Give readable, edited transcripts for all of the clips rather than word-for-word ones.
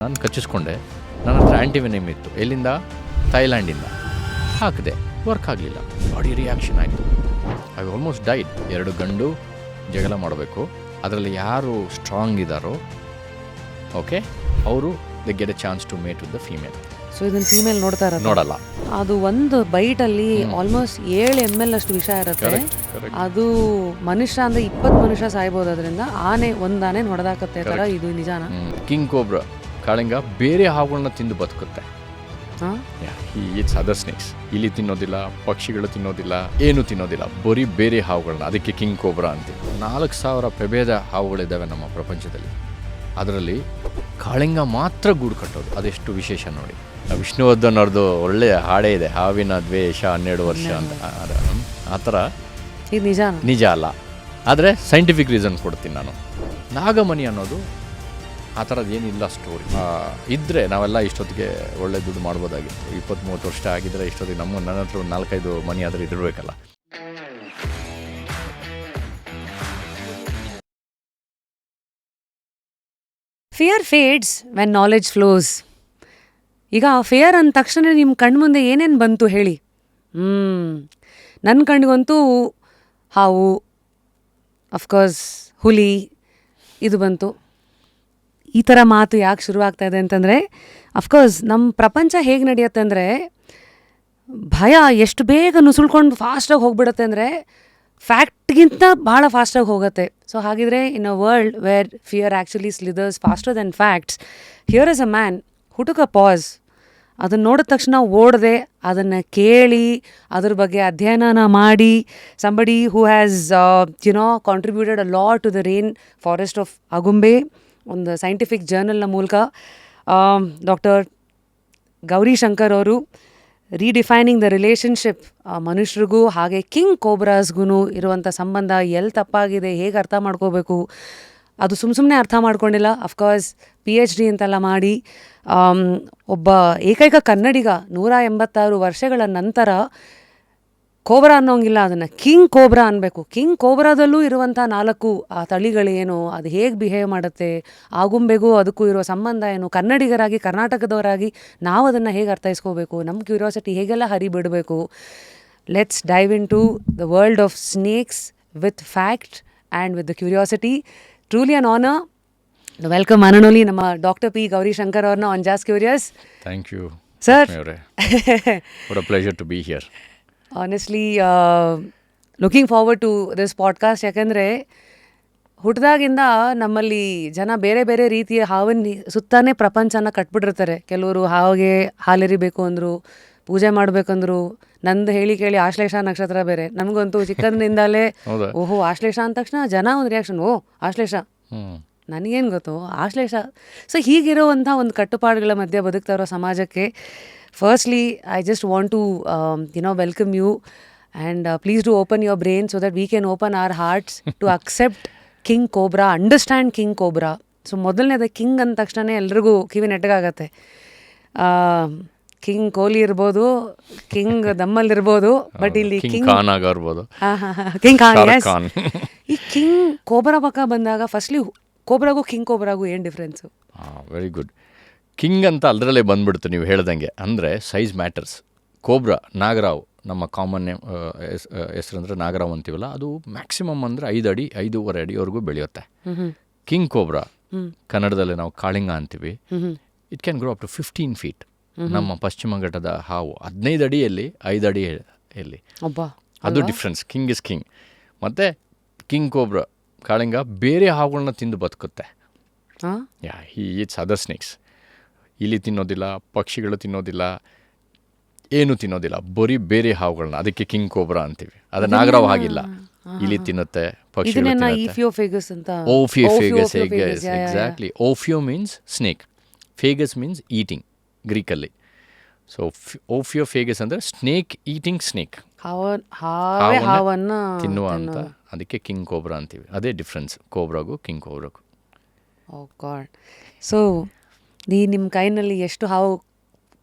ನಾನು ಕಚ್ಚಿಸ್ಕೊಂಡೆ. ನನ್ನ ಹತ್ರ ಆ್ಯಂಟಿವೆನಿಮ್ ಇತ್ತು. ಎಲ್ಲಿಂದ? ಥೈಲ್ಯಾಂಡಿಂದ. ಹಾಕಿದೆ, ವರ್ಕ್ ಆಗಲಿಲ್ಲ. ಬಾಡಿ ರಿಯಾಕ್ಷನ್ ಆಯಿತು. I almost died. 2 ಗಂಡು ಜಗಳ ಮಾಡಬೇಕು. ಅದರಲ್ಲಿ ಯಾರು ಸ್ಟ್ರಾಂಗ್ ಇದ್ದಾರೋ ಓಕೆ ಅವರು they get a chance to mate with the female. So ಇದನ್ನು ಫೀಮೇಲ್ ನೋಡ್ತಾ ಇರೋದು ನೋಡಲ್ಲ. ಅದು ಒಂದು ಬೈಟಲ್ಲಿ ಆಲ್ಮೋಸ್ಟ್ 7 ml ಅಷ್ಟು ವಿಷ ಇರುತ್ತೆ. ಅದು ಮನುಷ್ಯ ಅಂದರೆ 20 ಮನುಷ್ಯ ಸಾಯ್ಬೋದು. ಅದರಿಂದ ಒಂದು ಆನೆ ಹೊಡೆದಾಕತ್ತೆ ಥರ. ಇದು ನಿಜಾನ? ಕಿಂಗ್ ಕೋಬ್ರಾ ಕಾಳಿಂಗ ಬೇರೆ ಹಾವುಗಳನ್ನ ತಿಂದು ಬದುಕುತ್ತೆ. It's other snakes. ಇಲಿ ತಿನ್ನೋದಿಲ್ಲ, ಪಕ್ಷಿಗಳು ತಿನ್ನೋದಿಲ್ಲ, ಏನು ತಿನ್ನೋದಿಲ್ಲ, ಬರೀ ಬೇರೆ ಹಾವುಗಳನ್ನ. ಅದಕ್ಕೆ ಕಿಂಗ್ ಕೋಬ್ರಾ ಅಂತೀವಿ. 4000 ಪ್ರಭೇದ ಹಾವುಗಳಿದ್ದಾವೆ ನಮ್ಮ ಪ್ರಪಂಚದಲ್ಲಿ. ಅದರಲ್ಲಿ ಕಾಳಿಂಗ ಮಾತ್ರ ಗೂಡು ಕಟ್ಟೋದು. ಅದೆಷ್ಟು ವಿಶೇಷ ನೋಡಿ. ವಿಷ್ಣುವರ್ಧನ್ ಅವ್ರದ್ದು ಒಳ್ಳೆಯ ಹಾಡೇ ಇದೆ, ಹಾವಿನ ದ್ವೇಷ 12 ವರ್ಷ ಅಂತ. ಆ ಥರ ಇದು ನಿಜ ಅಲ್ಲ, ಆದರೆ ಸೈಂಟಿಫಿಕ್ ರೀಸನ್ ಕೊಡ್ತೀನಿ ನಾನು. ನಾಗಮಣಿ ಅನ್ನೋದು ಆ ಥರದ್ದು ಏನಿಲ್ಲ ಸ್ಟೋರಿ. ಇದ್ದರೆ ನಾವೆಲ್ಲ ಇಷ್ಟೊತ್ತಿಗೆ ಒಳ್ಳೆ ದುಡ್ಡು ಮಾಡ್ಬೋದಾಗಿತ್ತು. 20-30 ವರ್ಷ ಆಗಿದ್ದರೆ ಇಷ್ಟೊತ್ತಿಗೆ ನನ್ನ ಹತ್ರ 4-5 ಮನಿ ಆದರೆ ಇದಿರಬೇಕಲ್ಲ. Fear fades when knowledge flows. ಈಗ ಫಿಯರ್ ಅಂದ ತಕ್ಷಣ ನಿಮ್ಮ ಕಣ್ಮುಂದೆ ಏನೇನು ಬಂತು ಹೇಳಿ? ನನ್ನ ಕಣ್ಣಿಗಂತೂ ಹಾವು, ಅಫ್ಕೋರ್ಸ್ ಹುಲಿ, ಇದು ಬಂತು. ಈ ಥರ ಮಾತು ಯಾಕೆ ಶುರುವಾಗ್ತಾ ಇದೆ ಅಂತಂದರೆ, ಅಫ್ಕೋರ್ಸ್ ನಮ್ಮ ಪ್ರಪಂಚ ಹೇಗೆ ನಡೆಯುತ್ತೆ ಅಂದರೆ, ಭಯ ಎಷ್ಟು ಬೇಗ ನುಸುಳ್ಕೊಂಡು ಫಾಸ್ಟಾಗಿ ಹೋಗ್ಬಿಡುತ್ತೆ ಅಂದರೆ ಫ್ಯಾಕ್ಟ್ಗಿಂತ ಭಾಳ ಫಾಸ್ಟಾಗಿ ಹೋಗುತ್ತೆ. ಸೊ ಹಾಗಿದ್ರೆ in a world where fear actually slithers faster than facts, here is a man who took a pass. ಅದನ್ನು ನೋಡಿದ ತಕ್ಷಣ ಓಡದೆ, ಅದನ್ನು ಕೇಳಿ, ಅದ್ರ ಬಗ್ಗೆ ಅಧ್ಯಯನ ಮಾಡಿ, somebody who has contributed a lot to the rainforest of Agumbe, ಒಂದು ಸೈಂಟಿಫಿಕ್ ಜರ್ನಲ್ನ ಮೂಲಕ ಡಾಕ್ಟರ್ ಗೌರಿ ಶಂಕರ್ ಅವರು ರೀಡಿಫೈನಿಂಗ್ ದ ರಿಲೇಷನ್ಶಿಪ್ ಮನುಷ್ಯರಿಗೂ ಹಾಗೆ ಕಿಂಗ್ ಕೋಬ್ರಾಸ್ಗೂ ಇರುವಂಥ ಸಂಬಂಧ ಎಲ್ಲಿ ತಪ್ಪಾಗಿದೆ, ಹೇಗೆ ಅರ್ಥ ಮಾಡ್ಕೋಬೇಕು, ಅದು ಸುಮ್ಮನೆ ಅರ್ಥ ಮಾಡ್ಕೊಂಡಿಲ್ಲ. ಅಫ್ಕೋರ್ಸ್ PhD ಅಂತೆಲ್ಲ ಮಾಡಿ ಒಬ್ಬ ಏಕೈಕ ಕನ್ನಡಿಗ 186 ವರ್ಷಗಳ ನಂತರ ಕೋಬ್ರಾ ಅನ್ನೋಂಗಿಲ್ಲ, ಅದನ್ನು ಕಿಂಗ್ ಕೋಬ್ರಾ ಅನ್ನಬೇಕು. ಕಿಂಗ್ ಕೋಬ್ರಾದಲ್ಲೂ ಇರುವಂಥ 4 ಆ ತಳಿಗಳೇನು, ಅದು ಹೇಗೆ ಬಿಹೇವ್ ಮಾಡುತ್ತೆ, ಆಗುಂಬೆಗೂ ಅದಕ್ಕೂ ಇರೋ ಸಂಬಂಧ ಏನು, ಕನ್ನಡಿಗರಾಗಿ ಕರ್ನಾಟಕದವರಾಗಿ ನಾವು ಅದನ್ನು ಹೇಗೆ ಅರ್ಥೈಸ್ಕೋಬೇಕು, ನಮ್ಮ ಕ್ಯೂರಿಯಾಸಿಟಿ ಹೇಗೆಲ್ಲ ಹರಿಬಿಡಬೇಕು. Let's dive in to the world of snakes with fact and with the curiosity. Truly an honour welcome ಅನನೋಲಿ ನಮ್ಮ ಡಾಕ್ಟರ್ P. ಗೌರಿ ಶಂಕರ್ ಅವ್ರನ್ನ on just curious. Thank you sir. What a pleasure to be here. Honestly looking forward to this podcast. ಯಾಕೆಂದರೆ ಹುಟ್ಟಿದಾಗಿಂದ ನಮ್ಮಲ್ಲಿ ಜನ ಬೇರೆ ಬೇರೆ ರೀತಿಯ ಹಾವಿನ ಸುತ್ತಾನೇ ಪ್ರಪಂಚನ ಕಟ್ಬಿಟ್ಟಿರ್ತಾರೆ. ಕೆಲವರು ಹಾವಿಗೆ ಹಾಲೆರಿಬೇಕು ಅಂದರು, ಪೂಜೆ ಮಾಡಬೇಕಂದ್ರು. ನಂದು ಹೇಳಿ ಕೇಳಿ ಆಶ್ಲೇಷ ನಕ್ಷತ್ರ ಬೇರೆ. ನಮಗಂತೂ ಚಿಕ್ಕಂದಿನಿಂದಲೇ ಓಹೋ ಆಶ್ಲೇಷ ಅಂದ ತಕ್ಷಣ ಜನ ಒಂದು ರಿಯಾಕ್ಷನ್, ಓ ಆಶ್ಲೇಷ, ನನಗೇನು ಗೊತ್ತು ಆಶ್ಲೇಷ. ಸೊ ಹೀಗಿರುವಂಥ ಒಂದು ಕಟ್ಟುಪಾಡುಗಳ ಮಧ್ಯೆ ಬದುಕ್ತಾ ಇರೋ ಸಮಾಜಕ್ಕೆ firstly I just want to welcome you and please do open your brain so that we can open our hearts to accept king cobra, understand king cobra. So ಮೊದಲನೇದು ಕಿಂಗ್ ಅಂದ ತಕ್ಷಣ ಎಲ್ರಿಗೂ ಕಿವಿ ನೆಟ್ಟಗಾಗತ್ತೆ. ಕಿಂಗ್ ಕೊಹ್ಲಿ ಇರ್ಬೋದು, ಕಿಂಗ್ ದಮ್ಮಲ್ಲಿರ್ಬೋದು, but ಇಲ್ಲಿ king Khan ಆಗಿರ್ಬೋದು. ಕಿಂಗ್ ಖಾನ್. ಈ ಕಿಂಗ್ ಕೋಬ್ರಾ ಪಕ್ಕ ಬಂದಾಗ ಫಸ್ಟ್ಲಿ ಕೋಬ್ರಾಗೂ ಕಿಂಗ್ ಕೋಬ್ರಾಗೂ ಏನು ಡಿಫ್ರೆನ್ಸು? Very good. ಕಿಂಗ್ ಅಂತ ಅದರಲ್ಲೇ ಬಂದ್ಬಿಡ್ತು ನೀವು ಹೇಳ್ದಂಗೆ. ಅಂದರೆ ಸೈಜ್ ಮ್ಯಾಟರ್ಸ್. ಕೋಬ್ರಾ, ನಾಗರಾವ್, ನಮ್ಮ ಕಾಮನ್ ಹೆಸರಂದ್ರೆ ನಾಗರಾವ್ ಅಂತೀವಲ್ಲ, ಅದು ಮ್ಯಾಕ್ಸಿಮಮ್ ಅಂದರೆ 5 ಅಡಿ 5.5 ಅಡಿವರೆಗೂ ಬೆಳೆಯುತ್ತೆ. ಕಿಂಗ್ ಕೋಬ್ರಾ ಕನ್ನಡದಲ್ಲಿ ನಾವು ಕಾಳಿಂಗ ಅಂತೀವಿ. It can grow up to 15 feet. ನಮ್ಮ ಪಶ್ಚಿಮ ಘಟ್ಟದ ಹಾವು 15 ಅಡಿಯಲ್ಲಿ 5 ಅಡಿಯಲ್ಲಿ. ಅದು ಡಿಫ್ರೆನ್ಸ್. King is king. ಮತ್ತು ಕಿಂಗ್ ಕೋಬ್ರಾ ಕಾಳಿಂಗ ಬೇರೆ ಹಾವುಗಳನ್ನ ತಿಂದು ಬದುಕುತ್ತೆ. It's other snakes. ಇಲಿ ತಿನ್ನೋದಿಲ್ಲ, ಪಕ್ಷಿಗಳು ತಿನ್ನೋದಿಲ್ಲ, ಏನು ತಿನ್ನೋದಿಲ್ಲ, ಬರೀ ಬೇರೆ ಹಾವುಗಳನ್ನ. ಅದಕ್ಕೆ ಕಿಂಗ್ ಕೋಬ್ರಾ ಅಂತೀವಿ. ಅದು ನಾಗರಾವ್ ಆಗಿಲ್ಲ. ಇಲಿ ತಿನ್ನುತ್ತೆ, ಪಕ್ಷಿಗಳು ತಿನ್ನುತ್ತೆ. Ophiophagus exactly. Ophio means snake, phagus means eating ಗ್ರೀಕಲ್ಲಿ. ಸೊ ಓಫಿಯೋಫೇಗಸ್ ಅಂದರೆ ಸ್ನೇಕ್ ಈಟಿಂಗ್ ಸ್ನೇಕ್, ತಿನ್ನುವ ಅಂತ. ಅದಕ್ಕೆ ಕಿಂಗ್ ಕೋಬ್ರಾ ಅಂತೀವಿ. ಅದೇ ಡಿಫ್ರೆನ್ಸ್ ಕೋಬ್ರಾಗೂ ಕಿಂಗ್ ಕೋಬ್ರಾಗೂ. ಓ ಗಾಡ್. ಸೊ ನಿಮ್ಮ ಕೈನಲ್ಲಿ ಎಷ್ಟು ಹಾವು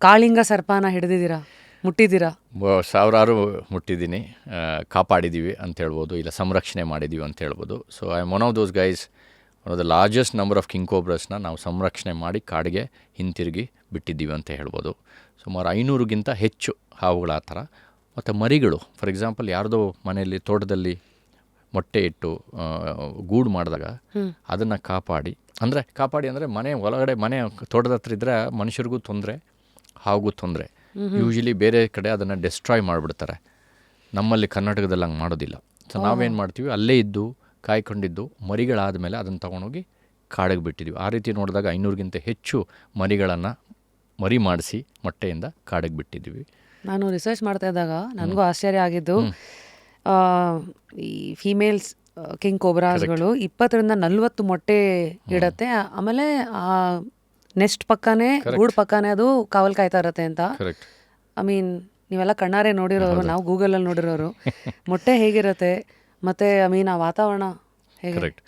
ಕಾಳಿಂಗ ಸರ್ಪಾನ ಹಿಡಿದಿದ್ದೀರಾ, ಮುಟ್ಟಿದ್ದೀರಾ? 1000 ಮುಟ್ಟಿದ್ದೀನಿ, ಕಾಪಾಡಿದ್ದೀವಿ ಅಂತ ಹೇಳ್ಬೋದು, ಇಲ್ಲ ಸಂರಕ್ಷಣೆ ಮಾಡಿದ್ದೀವಿ ಅಂತ ಹೇಳ್ಬೋದು. So I am one of those guys one of the largest number of king ಕೋಬ್ರಸ್ನ ನಾವು ಸಂರಕ್ಷಣೆ ಮಾಡಿ ಕಾಡಿಗೆ ಹಿಂತಿರುಗಿ ಬಿಟ್ಟಿದ್ದೀವಿ ಅಂತ ಹೇಳ್ಬೋದು. ಸುಮಾರು 500ಗಿಂತ ಹೆಚ್ಚು ಹಾವುಗಳು ಆ ಥರ. ಮತ್ತು ಮರಿಗಳು, ಫಾರ್ ಎಕ್ಸಾಂಪಲ್ ಯಾರ್ದೋ ಮನೆಯಲ್ಲಿ ತೋಟದಲ್ಲಿ ಮೊಟ್ಟೆ ಇಟ್ಟು ಗೂಡು ಮಾಡಿದಾಗ ಅದನ್ನು ಕಾಪಾಡಿ ಅಂದರೆ ಮನೆ ಒಳಗಡೆ ಮನೆ ತೋಟದ ಹತ್ರ ಇದ್ದರೆ ಮನುಷ್ಯರಿಗೂ ತೊಂದರೆ, ಹಾವಿಗೂ ತೊಂದರೆ. ಯೂಶ್ವಲಿ ಬೇರೆ ಕಡೆ ಅದನ್ನು ಡೆಸ್ಟ್ರಾಯ್ ಮಾಡಿಬಿಡ್ತಾರೆ. ನಮ್ಮಲ್ಲಿ ಕರ್ನಾಟಕದಲ್ಲಿ ಹಂಗೆ ಮಾಡೋದಿಲ್ಲ. ಸೊ ನಾವೇನು ಮಾಡ್ತೀವಿ, ಅಲ್ಲೇ ಇದ್ದು ಕಾಯ್ಕೊಂಡಿದ್ದು ಮರಿಗಳಾದ ಮೇಲೆ ಅದನ್ನು ತೊಗೊಂಡೋಗಿ ಕಾಡಿಗೆ ಬಿಟ್ಟಿದ್ದೀವಿ. ಆ ರೀತಿ ನೋಡಿದಾಗ 500ಗಿಂತ ಹೆಚ್ಚು ಮರಿಗಳನ್ನು ಮರಿ ಮಾಡಿಸಿ ಮೊಟ್ಟೆಯಿಂದ ಕಾಡಿಗೆ ಬಿಟ್ಟಿದ್ದೀವಿ. ನಾನು ರಿಸರ್ಚ್ ಮಾಡ್ತಾ ಇದ್ದಾಗ ನನಗೂ ಆಶ್ಚರ್ಯ ಆಗಿದ್ದು, ಈ ಫೀಮೇಲ್ಸ್ ಕಿಂಗ್ ಕೋಬ್ರಾಸ್ಗಳು 20-40 ಮೊಟ್ಟೆ ಇಡತ್ತೆ. ಆಮೇಲೆ ಆ ನೆಕ್ಸ್ಟ್ ಪಕ್ಕನೇ ಗೂಡು ಪಕ್ಕನೇ ಅದು ಕಾವಲ್ ಕಾಯ್ತಾ ಇರತ್ತೆ ಅಂತ. ಐ ಮೀನ್ ನೀವೆಲ್ಲ ಕಣ್ಣಾರೆ ನೋಡಿರೋರು, ನಾವು ಗೂಗಲಲ್ಲಿ ನೋಡಿರೋರು. ಮೊಟ್ಟೆ ಹೇಗಿರುತ್ತೆ ಮತ್ತು ಐ ಮೀನ್ ಆ ವಾತಾವರಣ ಹೇಗೆ? ಕರೆಕ್ಟ್,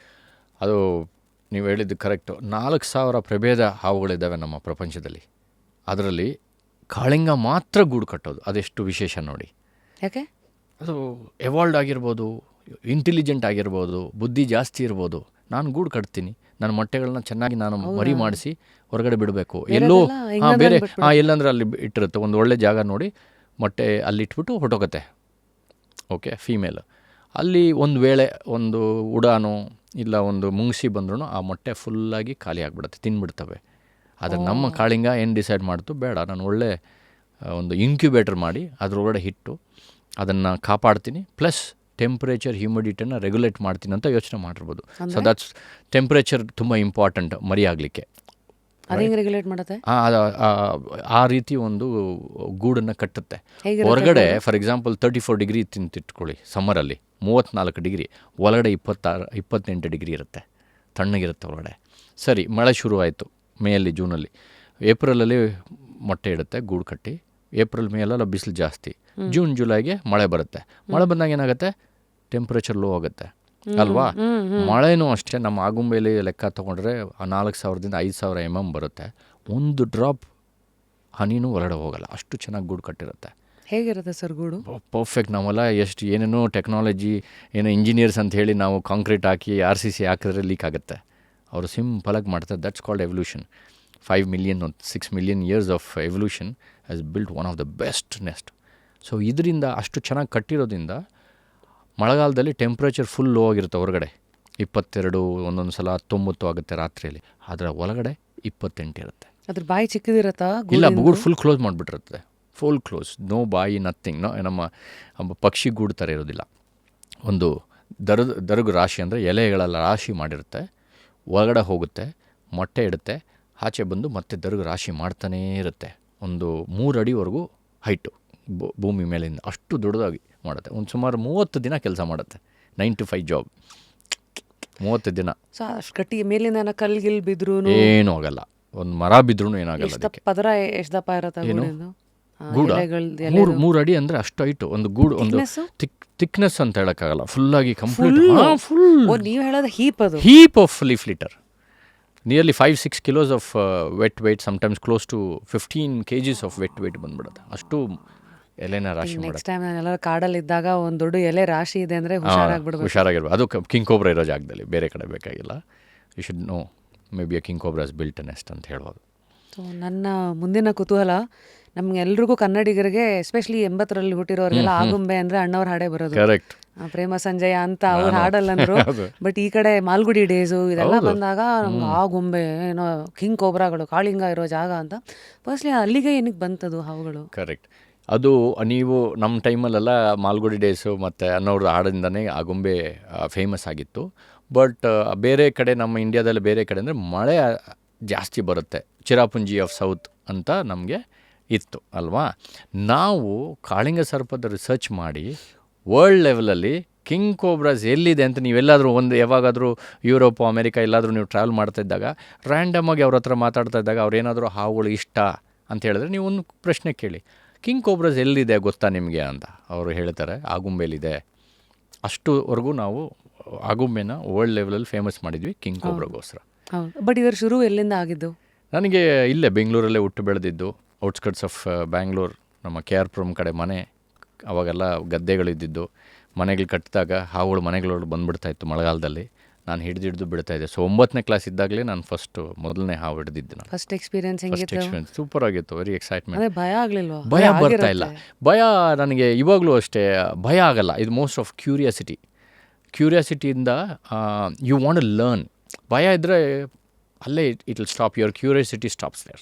ಅದು ನೀವು ಹೇಳಿದ್ದು ಕರೆಕ್ಟು. 4000 ಪ್ರಭೇದ ಹಾವುಗಳಿದ್ದಾವೆ ನಮ್ಮ ಪ್ರಪಂಚದಲ್ಲಿ. ಅದರಲ್ಲಿ ಕಾಳಿಂಗ ಮಾತ್ರ ಗೂಡು ಕಟ್ಟೋದು. ಅದೆಷ್ಟು ವಿಶೇಷ ನೋಡಿ. ಯಾಕೆ? ಅದು ಎವಾಲ್ಡ್ ಆಗಿರ್ಬೋದು, ಇಂಟೆಲಿಜೆಂಟ್ ಆಗಿರ್ಬೋದು, ಬುದ್ಧಿ ಜಾಸ್ತಿ ಇರ್ಬೋದು. ನಾನು ಗೂಡು ಕಟ್ತೀನಿ, ನನ್ನ ಮೊಟ್ಟೆಗಳನ್ನ ಚೆನ್ನಾಗಿ ನಾನು ಮರಿ ಮಾಡಿಸಿ ಹೊರಗಡೆ ಬಿಡಬೇಕು. ಎಲ್ಲೋ ಬೇರೆ ಎಲ್ಲಂದ್ರೆ ಅಲ್ಲಿ ಇಟ್ಟಿರುತ್ತೆ, ಒಂದು ಒಳ್ಳೆ ಜಾಗ ನೋಡಿ ಮೊಟ್ಟೆ ಅಲ್ಲಿ ಇಟ್ಬಿಟ್ಟು ಹೊಟ್ಟೋಗುತ್ತೆ. ಓಕೆ, ಫೀಮೇಲ್ ಅಲ್ಲಿ ಒಂದು ವೇಳೆ ಒಂದು ಉಡಾನೋ ಇಲ್ಲ ಒಂದು ಮುಂಗ್ಸಿ ಬಂದ್ರೂ ಆ ಮೊಟ್ಟೆ ಫುಲ್ಲಾಗಿ ಖಾಲಿ ಆಗಿಬಿಡುತ್ತೆ, ತಿನ್ಬಿಡ್ತವೆ. ಆದರೆ ನಮ್ಮ ಕಾಳಿಂಗ ಏನು ಡಿಸೈಡ್ ಮಾಡ್ತು, ಬೇಡ ನಾನು ಒಳ್ಳೆ ಒಂದು ಇನ್ಕ್ಯುಬೇಟರ್ ಮಾಡಿ ಅದರೊಳಗಡೆ ಇಟ್ಟು ಅದನ್ನು ಕಾಪಾಡ್ತೀನಿ, ಪ್ಲಸ್ ಟೆಂಪ್ರೇಚರ್ ಹ್ಯೂಮಿಡಿಟಿನ ರೆಗ್ಯುಲೇಟ್ ಮಾಡ್ತೀನಿ ಅಂತ ಯೋಚನೆ ಮಾಡಿರ್ಬೋದು. ಸೊ ದಟ್ಸ್ ಟೆಂಪ್ರೇಚರ್ ತುಂಬ ಇಂಪಾರ್ಟೆಂಟ್ ಮರಿ ಆಗಲಿಕ್ಕೆ. ಅದೇನು ರೆಗ್ಯುಲೇಟ್ ಮಾಡುತ್ತೆ? ಆ ರೀತಿ ಒಂದು ಗೂಡನ್ನು ಕಟ್ಟುತ್ತೆ. ಹೊರಗಡೆ ಫಾರ್ ಎಕ್ಸಾಂಪಲ್ 34 ಡಿಗ್ರಿ ತಿಂತಿಟ್ಕೊಳ್ಳಿ, ಸಮ್ಮರಲ್ಲಿ 34 ಡಿಗ್ರಿ, ಒಳಗಡೆ 28 ಡಿಗ್ರಿ ಇರುತ್ತೆ, ತಣ್ಣಗಿರುತ್ತೆ ಒಳಗಡೆ. ಸರಿ, ಮಳೆ ಶುರುವಾಯಿತು ಮೇಯಲ್ಲಿ, ಜೂನಲ್ಲಿ, ಏಪ್ರಿಲಲ್ಲಿ ಮೊಟ್ಟೆ ಇಡುತ್ತೆ ಗೂಡು ಕಟ್ಟಿ. ಏಪ್ರಿಲ್ ಮೇಲೆಲ್ಲ ಬಿಸಿಲು ಜಾಸ್ತಿ, ಜೂನ್ ಜುಲೈಗೆ ಮಳೆ ಬರುತ್ತೆ. ಮಳೆ ಬಂದಾಗ ಏನಾಗುತ್ತೆ, ಟೆಂಪ್ರೇಚರ್ ಲೋ ಆಗುತ್ತೆ ಅಲ್ವಾ. ಮಳೆನೂ ಅಷ್ಟೇ, ನಮ್ಮ ಆಗುಂಬೆಯಲ್ಲಿ ಲೆಕ್ಕ ತೊಗೊಂಡ್ರೆ 4000-5000 mm ಬರುತ್ತೆ. ಒಂದು ಡ್ರಾಪ್ ಹನಿನೂ ಹೊರಗಡೆ ಹೋಗಲ್ಲ, ಅಷ್ಟು ಚೆನ್ನಾಗಿ ಗೂಡು ಕಟ್ಟಿರುತ್ತೆ. ಹೇಗಿರುತ್ತೆ ಸರ್ ಗೂಡು? ಪರ್ಫೆಕ್ಟ್. ನಾವೆಲ್ಲ ಎಷ್ಟು ಏನೇನೋ ಟೆಕ್ನಾಲಜಿ, ಏನೋ ಇಂಜಿನಿಯರ್ಸ್ ಅಂತ ಹೇಳಿ ನಾವು ಕಾಂಕ್ರೀಟ್ ಹಾಕಿ RCC ಹಾಕಿದ್ರೆ ಲೀಕ್ ಆಗುತ್ತೆ. ಅವರು ಸಿಂಪಲಾಗಿ ಮಾಡ್ತಾರೆ. That's called evolution. 5 million or 6 million years of evolution has built one of the best nest. So ಇದರಿಂದ ಅಷ್ಟು ಚೆನ್ನಾಗಿ ಕಟ್ಟಿರೋದ್ರಿಂದ ಮಳೆಗಾಲದಲ್ಲಿ ಟೆಂಪ್ರೇಚರ್ ಫುಲ್ ಲೋ ಆಗಿರುತ್ತೆ. ಹೊರಗಡೆ 22, ಒಂದೊಂದು ಸಲ 19 ಆಗುತ್ತೆ ರಾತ್ರಿಯಲ್ಲಿ. ಅದರ ಒಳಗಡೆ 28 ಇರುತ್ತೆ. ಅದ್ರ ಬಾಯಿ ಚಿಕ್ಕದಿರುತ್ತಾ? ಇಲ್ಲ, ಗೂಡು ಫುಲ್ ಕ್ಲೋಸ್ ಮಾಡಿಬಿಟ್ಟಿರುತ್ತೆ, ಫುಲ್ ಕ್ಲೋಸ್, ನೋ ಬಾಯಿ, ನಥಿಂಗ್. ನಮ್ಮ ಪಕ್ಷಿ ಗೂಡು ಥರ ಇರೋದಿಲ್ಲ. ಒಂದು ದರಗು ರಾಶಿ ಅಂದರೆ ಎಲೆಗಳೆಲ್ಲ ರಾಶಿ ಮಾಡಿರುತ್ತೆ, ಒಳಗಡೆ ಹೋಗುತ್ತೆ, ಮೊಟ್ಟೆ ಇಡುತ್ತೆ, ಆಚೆ ಬಂದು ಮತ್ತೆ ದರಗು ರಾಶಿ ಮಾಡ್ತಾನೇ ಇರುತ್ತೆ. ಒಂದು 3 ಅಡಿವರೆಗೂ ಹೈಟು ಭೂಮಿ ಮೇಲಿಂದ, ಅಷ್ಟು ದೊಡ್ಡದಾಗಿ ಮಾಡುತ್ತೆ. ಒಂದು ಸುಮಾರು 30 ದಿನ ಕೆಲಸ ಮಾಡುತ್ತೆ. 9 to 5 ಜಾಬ್, 30 ದಿನ. ಸೊ ಅಷ್ಟು ಗಟ್ಟಿ ಮೇಲಿಂದ ಕಲ್ಗಿಲ್ ಬಿದ್ರು ಏನೂ ಆಗಲ್ಲ, ಒಂದು ಮರ ಬಿದ್ರೂ ಏನಾಗಲ್ಲ. ಪದರ ಎಷ್ಟು ದಪ್ಪ ಇರುತ್ತೆ ಗೂಡ? 3 ಅಡಿ ಅಂದರೆ ಅಷ್ಟು ಹೈಟು. ಒಂದು ಗೂಡು, ಒಂದು ಥಿಕ್ನೆಸ್ ಅಂತ ಹೇಳೋಕ್ಕಾಗಲ್ಲ, ಫುಲ್ಲಾಗಿ ಕಂಪ್ಲೀಟ್ ಫುಲ್. ನೀವು ಹೇಳೋದು ಹೀಪ್, ಅದು heap of leaf litter. Nearly 5-6 kilos of wet weight, sometimes close to 15 kgs of wet weight ಬಂದ್ಬಿಡುತ್ತೆ. ಅಷ್ಟು ಎಲೆನ ರಾಶಿ ಮಾಡೋದು. ನೆಕ್ಸ್ಟ್ ಟೈಮ್ ನಾನೆಲ್ಲ ಕಾಡಲ್ಲಿ ಇದ್ದಾಗ ಒಂದು ದೊಡ್ಡ ಎಲೆ ರಾಶಿ ಇದೆ ಅಂದರೆ ಹುಷಾರಾಗಿರ್ಬೋದು. ಅದು ಕಿಂಗ್ ಕೋಬ್ರಾ ಇರೋ ಜಾಗದಲ್ಲಿ, ಬೇರೆ ಕಡೆ ಬೇಕಾಗಿಲ್ಲ. You should know maybe a king cobras built nest ಅಂತ ಹೇಳ್ಬೋದು. ಸೊ ನನ್ನ ಮುಂದಿನ ಕುತೂಹಲ, ನಮ್ಗೆಲ್ರಿಗೂ ಕನ್ನಡಿಗರಿಗೆ ಎಸ್ಪೆಷಲಿ 80ರಲ್ಲಿ ಹುಟ್ಟಿರೋರಿಗೆಲ್ಲ ಆಗುಂಬೆ ಅಂದರೆ ಅಣ್ಣವ್ರ ಹಾಡೇ ಬರೋದು. ಕರೆಕ್ಟ್. ಪ್ರೇಮ ಸಂಜಯ ಅಂತ ಅವ್ರು ಹಾಡಲ್ಲಂದ್ರು. ಬಟ್ ಈ ಕಡೆ ಮಾಲ್ಗುಡಿ ಡೇಸು ಇದೆಲ್ಲ ಬಂದಾಗ ನಮ್ಗೆ ಆಗುಂಬೆ ಏನೋ ಕಿಂಗ್ ಕೋಬ್ರಾಗಳು, ಕಾಳಿಂಗ ಇರೋ ಜಾಗ ಅಂತ. ಫಸ್ಟ್ಲಿ ಅಲ್ಲಿಗೆ ಏನಕ್ಕೆ ಬಂತದು ಹಾವುಗಳು? ಕರೆಕ್ಟ್. ಅದು ನೀವು ನಮ್ಮ ಟೈಮಲ್ಲೆಲ್ಲ ಮಾಲ್ಗುಡಿ ಡೇಸು ಮತ್ತು ಅನ್ನೋರ ಹಾಡಿಂದನೇ ಆಗುಂಬೆ ಫೇಮಸ್ ಆಗಿತ್ತು. ಬಟ್ ಬೇರೆ ಕಡೆ, ನಮ್ಮ ಇಂಡಿಯಾದಲ್ಲಿ ಬೇರೆ ಕಡೆ ಅಂದರೆ ಮಳೆ ಜಾಸ್ತಿ ಬರುತ್ತೆ, ಚಿರಾಪುಂಜಿ ಆಫ್ ಸೌತ್ ಅಂತ ನಮಗೆ ಇತ್ತು ಅಲ್ವಾ. ನಾವು ಕಾಳಿಂಗ ಸರ್ಪದ ರಿಸರ್ಚ್ ಮಾಡಿ ವರ್ಲ್ಡ್ ಲೆವೆಲಲ್ಲಿ ಕಿಂಗ್ ಕೋಬ್ರಾಸ್ ಎಲ್ಲಿದೆ ಅಂತ ನೀವೆಲ್ಲಾದರೂ ಯಾವಾಗಾದರೂ ಯುರೋಪು, ಅಮೇರಿಕಾ ಎಲ್ಲಾದರೂ ನೀವು ಟ್ರಾವೆಲ್ ಮಾಡ್ತಾ ಇದ್ದಾಗ ರ್ಯಾಂಡಮಾಗಿ ಅವ್ರ ಹತ್ರ ಮಾತಾಡ್ತಾ ಇದ್ದಾಗ ಅವ್ರೇನಾದರೂ ಹಾವುಗಳು ಇಷ್ಟ ಅಂತ ಹೇಳಿದ್ರೆ ನೀವು ಒಂದು ಪ್ರಶ್ನೆ ಕೇಳಿ, ಕಿಂಗ್ ಕೋಬ್ರಾಸ್ ಎಲ್ಲಿದೆ ಗೊತ್ತಾ ನಿಮಗೆ ಅಂತ. ಅವರು ಹೇಳ್ತಾರೆ ಆಗುಂಬೆಲಿದೆ. ಅಷ್ಟುವರೆಗೂ ನಾವು ಆಗುಂಬೆನ ವರ್ಲ್ಡ್ ಲೆವೆಲಲ್ಲಿ ಫೇಮಸ್ ಮಾಡಿದ್ವಿ ಕಿಂಗ್ ಕೋಬ್ರಾಗೋಸ್ಕರ. ಬಟ್ ಇದರ ಶುರು ಎಲ್ಲಿಂದ ಆಗಿದ್ದು? ನನಗೆ ಇಲ್ಲೇ ಬೆಂಗಳೂರಲ್ಲೇ ಹುಟ್ಟು ಬೆಳೆದಿದ್ದು, ಔಟ್ಸ್ಕಟ್ಸ್ ಆಫ್ ಬ್ಯಾಂಗ್ಳೂರ್, ನಮ್ಮ KR ಪುರಂ ಕಡೆ ಮನೆ. ಅವಾಗೆಲ್ಲ ಗದ್ದೆಗಳಿದ್ದಿದ್ದು, ಮನೆಗಳು ಕಟ್ಟಿದಾಗ ಹಾವುಗಳು ಮನೆಗಳೊಳಗೆ ಬಂದುಬಿಡ್ತಾಯಿತ್ತು ಮಳೆಗಾಲದಲ್ಲಿ. ನಾನು ಹಿಡಿದು ಬಿಡ್ತಾಯಿದ್ದೆ. ಸೊ 9ನೇ ಕ್ಲಾಸ್ ಇದ್ದಾಗಲೇ ನಾನು ಮೊದಲನೇ ಹಾವು ಹಿಡಿದಿದ್ದೆ ನಾನು. ಫಸ್ಟ್ ಎಕ್ಸ್ಪೀರಿಯನ್ಸ್ ಫಸ್ಟ್ ಹೆಂಗಿತ್ತು? ಎಕ್ಸ್ಪೀರಿಯನ್ಸ್ ಸೂಪರ್ ಆಗಿತ್ತು, ವೆರಿ ಎಕ್ಸೈಟ್ಮೆಂಟ್. ಅದೇ ಭಯ ಆಗ್ಲಿಲ್ವಾ? ಭಯ ಬರ್ತಾ ಇಲ್ಲ. ಭಯ ನನಗೆ ಇವಾಗಲೂ ಅಷ್ಟೇ ಭಯ ಆಗಲ್ಲ. ಇದು ಮೋಸ್ಟ್ ಆಫ್ ಕ್ಯೂರಿಯಾಸಿಟಿಯಿಂದ ಯು ವಾಂಟ್ ಟು ಲರ್ನ್. ಭಯ ಇದ್ದರೆ ಅಲ್ಲೇ it will stop, your curiosity stops there.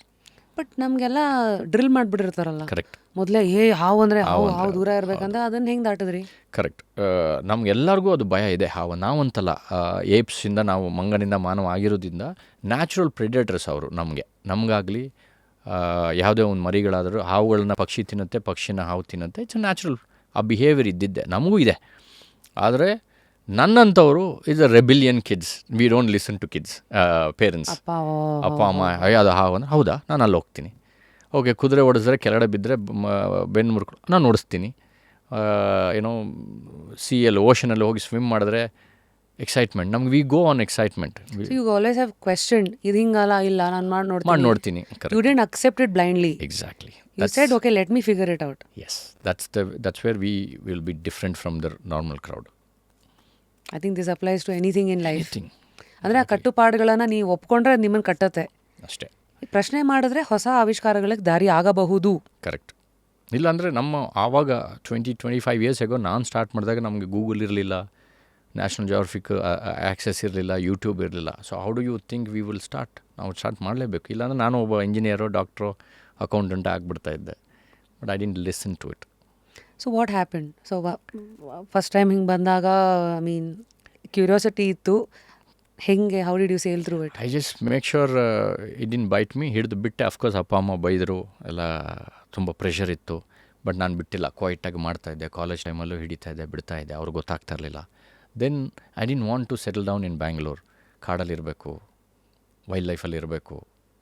But ನಮಗೆಲ್ಲ ಡ್ರಿಲ್ ಮಾಡಿಬಿಟ್ಟಿರ್ತಾರಲ್ಲ ಕರೆಕ್ಟ್. ಮೊದಲೇ ಹಾವು ಅಂದರೆ ಹಾವು ದೂರ ಇರಬೇಕಂದ್ರೆ ಅದನ್ನು ಹೆಂಗೆ ದಾಟಿದ್ರಿ? ಕರೆಕ್ಟ್. ನಮಗೆಲ್ಲರಿಗೂ ಅದು ಭಯ ಇದೆ ಹಾವು. ನಾವಂತಲ್ಲ, ಏಪ್ಸಿಂದ ನಾವು ಮಂಗನಿಂದ ಮಾನವ ಆಗಿರೋದ್ರಿಂದ ನ್ಯಾಚುರಲ್ ಪ್ರೆಡೇಟರ್ಸ್ ಅವರು ನಮಗಾಗಲಿ ಯಾವುದೇ ಒಂದು ಮರಿಗಳಾದರೂ ಹಾವುಗಳನ್ನ ಪಕ್ಷಿ ತಿನ್ನುತ್ತೆ, ಪಕ್ಷಿನ ಹಾವು ತಿನ್ನುತ್ತೆ. It's natural. ಆ ಬಿಹೇವಿಯರ್ ಇದ್ದಿದ್ದೆ ನಮಗೂ ಇದೆ. ಆದರೆ ನನ್ನಂಥವರು is a rebellion kids. We don't listen to kids parents. ಅಪ್ಪ ಅಮ್ಮ ಅದು ಹಾವು ಅಂದರೆ ಹೌದಾ ನಾನು ಅಲ್ಲಿ ಹೋಗ್ತೀನಿ. ಓಕೆ, ಕುದುರೆ ಓಡಿಸಿದ್ರೆ ಕೆಳಗಡೆ ಬಿದ್ದರೆ ಬೆನ್ನು ಮುರ್ಕೊಂಡು ನಾನು ಓಡಿಸ್ತೀನಿ. ಏನೋ ಸಿಯಲ್ಲಿ ಓಷನಲ್ಲಿ ಹೋಗಿ ಸ್ವಿಮ್ ಮಾಡಿದ್ರೆ ಎಕ್ಸೈಟ್ಮೆಂಟ್ ನಮ್ಗೆ. We go on excitement. You always have question, ಇದು ಹಿಂಗಲ್ಲ, ಇಲ್ಲ ನಾನು ಮಾಡಿ ನೋಡ್ತೀನಿ. You didn't accept it blindly. Exactly. You said okay, let me figure it out. Yes, that's where we will be different from the normal crowd. I think this applies to anything in life. Anything. ಅಂದರೆ ಆ ಕಟ್ಟುಪಾಡುಗಳನ್ನು ನೀವು ಒಪ್ಕೊಂಡ್ರೆ ಅದು ನಿಮ್ಮನ್ನು ಕಟ್ಟತ್ತೆ. ಅಷ್ಟೇ. ಪ್ರಶ್ನೆ ಮಾಡಿದ್ರೆ ಹೊಸ ಆವಿಷ್ಕಾರಗಳಿಗೆ ದಾರಿ ಆಗಬಹುದು. ಕರೆಕ್ಟ್. ಇಲ್ಲಾಂದರೆ ಆವಾಗ 25 ಇಯರ್ಸ್ ಆಗೋ ನಾನು ಸ್ಟಾರ್ಟ್ ಮಾಡಿದಾಗ ನಮಗೆ ಗೂಗಲ್ ಇರಲಿಲ್ಲ, ನ್ಯಾಷನಲ್ ಜಿಯೋಗ್ರಫಿಕ್ ಆ್ಯಕ್ಸೆಸ್ ಇರಲಿಲ್ಲ, ಯೂಟ್ಯೂಬ್ ಇರಲಿಲ್ಲ. So how do you think we will start? ನಾವು ಸ್ಟಾರ್ಟ್ ಮಾಡಲೇಬೇಕು. ಇಲ್ಲಾಂದರೆ ನಾನು ಒಬ್ಬ ಇಂಜಿನಿಯರೋ, ಡಾಕ್ಟ್ರೋ, ಅಕೌಂಟೆಂಟ್ ಆಗಿಬಿಡ್ತಾ ಇದ್ದೆ. But I didn't listen to it. So what happen? So first time ಹಿಂಗೆ ಬಂದಾಗ ಐ ಮೀನ್ ಕ್ಯೂರಿಯಾಸಿಟಿ ಇತ್ತು, ಹೆಂಗೆ, how did you sail through it? I just make sure it didn't bite me. ಹಿಡಿದು ಬಿಟ್ಟೆ. ಅಫ್ಕೋರ್ಸ್ ಅಪ್ಪ ಅಮ್ಮ ಬೈದರು, ಎಲ್ಲ ತುಂಬ ಪ್ರೆಷರ್ ಇತ್ತು. ಬಟ್ ನಾನು ಬಿಟ್ಟಿಲ್ಲ, ಕ್ವೈಟಾಗಿ ಮಾಡ್ತಾಯಿದ್ದೆ. ಕಾಲೇಜ್ ಟೈಮಲ್ಲೂ ಹಿಡಿತಾಯಿದ್ದೆ, ಬಿಡ್ತಾಯಿದ್ದೆ. ಅವ್ರಿಗೆ ಗೊತ್ತಾಗ್ತಾ ಇರಲಿಲ್ಲ. Then I didn't want to settle down in Bangalore. ಕಾಡಲ್ಲಿರಬೇಕು, ವೈಲ್ಡ್ ಲೈಫಲ್ಲಿ ಇರಬೇಕು,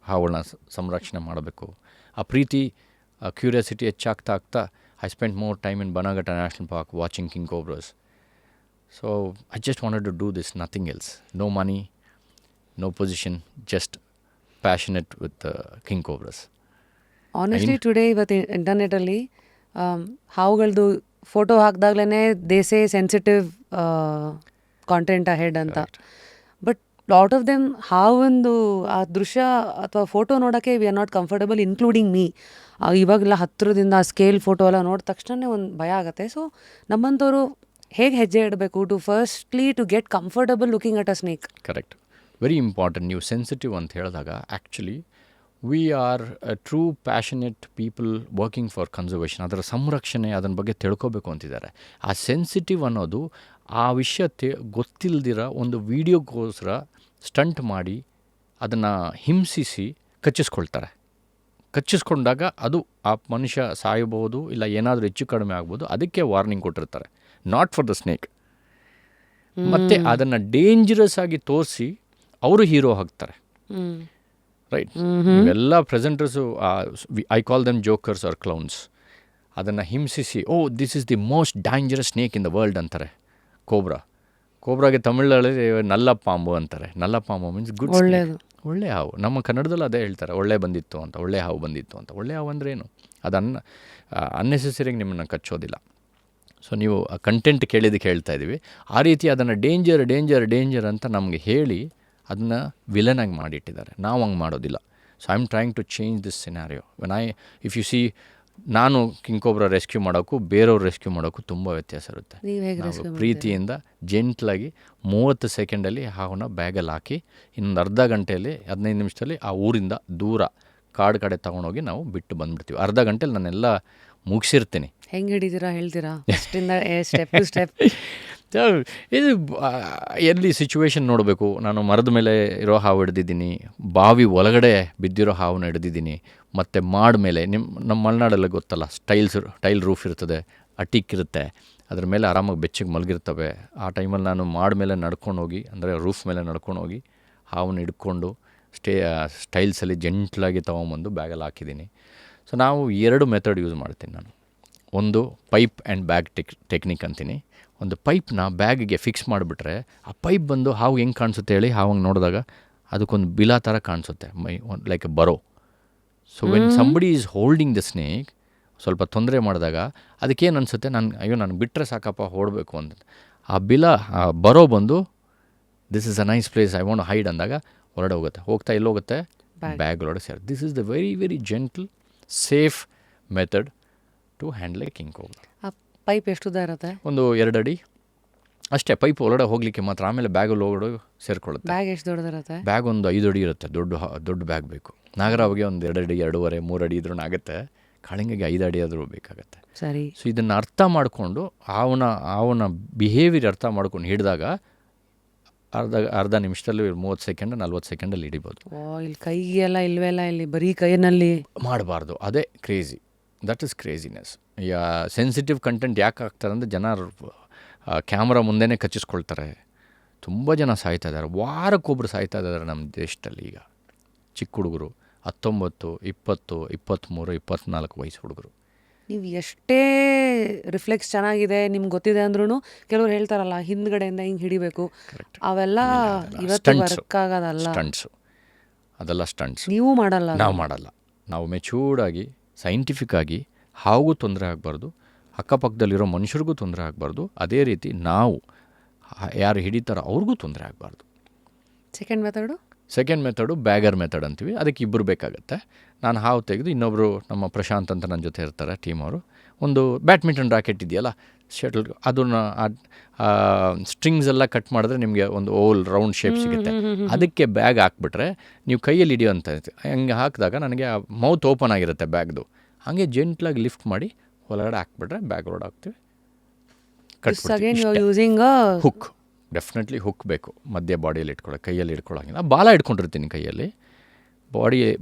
ಹಾವುಗಳನ್ನ ಸಂರಕ್ಷಣೆ ಮಾಡಬೇಕು. ಆ ಪ್ರೀತಿ, ಆ ಕ್ಯೂರಿಯಾಸಿಟಿ ಹೆಚ್ಚಾಗ್ತಾ I spent more time in Banaghatta National Park watching king cobras. So I just wanted to do this, nothing else. No money, no position, just passionate with king cobras. Honestly today ಇವತ್ತು ಇಂಟರ್ನೆಟಲ್ಲಿ ಹಾವುಗಳದ್ದು photo ಹಾಕಿದಾಗ್ಲೇ they say sensitive content ahead ಅಂತ. But lot of them ಹಾವೊಂದು ಆ ದೃಶ್ಯ ಅಥವಾ photo ನೋಡೋಕ್ಕೆ we are not comfortable, including me. ಇವಾಗೆಲ್ಲ ಹತ್ತಿರದಿಂದ ಸ್ಕೇಲ್ ಫೋಟೋ ಎಲ್ಲ ನೋಡಿದ ತಕ್ಷಣ ಒಂದು ಭಯ ಆಗುತ್ತೆ. ಸೊ ನಮ್ಮಂಥವ್ರು ಹೇಗೆ ಹೆಜ್ಜೆ ಇಡಬೇಕು to get comfortable looking at a snake? Correct, very important. ನೀವು ಸೆನ್ಸಿಟಿವ್ ಅಂತ ಹೇಳಿದಾಗ actually we are true passionate people working for conservation. ಅದರ ಸಂರಕ್ಷಣೆ, ಅದನ್ನ ಬಗ್ಗೆ ತಿಳ್ಕೊಬೇಕು ಅಂತಿದ್ದಾರೆ. ಆ ಸೆನ್ಸಿಟಿವ್ ಅನ್ನೋದು ಆ ವಿಷಯ ಗೊತ್ತಿಲ್ದಿರ ಒಂದು ವೀಡಿಯೋಗೋಸ್ಕರ ಸ್ಟಂಟ್ ಮಾಡಿ ಅದನ್ನು ಹಿಂಸಿಸಿ ಕಚ್ಚಿಸ್ಕೊಂಡಾಗ ಅದು ಆ ಮನುಷ್ಯ ಸಾಯಬಹುದು, ಇಲ್ಲ ಏನಾದರೂ ಹೆಚ್ಚು ಕಡಿಮೆ ಆಗ್ಬೋದು. ಅದಕ್ಕೆ ವಾರ್ನಿಂಗ್ ಕೊಟ್ಟಿರ್ತಾರೆ, ನಾಟ್ ಫಾರ್ ದ ಸ್ನೇಕ್. ಮತ್ತು ಅದನ್ನು ಡೇಂಜರಸ್ ಆಗಿ ತೋರಿಸಿ ಅವರು ಹೀರೋ ಆಗ್ತಾರೆ. ರೈಟ್. ಇವೆಲ್ಲ presenters, I call them jokers or clowns. ಅದನ್ನು ಹಿಂಸಿಸಿ this is the most dangerous snake in the world ಅಂತಾರೆ. ಕೋಬ್ರಾಗೆ ತಮಿಳಲ್ಲಿ ನಲ್ಲ ಪಾಂಬು ಅಂತಾರೆ. ನಲ್ಲ ಪಾಂಬು ಮೀನ್ಸ್ ಗುಡ್, ಒಳ್ಳೆ ಹಾವು. ನಮ್ಮ ಕನ್ನಡದಲ್ಲಿ ಅದೇ ಹೇಳ್ತಾರೆ, ಒಳ್ಳೆ ಬಂದಿತ್ತು ಅಂತ, ಒಳ್ಳೆ ಹಾವು ಬಂದಿತ್ತು ಅಂತ. ಒಳ್ಳೆ ಹಾವು ಅಂದರೆ ಏನು? ಅದು ಅನ್ನೆಸೆಸರಿಯಾಗಿ ನಿಮ್ಮನ್ನು ಕಚ್ಚೋದಿಲ್ಲ. ಸೊ ನೀವು ಆ ಕಂಟೆಂಟ್ ಕೇಳಿದ್ದಕ್ಕೆ ಹೇಳ್ತಾ ಇದ್ದೀವಿ. ಆ ರೀತಿ ಅದನ್ನು ಡೇಂಜರ್ ಅಂತ ನಮಗೆ ಹೇಳಿ ಅದನ್ನು ವಿಲನಾಗಿ ಮಾಡಿಟ್ಟಿದ್ದಾರೆ. ನಾವು ಹಂಗೆ ಮಾಡೋದಿಲ್ಲ. So I am trying to change this scenario. If you see, ನಾನು ಕಿಂಗ್ ಕೋಬ್ರಾ ರೆಸ್ಕ್ಯೂ ಮಾಡೋಕ್ಕೂ ಬೇರೆಯವ್ರು ರೆಸ್ಕ್ಯೂ ಮಾಡೋಕ್ಕೂ ತುಂಬ ವ್ಯತ್ಯಾಸ ಇರುತ್ತೆ. ನಾವು ಪ್ರೀತಿಯಿಂದ ಜೆಂಟ್ಲಾಗಿ 30 ಸೆಕೆಂಡಲ್ಲಿ ಹಾವನ್ನ ಬ್ಯಾಗಲ್ಲಿ ಹಾಕಿ ಇನ್ನೊಂದು ಅರ್ಧ ಗಂಟೆಯಲ್ಲಿ 15 ನಿಮಿಷದಲ್ಲಿ ಆ ಊರಿಂದ ದೂರ ಕಾಡು ಕಡೆ ತೊಗೊಂಡೋಗಿ ನಾವು ಬಿಟ್ಟು ಬಂದುಬಿಡ್ತೀವಿ. ಅರ್ಧ ಗಂಟೆಲಿ ನಾನೆಲ್ಲ ಮುಗಿಸಿರ್ತೀನಿ. ಹೆಂಗೆ ಹಿಡಿತೀರಾ ಹೇಳ್ತೀರಾ? Step to step. ಇದು ಎಲ್ಲಿ ಸಿಚುವೇಶನ್ ನೋಡಬೇಕು. ನಾನು ಮರದ ಮೇಲೆ ಇರೋ ಹಾವು ಹಿಡ್ದಿದ್ದೀನಿ, ಬಾವಿ ಒಳಗಡೆ ಬಿದ್ದಿರೋ ಹಾವನ್ನ ಹಿಡ್ದಿದ್ದೀನಿ, ಮತ್ತು ಮಾಡ ಮೇಲೆ ನಮ್ಮ ಮಲೆನಾಡಲ್ಲಿ ಗೊತ್ತಲ್ಲ, ಟೈಲ್ ರೂಫ್ ಇರ್ತದೆ, ಅಟಿಕ್ ಇರುತ್ತೆ, ಅದ್ರ ಮೇಲೆ ಆರಾಮಾಗಿ ಬೆಚ್ಚಗೆ ಮಲಗಿರ್ತವೆ. ಆ ಟೈಮಲ್ಲಿ ನಾನು ಮಾಡ ಮೇಲೆ ನಡ್ಕೊಂಡು ಹೋಗಿ, ಅಂದರೆ ರೂಫ್ ಮೇಲೆ ನಡ್ಕೊಂಡು ಹೋಗಿ ಹಾವನ್ನ ಹಿಡ್ಕೊಂಡು ಸ್ಟೈಲ್ಸಲ್ಲಿ ಜೆಂಟ್ಲಾಗಿ ತೊಗೊಂಬಂದು ಬ್ಯಾಗಲ್ಲಿ ಹಾಕಿದ್ದೀನಿ. ಸೊ ನಾವು 2 ಮೆಥಡ್ ಯೂಸ್ ಮಾಡ್ತೀನಿ ನಾನು. ಒಂದು ಪೈಪ್ ಆ್ಯಂಡ್ ಬ್ಯಾಗ್ ಟೆಕ್ನಿಕ್ ಅಂತೀನಿ. ಒಂದು ಪೈಪ್ನ ಬ್ಯಾಗಿಗೆ ಫಿಕ್ಸ್ ಮಾಡಿಬಿಟ್ರೆ ಆ ಪೈಪ್ ಬಂದು ಹಾವು ಹೆಂಗೆ ಕಾಣಿಸುತ್ತೆ ಹೇಳಿ, ಹಾವಂಗೆ ನೋಡಿದಾಗ ಅದಕ್ಕೊಂದು ಬಿಲಾ ಥರ ಕಾಣಿಸುತ್ತೆ, ಲೈಕ್ ಎ ಬರೋ. So when somebody is holding the snake, ಸ್ವಲ್ಪ ತೊಂದರೆ ಮಾಡಿದಾಗ ಅದಕ್ಕೇನು ಅನಿಸುತ್ತೆ, ನಾನು ಬಿಟ್ಟರೆ ಸಾಕಪ್ಪ ಓಡಬೇಕು ಅಂತ. ಆ ಬರೋ ಬಂದು this is a nice place, I want hide ಅಂದಾಗ ಹೊರಡೆ ಹೋಗುತ್ತೆ. ಹೋಗ್ತಾ ಎಲ್ಲೋಗುತ್ತೆ, ಬ್ಯಾಗ್ ಒಳಗಡೆ ಸೇರ್. This is the very very gentle safe method to handle a king cobra. ಆ ಪೈಪ್ ಎಷ್ಟು ಉದ್ದ ಇರುತ್ತೆ? ಒಂದು 2 ಅಡಿ ಅಷ್ಟೇ ಪೈಪ್ ಒಳಗಡೆ ಹೋಗಲಿಕ್ಕೆ ಮಾತ್ರ. ಆಮೇಲೆ ಬ್ಯಾಗಲ್ಲಿ ಒಳಗಡೆ ಸೇರಿಕೊಳ್ಳುತ್ತೆ. ಬ್ಯಾಗ್ ಎಷ್ಟು ದೊಡ್ಡದಿರುತ್ತೆ? ಬ್ಯಾಗ್ ಒಂದು 5 ಅಡಿ ಇರುತ್ತೆ. ದೊಡ್ಡ ಬ್ಯಾಗ್ ಬೇಕು. ನಾಗರಾವ್ಗೆ ಒಂದು 2 ಅಡಿ 2.5 3 ಅಡಿ ಇದ್ರೂ ಆಗುತ್ತೆ. ಕಾಳಿಂಗಿಗೆ 5 ಅಡಿ ಆದರೂ ಬೇಕಾಗತ್ತೆ. ಸರಿ. ಸೊ ಇದನ್ನು ಅರ್ಥ ಮಾಡಿಕೊಂಡು ಅವನ ಬಿಹೇವಿಯರ್ ಅರ್ಥ ಮಾಡ್ಕೊಂಡು ಹಿಡಿದಾಗ ಅರ್ಧ ನಿಮಿಷದಲ್ಲಿ 30 ಸೆಕೆಂಡ್ 40 ಸೆಕೆಂಡಲ್ಲಿ ಹಿಡಿಬೋದು. ಇಲ್ಲಿ ಕೈಗೆಲ್ಲ ಇಲ್ವೆಲ್ಲ, ಇಲ್ಲಿ ಬರೀ ಕೈಯಲ್ಲಿ ಮಾಡಬಾರ್ದು. ಅದೇ crazy, that is craziness. Sensitive content ಯಾಕೆ ಆಗ್ತಾರೆ ಅಂದರೆ ಜನ ಕ್ಯಾಮ್ರಾ ಮುಂದೆನೇ ಕಚ್ಚಿಸ್ಕೊಳ್ತಾರೆ. ತುಂಬ ಜನ ಸಾಯ್ತಾ ಇದ್ದಾರೆ, ವಾರಕ್ಕೊಬ್ಬರು ಸಾಯ್ತಾ ಇದ್ದಾರೆ ನಮ್ಮ ದೇಶದಲ್ಲಿ. ಈಗ ಚಿಕ್ಕ ಹುಡುಗರು 19, 20, 23, 24 ವಯಸ್ಸು ಹುಡುಗರು. ನೀವು ಎಷ್ಟೇ ರಿಫ್ಲೆಕ್ಸ್ ಚೆನ್ನಾಗಿದೆ ನಿಮ್ಗೆ ಗೊತ್ತಿದೆ ಅಂದ್ರೂ ಕೆಲವ್ರು ಹೇಳ್ತಾರಲ್ಲ ಹಿಂದ್ಗಡೆಯಿಂದ ಹಿಂಗೆ ಹಿಡಿಬೇಕು, ಅವೆಲ್ಲ ಇವತ್ತು ವರ್ಕ್ ಆಗೋದಲ್ಲ. ಸ್ಟಂಟ್ಸು ಅದೆಲ್ಲ ಸ್ಟಂಟ್ಸ್. ನೀವು ಮಾಡಲ್ಲ? ನಾವು ಮಾಡಲ್ಲ. ನಾವು ಮೆಚೂರ್ಡಾಗಿ ಸೈಂಟಿಫಿಕ್ ಆಗಿ ಹಾಗೂ ತೊಂದರೆ ಆಗಬಾರ್ದು, ಅಕ್ಕಪಕ್ಕದಲ್ಲಿರೋ ಮನುಷ್ಯರಿಗೂ ತೊಂದರೆ ಆಗಬಾರ್ದು. ಅದೇ ರೀತಿ ನಾವು ಯಾರು ಹಿಡಿತಾರೋ ಅವ್ರಿಗೂ ತೊಂದರೆ ಆಗಬಾರ್ದು. ಸೆಕೆಂಡ್ ಮೆಥಡು ಬ್ಯಾಗರ್ ಮೆಥಡ್ ಅಂತೀವಿ. ಅದಕ್ಕೆ ಇಬ್ಬರು ಬೇಕಾಗತ್ತೆ. ನಾನು ಹಾವು ತೆಗೆದು ಇನ್ನೊಬ್ಬರು ನಮ್ಮ ಪ್ರಶಾಂತ್ ಅಂತ ನನ್ನ ಜೊತೆ ಇರ್ತಾರೆ ಟೀಮ್ ಅವರು. ಒಂದು ಬ್ಯಾಡ್ಮಿಂಟನ್ ರಾಕೆಟ್ ಇದೆಯಲ್ಲ ಶಟಲ್, ಅದನ್ನು ಸ್ಟ್ರಿಂಗ್ಸ್ ಎಲ್ಲ ಕಟ್ ಮಾಡಿದ್ರೆ ನಿಮಗೆ ಒಂದು ಓಲ್ ರೌಂಡ್ ಶೇಪ್ ಸಿಗುತ್ತೆ. ಅದಕ್ಕೆ ಬ್ಯಾಗ್ ಹಾಕ್ಬಿಟ್ರೆ ನೀವು ಕೈಯಲ್ಲಿ ಹಿಡಿಯೋಂಥ ಹಂಗೆ ಹಾಕಿದಾಗ ನನಗೆ ಮೌತ್ ಓಪನ್ ಆಗಿರುತ್ತೆ ಬ್ಯಾಗ್ದು. ಹಾಗೆ ಜೆಂಟ್ಲಾಗಿ ಲಿಫ್ಟ್ ಮಾಡಿ ಒಳಗಡೆ ಹಾಕ್ಬಿಟ್ರೆ ಬ್ಯಾಗ್ ಒಳಗಡೆ ಹಾಕ್ತೀವಿ. ಹುಕ್, ಡೆಫಿನೆಟ್ಲಿ ಹುಕ್ ಬೇಕು. ಮಧ್ಯ ಬಾಡಿಯಲ್ಲಿ ಇಟ್ಕೊಳ್ಳೋ, ಕೈಯಲ್ಲಿ ಇಟ್ಕೊಳ್ಳೋಂಗಿಲ್ಲ. ಬಾಲ ಇಟ್ಕೊಂಡಿರ್ತೀನಿ ಕೈಯಲ್ಲಿ.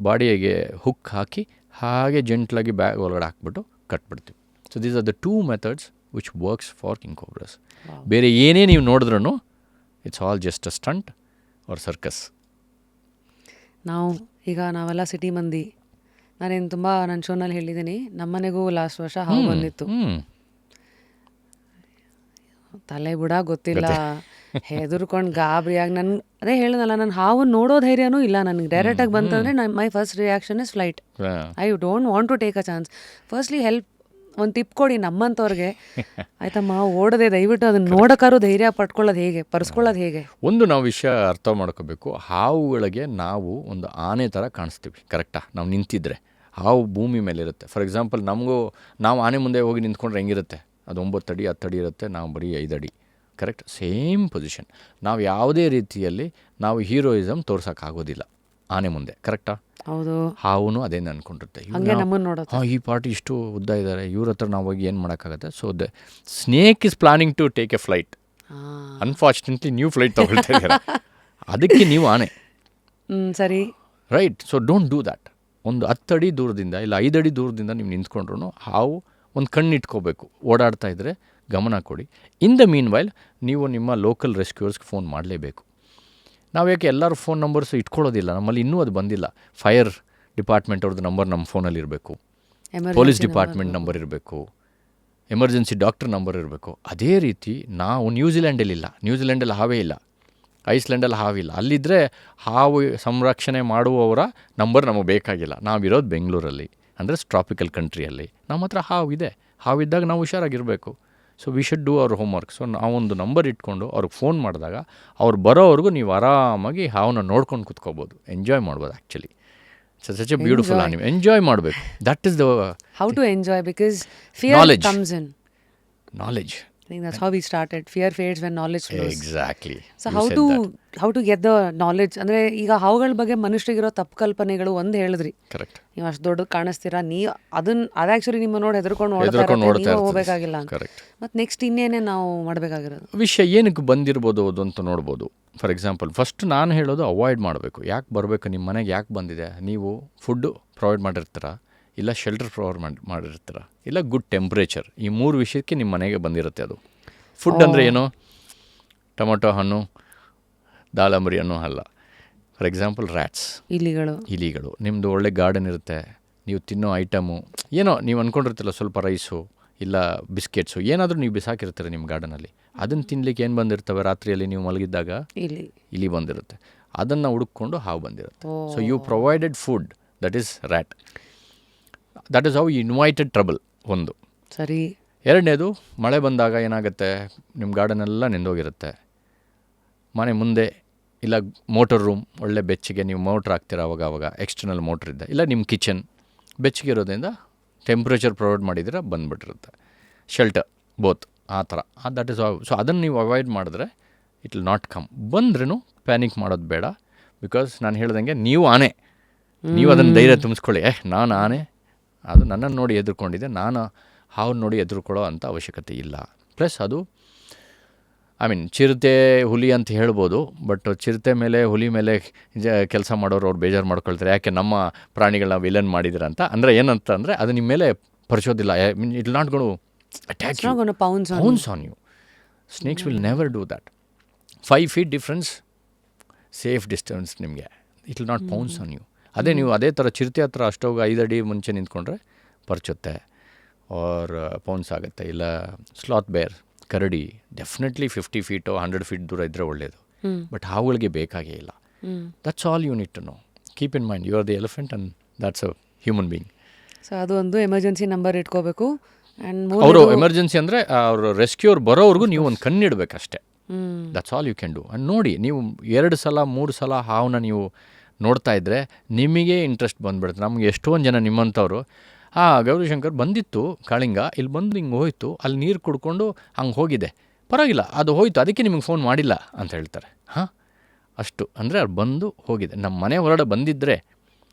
ಬಾಡಿಗೆ ಹುಕ್ ಹಾಕಿ ಹಾಗೆ ಜೆಂಟ್ಲಾಗಿ ಬ್ಯಾಗ್ ಒಳಗಡೆ ಹಾಕ್ಬಿಟ್ಟು ಕಟ್ಬಿಡ್ತೀವಿ. So these are the 2 methods which works for king cobras. ಬೇರೆ ಏನೇ ನೀವು ನೋಡಿದ್ರೂ it's all just a stunt or circus. ನಾವೆಲ್ಲ ಸಿಟಿ ಮಂದಿ. ನಾನೇನು ತುಂಬ ನನ್ನ ಶೋನಲ್ಲಿ ಹೇಳಿದ್ದೀನಿ, ನಮ್ಮನೆಗೂ ಲಾಸ್ಟ್ ವರ್ಷ ಹಾವು ಬಂದಿತ್ತು. ತಲೆ ಬುಡ ಗೊತ್ತಿಲ್ಲ, ಹೆದರ್ಕೊಂಡು ಗಾಬರಿಯಾಗಿ ಅದೇ ಹೇಳಿದ್ನಲ್ಲ, ನಾನು ಹಾವು ನೋಡೋ ಧೈರ್ಯನೂ ಇಲ್ಲ ನನಗೆ. ಡೈರೆಕ್ಟಾಗಿ ಬಂತಂದರೆ my first reaction is flight. I don't want to take a chance. Firstly help, ಒಂದು ಟಿಪ್ ಕೊಡಿ ನಮ್ಮಂಥವ್ರಿಗೆ. ಆಯ್ತಮ್ಮ, ಓಡದೆ ದಯವಿಟ್ಟು ಅದನ್ನು ನೋಡೋಕ್ಕಾರು ಧೈರ್ಯ ಪಡ್ಕೊಳ್ಳೋದು ಹೇಗೆ, ಪರ್ಸ್ಕೊಳ್ಳೋದು ಹೇಗೆ? ಒಂದು ನಾವು ವಿಷಯ ಅರ್ಥ ಮಾಡ್ಕೋಬೇಕು. ಹಾವುಗಳಿಗೆ ನಾವು ಒಂದು ಆನೆ ಥರ ಕಾಣಿಸ್ತೀವಿ, ಕರೆಕ್ಟಾ? ನಾವು ನಿಂತಿದ್ರೆ ಹಾವು ಭೂಮಿ ಮೇಲೆ ಇರುತ್ತೆ. ಫಾರ್ ಎಕ್ಸಾಂಪಲ್ ನಾವು ಆನೆ ಮುಂದೆ ಹೋಗಿ ನಿಂತ್ಕೊಂಡ್ರೆ ಹೆಂಗಿರುತ್ತೆ? ಅದು 9 ಅಡಿ 10 ಅಡಿ ಇರುತ್ತೆ, ನಾವು ಬರೀ 5 ಅಡಿ. Correct, same position. ನಾವು ಯಾವುದೇ ರೀತಿಯಲ್ಲಿ ನಾವು ಹೀರೋಯಿಸಮ್ ತೋರ್ಸೋಕ್ಕಾಗೋದಿಲ್ಲ ಆನೆ ಮುಂದೆ, ಕರೆಕ್ಟಾ? ಹೌದು. ಹಾವು ಅದೇನು ಅಂದ್ಕೊಂಡಿರುತ್ತೆ, ಈ ಪಾರ್ಟಿ ಇಷ್ಟು ಉದ್ದ ಇದ್ದಾರೆ, ಇವ್ರ ಹತ್ರ ನಾವು ಹೋಗಿ ಏನು ಮಾಡೋಕ್ಕಾಗತ್ತೆ? So the snake is planning to take a flight. Unfortunately ನೀವು ಫ್ಲೈಟ್ ತೊಗೊಳ್ತಾ ಇದ್ದೀರಾ, ಅದಕ್ಕೆ ನೀವು ಆನೆ. ಸರಿ, right. So don't do that. ಒಂದು 10 ಅಡಿ ದೂರದಿಂದ ಇಲ್ಲ 5 ಅಡಿ ದೂರದಿಂದ ನೀವು ನಿಂತ್ಕೊಂಡ್ರು ಹಾವು ಒಂದು ಕಣ್ಣು ಇಟ್ಕೋಬೇಕು. ಓಡಾಡ್ತಾ ಇದ್ದರೆ ಗಮನ ಕೊಡಿ. ಇನ್ ದ ಮೀನ್ ವೈಲ್ ನೀವು ನಿಮ್ಮ ಲೋಕಲ್ ರೆಸ್ಕ್ಯೂರ್ಸ್ಗೆ ಫೋನ್ ಮಾಡಲೇಬೇಕು. ನಾವು ಯಾಕೆ ಎಲ್ಲರೂ ಫೋನ್ ನಂಬರ್ಸ್ ಇಟ್ಕೊಳ್ಳೋದಿಲ್ಲ, ನಮ್ಮಲ್ಲಿ ಇನ್ನೂ ಅದು ಬಂದಿಲ್ಲ. ಫೈರ್ ಡಿಪಾರ್ಟ್ಮೆಂಟ್ ಅವ್ರದ್ದು ನಂಬರ್ ನಮ್ಮ ಫೋನಲ್ಲಿ ಇರಬೇಕು, ಪೊಲೀಸ್ ಡಿಪಾರ್ಟ್ಮೆಂಟ್ ನಂಬರ್ ಇರಬೇಕು, ಎಮರ್ಜೆನ್ಸಿ ಡಾಕ್ಟರ್ ನಂಬರ್ ಇರಬೇಕು. ಅದೇ ರೀತಿ ನಾವು ನ್ಯೂಜಿಲೆಂಡಲ್ಲಿ ಹಾವೇ ಇಲ್ಲ, ಐಸ್ಲ್ಯಾಂಡಲ್ಲಿ ಹಾವಿಲ್ಲ. ಅಲ್ಲಿದ್ದರೆ ಹಾವು ಸಂರಕ್ಷಣೆ ಮಾಡುವವರ ನಂಬರ್ ನಮಗೆ ಬೇಕಾಗಿಲ್ಲ. ನಾವಿರೋದು ಬೆಂಗಳೂರಲ್ಲಿ, ಅಂದರೆ ಟ್ರಾಪಿಕಲ್ ಕಂಟ್ರಿಯಲ್ಲಿ. ನಮ್ಮ ಹತ್ರ ಹಾವಿದೆ. ಹಾವಿದ್ದಾಗ ನಾವು ಹುಷಾರಾಗಿರಬೇಕು. So we should do our homework. So ನಾವೊಂದು ನಂಬರ್ ಇಟ್ಕೊಂಡು ಅವ್ರಿಗೆ ಫೋನ್ ಮಾಡಿದಾಗ ಅವ್ರು ಬರೋವರೆಗೂ ನೀವು ಆರಾಮಾಗಿ ಹಾವನ್ನ ನೋಡ್ಕೊಂಡು ಕುತ್ಕೋಬೋದು, ಎಂಜಾಯ್ ಮಾಡ್ಬೋದು. Actually such a beautiful animal. Enjoy ಮಾಡಬೇಕು. That is the how to enjoy, because fear comes in. knowledge. I think that's how we started. Fear fades when knowledge flows. Exactly. So how to get the knowledge? ಅಂದರೆ ಈಗ ಹಾವುಗಳ ಬಗ್ಗೆ ಮನುಷ್ಯರಿಗಿರೋ ತಪ್ಪು ಕಲ್ಪನೆಗಳು ಒಂದು ಹೇಳಿದ್ರಿ. Correct. ನೀವು ಅಷ್ಟು ದೊಡ್ಡದು ಕಾಣಿಸ್ತೀರಾ, ಅದು ಆ್ಯಕ್ಚುಲಿ ನಿಮ್ಮ ನೋಡಿ ಹೆದರ್ಕೊಂಡು ನೀವು ಹೋಗಬೇಕಾಗಿಲ್ಲ. ಕರೆಕ್ಟ್. ಮತ್ತು ನೆಕ್ಸ್ಟ್ ಇನ್ನೇನೇ ನಾವು ಮಾಡಬೇಕಾಗಿರೋದು? ವಿಷಯ ಏನಕ್ಕೆ ಬಂದಿರ್ಬೋದು ಅದು ಅಂತ ನೋಡ್ಬೋದು. ಫಾರ್ ಎಕ್ಸಾಂಪಲ್ ಫಸ್ಟ್ ನಾನು ಹೇಳೋದು ಅವಾಯ್ಡ್ ಮಾಡಬೇಕು. ಯಾಕೆ ಬರಬೇಕು, ನಿಮ್ಮ ಮನೆಗೆ ಯಾಕೆ ಬಂದಿದೆ? ನೀವು ಫುಡ್ಡು ಪ್ರೊವೈಡ್ ಮಾಡಿರ್ತೀರ, ಇಲ್ಲ ಶೆಲ್ಟರ್ ಪ್ರೊವೈಡ್ ಮಾಡಿರ್ತೀರ, ಇಲ್ಲ ಗುಡ್ ಟೆಂಪ್ರೇಚರ್. ಈ 3 ವಿಷಯಕ್ಕೆ ನಿಮ್ಮ ಮನೆಗೆ ಬಂದಿರುತ್ತೆ ಅದು. ಫುಡ್ ಅಂದರೆ ಏನು? ಟೊಮೊಟೊ ಹಣ್ಣು, ದಾಳಂಬರಿ ಹಣ್ಣು ಅಲ್ಲ. ಫಾರ್ ಎಕ್ಸಾಂಪಲ್ ರ್ಯಾಟ್ಸ್, ಇಲಿಗಳು. ನಿಮ್ಮದು ಒಳ್ಳೆ ಗಾರ್ಡನ್ ಇರುತ್ತೆ, ನೀವು ತಿನ್ನೋ ಐಟಮು ಏನೋ ನೀವು ಅಂದ್ಕೊಂಡಿರ್ತಿಲ್ಲ, ಸ್ವಲ್ಪ ರೈಸು ಇಲ್ಲ ಬಿಸ್ಕೆಟ್ಸು ಏನಾದರೂ ನೀವು ಬಿಸಾಕಿರ್ತೀರ ನಿಮ್ಮ ಗಾರ್ಡನಲ್ಲಿ. ಅದನ್ನು ತಿನ್ನಲಿಕ್ಕೆ ಏನು ಬಂದಿರ್ತವೆ? ರಾತ್ರಿಯಲ್ಲಿ ನೀವು ಮಲಗಿದ್ದಾಗ ಇಲಿ ಬಂದಿರುತ್ತೆ. ಅದನ್ನು ಹುಡುಕೊಂಡು ಹಾವು ಬಂದಿರುತ್ತೆ. So you provided food, that is rat. That is how you invited trouble. ಒಂದು ಸರಿ. ಎರಡನೇದು, ಮಳೆ ಬಂದಾಗ ಏನಾಗುತ್ತೆ, ನಿಮ್ಮ ಗಾರ್ಡನೆಲ್ಲ ನೆಂದೋಗಿರುತ್ತೆ, ಮನೆ ಮುಂದೆ ಇಲ್ಲ ಮೋಟರ್ ರೂಮ್ ಒಳ್ಳೆ ಬೆಚ್ಚಗೆ ನೀವು ಮೋಟ್ರ್ ಹಾಕ್ತೀರ ಅವಾಗ ಎಕ್ಸ್ಟರ್ನಲ್ ಮೋಟ್ರ್ ಇದ್ದ, ಇಲ್ಲ ನಿಮ್ಮ ಕಿಚನ್ ಬೆಚ್ಚಗೆ ಇರೋದ್ರಿಂದ ಟೆಂಪ್ರೇಚರ್ ಪ್ರೊವೈಡ್ ಮಾಡಿದ್ರೆ ಬಂದುಬಿಟ್ಟಿರುತ್ತೆ. ಶೆಲ್ಟರ್ ಬೋತ್ ಆ ಥರ ದಟ್ ಇಸ್ ಸೊ ಅದನ್ನು ನೀವು ಅವಾಯ್ಡ್ ಮಾಡಿದ್ರೆ ಇಟ್ ವಿಲ್ ನಾಟ್ ಕಮ್. ಬಂದ್ರೂ ಪ್ಯಾನಿಕ್ ಮಾಡೋದು ಬೇಡ. ಬಿಕಾಸ್ ನಾನು ಹೇಳ್ದಂಗೆ ನೀವು ಆನೆ, ನೀವು ಅದನ್ನು ಧೈರ್ಯ ತುಂಬಿಸ್ಕೊಳ್ಳಿ. ನಾನು ಆನೆ, ಅದು ನನ್ನನ್ನು ನೋಡಿ ಎದುರ್ಕೊಂಡಿದ್ದೆ, ನಾನು ಹಾವು ನೋಡಿ ಎದುರ್ಕೊಳ್ಳೋ ಅಂಥ ಅವಶ್ಯಕತೆ ಇಲ್ಲ. ಪ್ಲಸ್ ಅದು ಚಿರತೆ ಹುಲಿ ಅಂತ ಹೇಳ್ಬೋದು, ಬಟ್ ಚಿರತೆ ಮೇಲೆ ಹುಲಿ ಮೇಲೆ ಕೆಲಸ ಮಾಡೋರು ಅವ್ರು ಬೇಜಾರು ಮಾಡ್ಕೊಳ್ತಾರೆ, ಯಾಕೆ ನಮ್ಮ ಪ್ರಾಣಿಗಳನ್ನ ವಿಲನ್ ಮಾಡಿದಿರ ಅಂತ. ಅಂದರೆ ಏನಂತ ಅಂದರೆ ಅದು ನಿಮ್ಮ ಮೇಲೆ ಪರಿಚೋದಿಲ್ಲ. It will not gonna attack you, pounce on you. Snakes will never do that. 5 feet difference, safe distance ನಿಮಗೆ. It will not pounce on you. ನೀವು ಅದೇ ಥರ ಚಿರತೆ ಹತ್ರ ಅಷ್ಟೋಗಿ 5 ಅಡಿ ಮುಂಚೆ ನಿಂತ್ಕೊಂಡ್ರೆ ಪರ್ಚುತ್ತೆ ಆರ್ ಪೌನ್ಸ್ ಆಗುತ್ತೆ. ಇಲ್ಲ ಸ್ಲಾತ್ ಬೇರ್, ಕರಡಿ ಡೆಫಿನೆಟ್ಲಿ 50 feet 100 feet ದೂರ ಇದ್ದರೆ ಒಳ್ಳೆಯದು. ಬಟ್ ಹಾವುಗಳಿಗೆ ಬೇಕಾಗೇ ಇಲ್ಲ. That's all you need to know. Keep in mind you are the elephant and that's a human being. So ಅದು ಒಂದು ಎಮರ್ಜೆನ್ಸಿ ನಂಬರ್ ಇಟ್ಕೋಬೇಕು. ಆ್ಯಂಡ್ ಅವರು ಎಮರ್ಜೆನ್ಸಿ ಅಂದರೆ ಅವರು ರೆಸ್ಕ್ಯೂರ್ ಬರೋವರೆಗೂ ನೀವು ಒಂದು ಕಣ್ಣಿಡ್ಬೇಕಷ್ಟೇ. That's all you can do. And ನೋಡಿ, ನೀವು 2 ಸಲ 3 ಸಲ ಹಾವನ್ನ ನೀವು ನೋಡ್ತಾ ಇದ್ದರೆ ನಿಮಗೆ ಇಂಟ್ರೆಸ್ಟ್ ಬಂದುಬಿಡುತ್ತೆ. ನಮಗೆ ಎಷ್ಟೊಂದು ಜನ ನಿಮ್ಮಂಥವ್ರು, ಗೌರಿಶಂಕರ್ ಬಂದಿತ್ತು ಕಾಳಿಂಗ, ಇಲ್ಲಿ ಬಂದು ಹಿಂಗೆ ಹೋಯ್ತು, ಅಲ್ಲಿ ನೀರು ಕುಡ್ಕೊಂಡು ಹಂಗೆ ಹೋಗಿದೆ, ಪರವಾಗಿಲ್ಲ ಅದು ಹೋಯ್ತು, ಅದಕ್ಕೆ ನಿಮಗೆ ಫೋನ್ ಮಾಡಿಲ್ಲ ಅಂತ ಹೇಳ್ತಾರೆ. ಅಷ್ಟು ಅಂದರೆ ಅವ್ರು ಬಂದು ಹೋಗಿದೆ. ನಮ್ಮ ಮನೆ ಹೊರಗಡೆ ಬಂದಿದ್ದರೆ,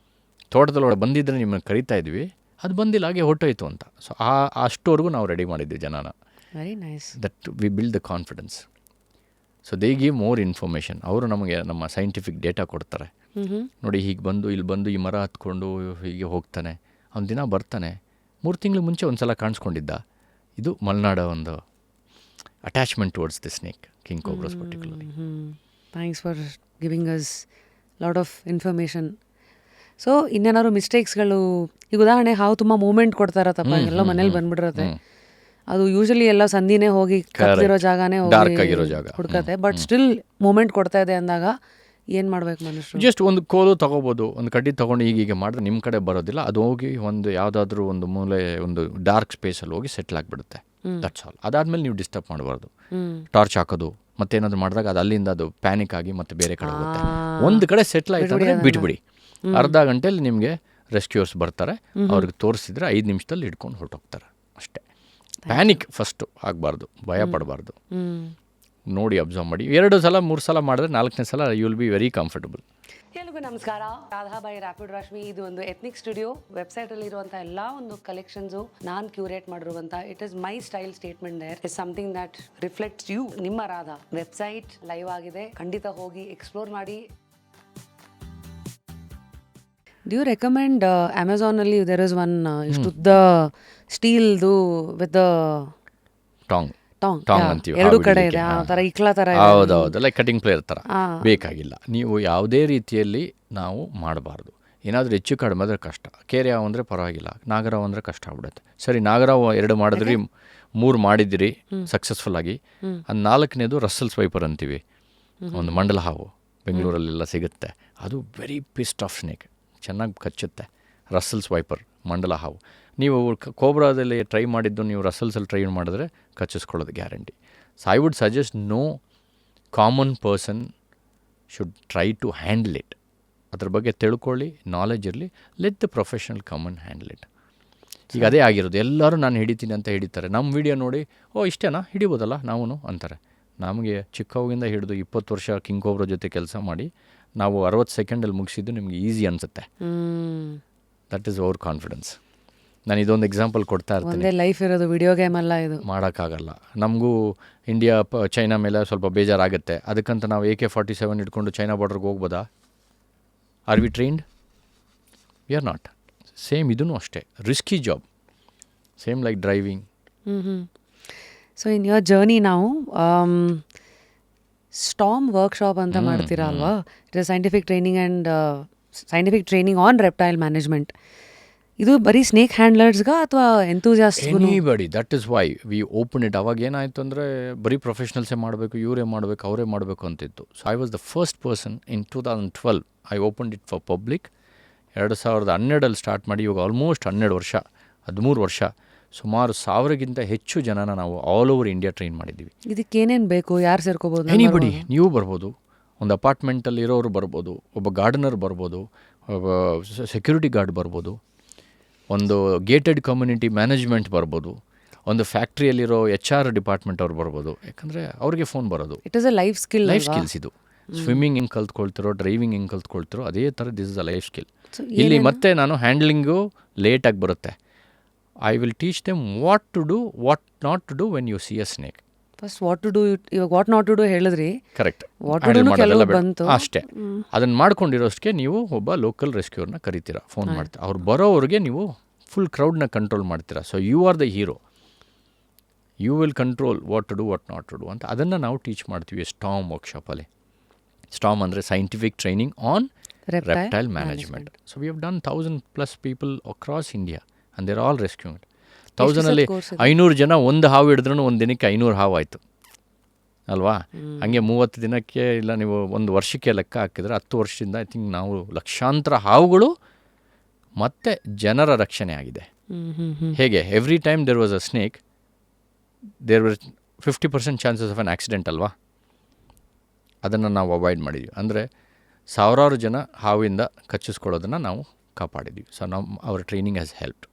ತೋಟದೊಳಗಡೆ ಬಂದಿದ್ದರೆ ನಿಮ್ಮನ್ನು ಕರಿತಾ ಇದ್ವಿ, ಅದು ಬಂದಿಲ್ಲ, ಹಾಗೆ ಹೊಟ್ಟೋಯ್ತು ಅಂತ. ಸೊ ಅಷ್ಟವರೆಗೂ ನಾವು ರೆಡಿ ಮಾಡಿದ್ವಿ ಜನನ. Very nice. That we build the confidence. So they give more information. ಅವರು ನಮಗೆ ನಮ್ಮ ಸೈಂಟಿಫಿಕ್ ಡೇಟಾ ಕೊಡ್ತಾರೆ. ನೋಡಿ, ಹೀಗೆ ಬಂದು ಇಲ್ಲಿ ಬಂದು ಈ ಮರ ಹತ್ಕೊಂಡು ಹೀಗೆ ಹೋಗ್ತಾನೆ, ಅವ್ನು ದಿನ ಬರ್ತಾನೆ, 3 ತಿಂಗಳು ಮುಂಚೆ ಒಂದು ಸಲ ಕಾಣಿಸ್ಕೊಂಡಿದ್ದ. ಇದು ಮಲೆನಾಡ ಒಂದು attachment towards the snake, king cobras particularly. Thanks for giving us lot of information. So ಇನ್ನೇನಾದ್ರು ಮಿಸ್ಟೇಕ್ಸ್ಗಳು, ಈಗ ಉದಾಹರಣೆ ಹಾವು ತುಂಬ ಮೂಮೆಂಟ್ ಕೊಡ್ತಾರತ್ತಪ್ಪ, ಎಲ್ಲ ಮನೇಲಿ ಬಂದ್ಬಿಟ್ಟಿರತ್ತೆ, ಅದು ಯೂಶಲಿ ಎಲ್ಲ ಸಂದಿನೇ ಹೋಗಿ ಕತ್ತಿರೋ ಜಾಗನೇ ಹೋಗಿ ಹುಡ್ಕತ್ತೆ, ಬಟ್ ಸ್ಟಿಲ್ ಮೂಮೆಂಟ್ ಕೊಡ್ತಾ ಇದೆ ಅಂದಾಗ ಏನು ಮಾಡ್ಬೇಕು ಮನುಷ್ಯರು? ಜಸ್ಟ್ ಒಂದು ಕೋಲು ತೊಗೋಬೋದು, ಒಂದು ಕಡ್ಡಿ ತೊಗೊಂಡು ಹೀಗೆ ಮಾಡಿದ್ರೆ ನಿಮ್ಮ ಕಡೆ ಬರೋದಿಲ್ಲ, ಅದು ಹೋಗಿ ಒಂದು ಯಾವುದಾದ್ರೂ ಒಂದು ಮೂಲೆ, ಒಂದು ಡಾರ್ಕ್ ಸ್ಪೇಸಲ್ಲಿ ಹೋಗಿ ಸೆಟ್ಲ್ ಆಗಿಬಿಡುತ್ತೆ. That's all. ಅದಾದಮೇಲೆ ನೀವು ಡಿಸ್ಟರ್ಬ್ ಮಾಡಬಾರ್ದು. ಟಾರ್ಚ್ ಹಾಕೋದು ಮತ್ತೇನಾದ್ರು ಮಾಡಿದಾಗ ಅದು ಅಲ್ಲಿಂದ ಅದು ಪ್ಯಾನಿಕ್ ಆಗಿ ಮತ್ತೆ ಬೇರೆ ಕಡೆ ಹೋಗುತ್ತೆ. ಒಂದು ಕಡೆ ಸೆಟ್ಲ್ ಆಯ್ತು ಅಂದರೆ ಬಿಟ್ಬಿಡಿ. ಅರ್ಧ ಗಂಟೆಯಲ್ಲಿ ನಿಮಗೆ ರೆಸ್ಕ್ಯೂರ್ಸ್ ಬರ್ತಾರೆ, ಅವ್ರಿಗೆ ತೋರಿಸಿದ್ರೆ 5 ನಿಮಿಷದಲ್ಲಿ ಹಿಡ್ಕೊಂಡು ಹೊರಟೋಗ್ತಾರೆ ಅಷ್ಟೇ. ಪ್ಯಾನಿಕ್ ಫಸ್ಟು ಆಗಬಾರ್ದು, ಭಯ ಪಡಬಾರ್ದು. ನೋಡಿ, ಅಬ್ಸರ್ವ್ ಮಾಡಿ. 2 ಸಲ 3 ಸಲ ಮಾಡಿದ್ರೆ 4ನೇ ಸಲ you will be very comfortable. ಎಲ್ರಿಗೂ ನಮಸ್ಕಾರ. Radha by rapid Rashmi. ಇದು ಒಂದು ಎಥ್ನಿಕ್ ಸ್ಟುಡಿಯೋ. ವೆಬ್ಸೈಟಲ್ಲಿ ಇರುವಂಥ ಎಲ್ಲ ಒಂದು ಕಲೆಕ್ಷನ್ಸು ನಾನು ಕ್ಯೂರೇಟ್ ಮಾಡಿರುವಂಥ, it is my style statement. There is something that reflects you. ನಿಮ್ಮ ರಾಧಾ ವೆಬ್ಸೈಟ್ ಲೈವ್ ಆಗಿದೆ, ಖಂಡಿತ ಹೋಗಿ ಎಕ್ಸ್ಪ್ಲೋರ್ ಮಾಡಿ. ಡ್ಯೂ ರೆಕಮೆಂಡ್ ಅಮೆಝಾನಲ್ಲಿ ದೇರ್ ಇಸ್ ಒನ್ ಇಷ್ಟುದ್ದ ಸ್ಟೀಲ್ದು ವಿತ್ ಟಾಂಗ್ ಅಂತೀವಿ, 2 ಕಡೆ ಇದೆ, ಆ ಥರ ಇಕ್ಲಾ ಥರ. ಹೌದೌದು, ಲೈಕ್ ಕಟಿಂಗ್ ಪ್ಲೇಯರ್ ಥರ ಬೇಕಾಗಿಲ್ಲ. ನೀವು ಯಾವುದೇ ರೀತಿಯಲ್ಲಿ ನಾವು ಮಾಡಬಾರ್ದು. ಏನಾದರೂ ಹೆಚ್ಚು ಕಡಿಮೆ ಆದರೆ ಕಷ್ಟ. ಕೇರೆ ಹಾವು ಅಂದರೆ ಪರವಾಗಿಲ್ಲ, ನಾಗರಾವ್ ಅಂದರೆ ಕಷ್ಟ ಆಗ್ಬಿಡುತ್ತೆ. ಸರಿ, ನಾಗರಾವ್ 2 ಮಾಡಿದ್ರಿ, 3 ಮಾಡಿದಿರಿ ಸಕ್ಸಸ್ಫುಲ್ ಆಗಿ. ಅದು 4ನೇದು ರಸ್ಸೆಲ್ಸ್ ವೈಪರ್ ಅಂತೀವಿ, ಒಂದು ಮಂಡಲ ಹಾವು ಬೆಂಗಳೂರಲ್ಲೆಲ್ಲ ಸಿಗುತ್ತೆ. ಅದು ವೆರಿ ಪಿಸ್ಟ್ ಆಫ್ ಸ್ನೇಕ್, ಚೆನ್ನಾಗಿ ಕಚ್ಚುತ್ತೆ. ರಸ್ಸೆಲ್ಸ್ ವೈಪರ್, ಮಂಡಲ ಹಾವು. ನೀವು ಕೋಬ್ರಾದಲ್ಲಿ ಟ್ರೈ ಮಾಡಿದ್ದು ನೀವು ರಸಲ್ಸಲ್ಲಿ ಟ್ರೈ ಮಾಡಿದ್ರೆ ಕಚ್ಚಿಸ್ಕೊಳ್ಳೋದು guarantee. So I would suggest no common person should try to handle it. ಅದ್ರ ಬಗ್ಗೆ ತಿಳ್ಕೊಳ್ಳಿ, ನಾಲೆಜ್ ಇರಲಿ, let the professional come and handle it. ಈಗ ಅದೇ ಆಗಿರೋದು, ಎಲ್ಲರೂ ನಾನು ಹಿಡಿತೀನಿ ಅಂತ ಹಿಡಿತಾರೆ. ನಮ್ಮ ವಿಡಿಯೋ ನೋಡಿ, ಇಷ್ಟೇನಾ ಹಿಡಿಬೋದಲ್ಲ ನಾವು ಅಂತಾರೆ. ನಮಗೆ ಚಿಕ್ಕವಾಗಿಂದ ಹಿಡಿದು 20 ವರ್ಷ ಕಿಂಗ್ ಕೋಬ್ರಾ ಜೊತೆ ಕೆಲಸ ಮಾಡಿ ನಾವು 60 ಸೆಕೆಂಡಲ್ಲಿ ಮುಗಿಸಿದ್ದು ನಿಮಗೆ ಈಸಿ ಅನಿಸುತ್ತೆ. That is our confidence. ನಾನು ಇದೊಂದು ಎಕ್ಸಾಂಪಲ್ ಕೊಡ್ತಾ ಇರ್ತೀನಿ. ಲೈಫ್ ಇರೋದು ವಿಡಿಯೋ ಗೇಮ್ ಅಲ್ಲ ಇದು, ಮಾಡೋಕ್ಕಾಗಲ್ಲ. ನಮಗೂ ಇಂಡಿಯಾ ಚೈನಾ ಮೇಲೆ ಸ್ವಲ್ಪ ಬೇಜಾರಾಗುತ್ತೆ. ಅದಕ್ಕಂತ ನಾವು AK-47 ಇಟ್ಕೊಂಡು ಚೈನಾ ಬಾರ್ಡ್ರಿಗೆ ಹೋಗ್ಬೋದಾ? Are we trained? We are not. Same ಇದೂ ಅಷ್ಟೇ, risky job, same like driving. So in your journey ನಾವು ಸ್ಟಾರ್ಮ್ ವರ್ಕ್ಶಾಪ್ ಅಂತ ಮಾಡ್ತೀರಾ ಅಲ್ವಾ? It is scientific training and scientific training on reptile management. ಇದು ಬರೀ ಸ್ನೇಕ್ ಹ್ಯಾಂಡ್ಲರ್ಸ್ಗ ಅಥವಾ enthusiast? Anybody. That is why we open it. ಅವಾಗ ಏನಾಯಿತು ಅಂದರೆ ಬರೀ ಪ್ರೊಫೆಷ್ನಲ್ಸೇ ಮಾಡಬೇಕು, ಇವರೇ ಮಾಡಬೇಕು, ಅವರೇ ಮಾಡಬೇಕು ಅಂತಿತ್ತು. So I was the first person in 2012 I opened it for public. 2012 start ಮಾಡಿ ಇವಾಗ ಆಲ್ಮೋಸ್ಟ್ 13 ವರ್ಷ ಸುಮಾರು 1000ಗಿಂತ ಹೆಚ್ಚು ಜನನ ನಾವು ಆಲ್ ಓವರ್ ಇಂಡಿಯಾ ಟ್ರೈನ್ ಮಾಡಿದ್ದೀವಿ. ಇದಕ್ಕೇನೇನು ಬೇಕು? ಯಾರು ಸೇರ್ಕೋಬೋದು? ಎನಿಬಡಿ. ನೀವು ಬರ್ಬೋದು, ಒಂದು ಅಪಾರ್ಟ್ಮೆಂಟಲ್ಲಿ ಇರೋರು ಬರ್ಬೋದು, ಒಬ್ಬ ಗಾರ್ಡನರ್ ಬರ್ಬೋದು, ಒಬ್ಬ ಸೆಕ್ಯೂರಿಟಿ ಗಾರ್ಡ್ ಬರ್ಬೋದು, ಒಂದು ಗೇಟೆಡ್ ಕಮ್ಯುನಿಟಿ ಮ್ಯಾನೇಜ್ಮೆಂಟ್ ಬರ್ಬೋದು, ಒಂದು ಫ್ಯಾಕ್ಟ್ರಿಯಲ್ಲಿರೋ HR ಡಿಪಾರ್ಟ್ಮೆಂಟ್ ಅವ್ರು ಬರ್ಬೋದು. ಯಾಕಂದರೆ ಅವ್ರಿಗೆ ಫೋನ್ ಬರೋದು. It is a life skill. Life skills ಇದು. ಸ್ವಿಮ್ಮಿಂಗ್ ಹೆಂಗೆ ಕಲ್ತ್ಕೊಳ್ತಿರೋ, ಡ್ರೈವಿಂಗ್ ಹೆಂಗೆ ಕಲ್ತ್ಕೊಳ್ತಿರೋ ಅದೇ ಥರ this is a life skill. ಇಲ್ಲಿ ಮತ್ತೆ ನಾನು ಹ್ಯಾಂಡ್ಲಿಂಗು ಲೇಟಾಗಿ ಬರುತ್ತೆ. I will teach them what to do, what not to do when you see a snake. First what to do, ಇವಾಗ ವಾಟ್ ನಾಟ್ ಟು ಡೂ ಹೇಳಿದ್ರಿ. ಕರೆಕ್ಟ್. ವಾಟ್ ಟು ಡೂ ಕೆಲವು ಬಂತು ಅಷ್ಟೇ. ಅದನ್ನು ಮಾಡ್ಕೊಂಡಿರೋಷ್ಟಕ್ಕೆ ನೀವು ಒಬ್ಬ ಲೋಕಲ್ ರೆಸ್ಕ್ಯೂರ್ನ ಕರಿತೀರಾ, ಫೋನ್ ಮಾಡ್ತೀರಾ. ಅವ್ರು ಬರೋವ್ರಿಗೆ ನೀವು ಫುಲ್ ಕ್ರೌಡ್ನ ಕಂಟ್ರೋಲ್ ಮಾಡ್ತೀರಾ. So you are the hero, you will control what to do, what not to do ಅಂತ. ಅದನ್ನು ನಾವು ಟೀಚ್ ಮಾಡ್ತೀವಿ ಸ್ಟಾಮ್ ವರ್ಕ್ಶಾಪಲ್ಲಿ. ಸ್ಟಾಮ್ ಅಂದರೆ scientific training on reptile management. So we have done 1,000+ people across India and they're all rescuing it. 1,000ಅಲ್ಲಿ 500 ಜನ ಒಂದು ಹಾವು ಹಿಡಿದ್ರೂ ಒಂದು ದಿನಕ್ಕೆ 500 ಹಾವು ಆಯಿತು ಅಲ್ವಾ? ಹಂಗೆ 30 ದಿನಕ್ಕೆ ಇಲ್ಲ ನೀವು ಒಂದು ವರ್ಷಕ್ಕೆ ಲೆಕ್ಕ ಹಾಕಿದ್ರೆ 10 ವರ್ಷದಿಂದ ಐ ಥಿಂಕ್ ನಾವು ಲಕ್ಷಾಂತರ ಹಾವುಗಳು ಮತ್ತು ಜನರ ರಕ್ಷಣೆ ಆಗಿದೆ. ಹೇಗೆ every time there was a snake there were 50% chances of an accident ಅಲ್ವಾ? ಅದನ್ನು ನಾವು ಅವಾಯ್ಡ್ ಮಾಡಿದ್ವಿ. ಅಂದರೆ ಸಾವಿರಾರು ಜನ ಹಾವಿಂದ ಕಚ್ಚಿಸ್ಕೊಳ್ಳೋದನ್ನು ನಾವು ಕಾಪಾಡಿದ್ವಿ. ಸೊ ನಾವು our training has helped.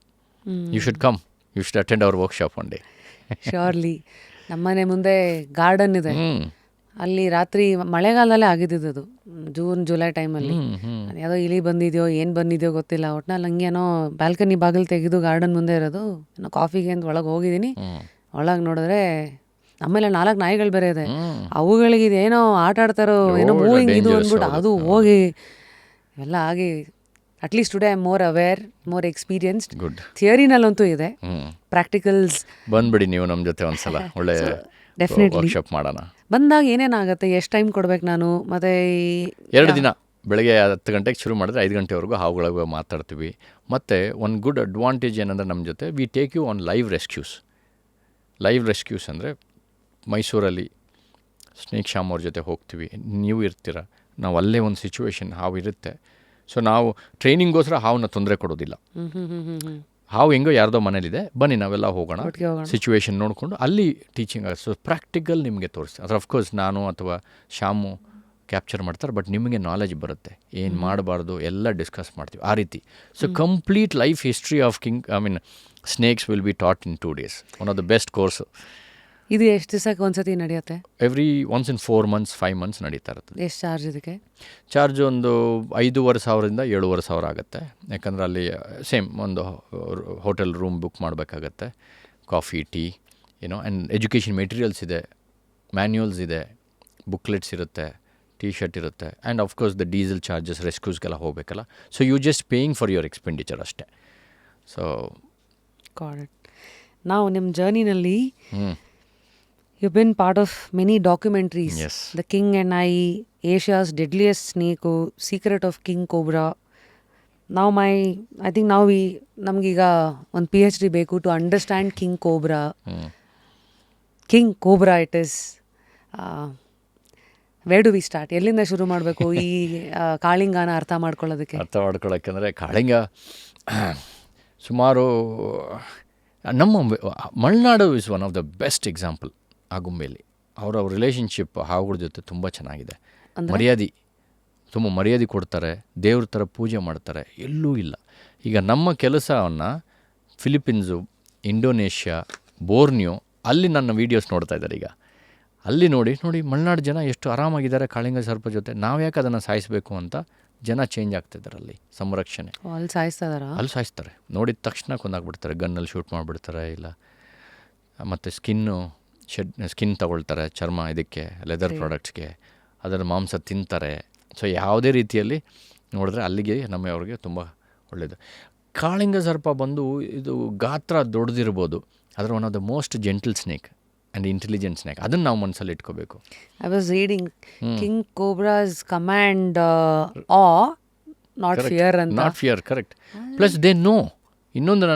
You should come, you should attend our workshop one day. Surely. ನಮ್ಮನೆ ಮುಂದೆ ಗಾರ್ಡನ್ ಇದೆ, ಅಲ್ಲಿ ರಾತ್ರಿ ಮಳೆಗಾಲದಲ್ಲೇ ಆಗಿದ್ದು ಅದು, ಜೂನ್ ಜುಲೈ ಟೈಮಲ್ಲಿ. ಯಾವುದೋ ಇಲಿ ಬಂದಿದೆಯೋ ಏನು ಬಂದಿದೆಯೋ ಗೊತ್ತಿಲ್ಲ, ಒಟ್ನಲ್ಲಿ ಹಂಗೇನೋ ಬ್ಯಾಲ್ಕನಿ ಬಾಗಿಲು ತೆಗೆದು ಗಾರ್ಡನ್ ಮುಂದೆ ಇರೋದು, ನಾನು ಕಾಫಿಗೆ ಅಂತ ಒಳಗೆ ಹೋಗಿದ್ದೀನಿ. ಒಳಗೆ ನೋಡಿದ್ರೆ ಆಮೇಲೆ 4 ನಾಯಿಗಳು ಬೇರೆ ಇದೆ. ಅವುಗಳಿಗೆ ಇದೇನೋ ಆಟ ಆಡ್ತಾರೋ ಏನೋ ಮೂವಿಂಗ್ ಇದು ಅಂದ್ಬಿಟ್ಟು ಅದು ಹೋಗಿ ಎಲ್ಲ ಆಗಿ. At least today I am more aware, more experienced. Good. ಥಿಯರಿನಲ್ಲಂತೂ ಇದೆ, ಪ್ರಾಕ್ಟಿಕಲ್ಸ್ ಬಂದ್ಬಿಡಿ ನೀವು ನಮ್ಮ ಜೊತೆ ಒಂದ್ಸಲ ಒಳ್ಳೆ ಡೆಫಿನೆಟ್ಲಿ ವರ್ಕ್ಶಾಪ್ ಮಾಡೋಣ. ಬಂದಾಗ ಏನೇನಾಗುತ್ತೆ, ಎಷ್ಟು ಟೈಮ್ ಕೊಡ್ಬೇಕು ನಾನು? ಮತ್ತೆ 2 ದಿನ ಬೆಳಗ್ಗೆ 10 ಗಂಟೆಗೆ ಶುರು ಮಾಡಿದ್ರೆ 5 ಗಂಟೆವರೆಗೂ ಹಾವುಗಳಿಗೆ ಮಾತಾಡ್ತೀವಿ. ಮತ್ತು ಒಂದು ಗುಡ್ ಅಡ್ವಾಂಟೇಜ್ ಏನಂದರೆ ನಮ್ಮ ಜೊತೆ we take you on live rescues. Live rescues ಅಂದರೆ ಮೈಸೂರಲ್ಲಿ ಸ್ನೇಕ್ ಶಾಮ್ ಅವ್ರ ಜೊತೆ ಹೋಗ್ತೀವಿ, ನೀವು ಇರ್ತೀರ, ನಾವು ಅಲ್ಲೇ ಒಂದು ಸಿಚುವೇಶನ್ ಹಾವು ಇರುತ್ತೆ. ಸೊ ನಾವು ಟ್ರೈನಿಂಗೋಸ್ಕರ ಹಾವನ್ನ ತೊಂದರೆ ಕೊಡೋದಿಲ್ಲ. ಹಾವು ಹೆಂಗೋ ಯಾರ್ದೋ ಮನೇಲಿದೆ, ಬನ್ನಿ ನಾವೆಲ್ಲ ಹೋಗೋಣ, ಸಿಚುವೇಶನ್ ನೋಡಿಕೊಂಡು ಅಲ್ಲಿ ಟೀಚಿಂಗ್ ಆಗುತ್ತೆ. ಸೊ ಪ್ರಾಕ್ಟಿಕಲ್ ನಿಮಗೆ ತೋರಿಸ್ತೀನಿ. ಅದ್ರ ಅಫ್ಕೋರ್ಸ್ ನಾನು ಅಥವಾ ಶ್ಯಾಮು ಕ್ಯಾಪ್ಚರ್ ಮಾಡ್ತಾರೆ, ಬಟ್ ನಿಮಗೆ ನಾಲೆಜ್ ಬರುತ್ತೆ, ಏನು ಮಾಡಬಾರ್ದು ಎಲ್ಲ ಡಿಸ್ಕಸ್ ಮಾಡ್ತೀವಿ ಆ ರೀತಿ. So complete life history of snakes will be taught in 2 days. One of the best course. ಇದು ಎಷ್ಟು ದಿವಸಕ್ಕೆ ಒಂದ್ಸತಿ ನಡೆಯುತ್ತೆ? ಒನ್ಸ್ ಇನ್ 4 months 5 months ನಡೀತಾ ಇರುತ್ತೆ. ಎಷ್ಟು ಚಾರ್ಜ್ ಇದಕ್ಕೆ? ಚಾರ್ಜ್ ಒಂದು 5,500 7,500 ಆಗುತ್ತೆ. ಯಾಕಂದರೆ ಅಲ್ಲಿ ಸೇಮ್ ಒಂದು ಹೋಟೆಲ್ ರೂಮ್ ಬುಕ್ ಮಾಡಬೇಕಾಗತ್ತೆ, coffee tea and education materials ಇದೆ, ಮ್ಯಾನ್ಯುಯಲ್ಸ್ ಇದೆ, ಬುಕ್ಲೆಟ್ಸ್ ಇರುತ್ತೆ, ಟೀ ಶರ್ಟ್ ಇರುತ್ತೆ, and of course the diesel charges ರೆಸ್ಕ್ಯೂಸ್ಗೆಲ್ಲ ಹೋಗಬೇಕಲ್ಲ. So you just paying for your expenditure ಅಷ್ಟೇ. So got it. ನಾವು ನಿಮ್ಮ ಜರ್ನಿನಲ್ಲಿ you've been part of many documentaries. Yes. The King and I, Asia's Deadliest Snake, Secret of King Cobra. Now I think now ನಮಗೀಗ ಒಂದು PhD ಬೇಕು to understand King Cobra. King Cobra it is. Where do we start? ಎಲ್ಲಿಂದ ಶುರು ಮಾಡಬೇಕು ಈ ಕಾಳಿಂಗನ ಅರ್ಥ ಮಾಡ್ಕೊಳ್ಳೋಕ್ಕೆ? ಕಾಳಿಂಗ ಸುಮಾರು ನಮ್ಮ Malenadu is one of the best example. ಆಗುಂಬೆಯಲ್ಲಿ ಅವರ ರಿಲೇಷನ್ಶಿಪ್ ಹಾವುಗಳ ಜೊತೆ ತುಂಬ ಚೆನ್ನಾಗಿದೆ. ತುಂಬ ಮರ್ಯಾದೆ ಕೊಡ್ತಾರೆ, ದೇವ್ರ ಥರ ಪೂಜೆ ಮಾಡ್ತಾರೆ, ಎಲ್ಲೂ ಇಲ್ಲ. ಈಗ ನಮ್ಮ ಕೆಲಸವನ್ನು ಫಿಲಿಪೀನ್ಸು, ಇಂಡೋನೇಷ್ಯಾ, ಬೋರ್ನಿಯೋ ಅಲ್ಲಿ ನನ್ನ ವೀಡಿಯೋಸ್ ನೋಡ್ತಾ ಇದ್ದಾರೆ. ಈಗ ಅಲ್ಲಿ ನೋಡಿ ಮಲೆನಾಡು ಜನ ಎಷ್ಟು ಆರಾಮಾಗಿದ್ದಾರೆ ಕಾಳಿಂಗ ಸರ್ಪ ಜೊತೆ. ನಾವು ಯಾಕೆ ಅದನ್ನು ಸಾಯಿಸಬೇಕು ಅಂತ ಜನ ಚೇಂಜ್ ಆಗ್ತಿದ್ದಾರೆ. ಅಲ್ಲಿ ಸಂರಕ್ಷಣೆ ಅಲ್ಲಿ ಸಾಯಿಸ್ತಾರೆ, ನೋಡಿದ ತಕ್ಷಣ ಕೊಂದಾಗ್ಬಿಡ್ತಾರೆ, ಗನ್ನಲ್ಲಿ ಶೂಟ್ ಮಾಡಿಬಿಡ್ತಾರೆ. ಇಲ್ಲ ಮತ್ತು ಸ್ಕಿನ್ ತಗೊಳ್ತಾರೆ, ಚರ್ಮ ಇದಕ್ಕೆ ಲೆದರ್ ಪ್ರಾಡಕ್ಟ್ಸ್ಗೆ, ಅದರ ಮಾಂಸ ತಿಂತಾರೆ. ಸೊ ಯಾವುದೇ ರೀತಿಯಲ್ಲಿ ನೋಡಿದ್ರೆ ಅಲ್ಲಿಗೆ ನಮ್ಮವ್ರಿಗೆ ತುಂಬ ಒಳ್ಳೆಯದು. ಕಾಳಿಂಗ ಸರ್ಪ ಬಂದು ಇದು ಗಾತ್ರ ದೊಡ್ಡದಿರ್ಬೋದು, ಅದರ one of the most gentle snake and intelligent snake. ಅದನ್ನು ನಾವು ಮನಸ್ಸಲ್ಲಿ ಇಟ್ಕೋಬೇಕು. I was reading king cobras command ಆ ನಾಟ್ ಫಿಯರ್ ಅಂತ. Not fear, correct. Plus they know. ಇನ್ನೊಂದು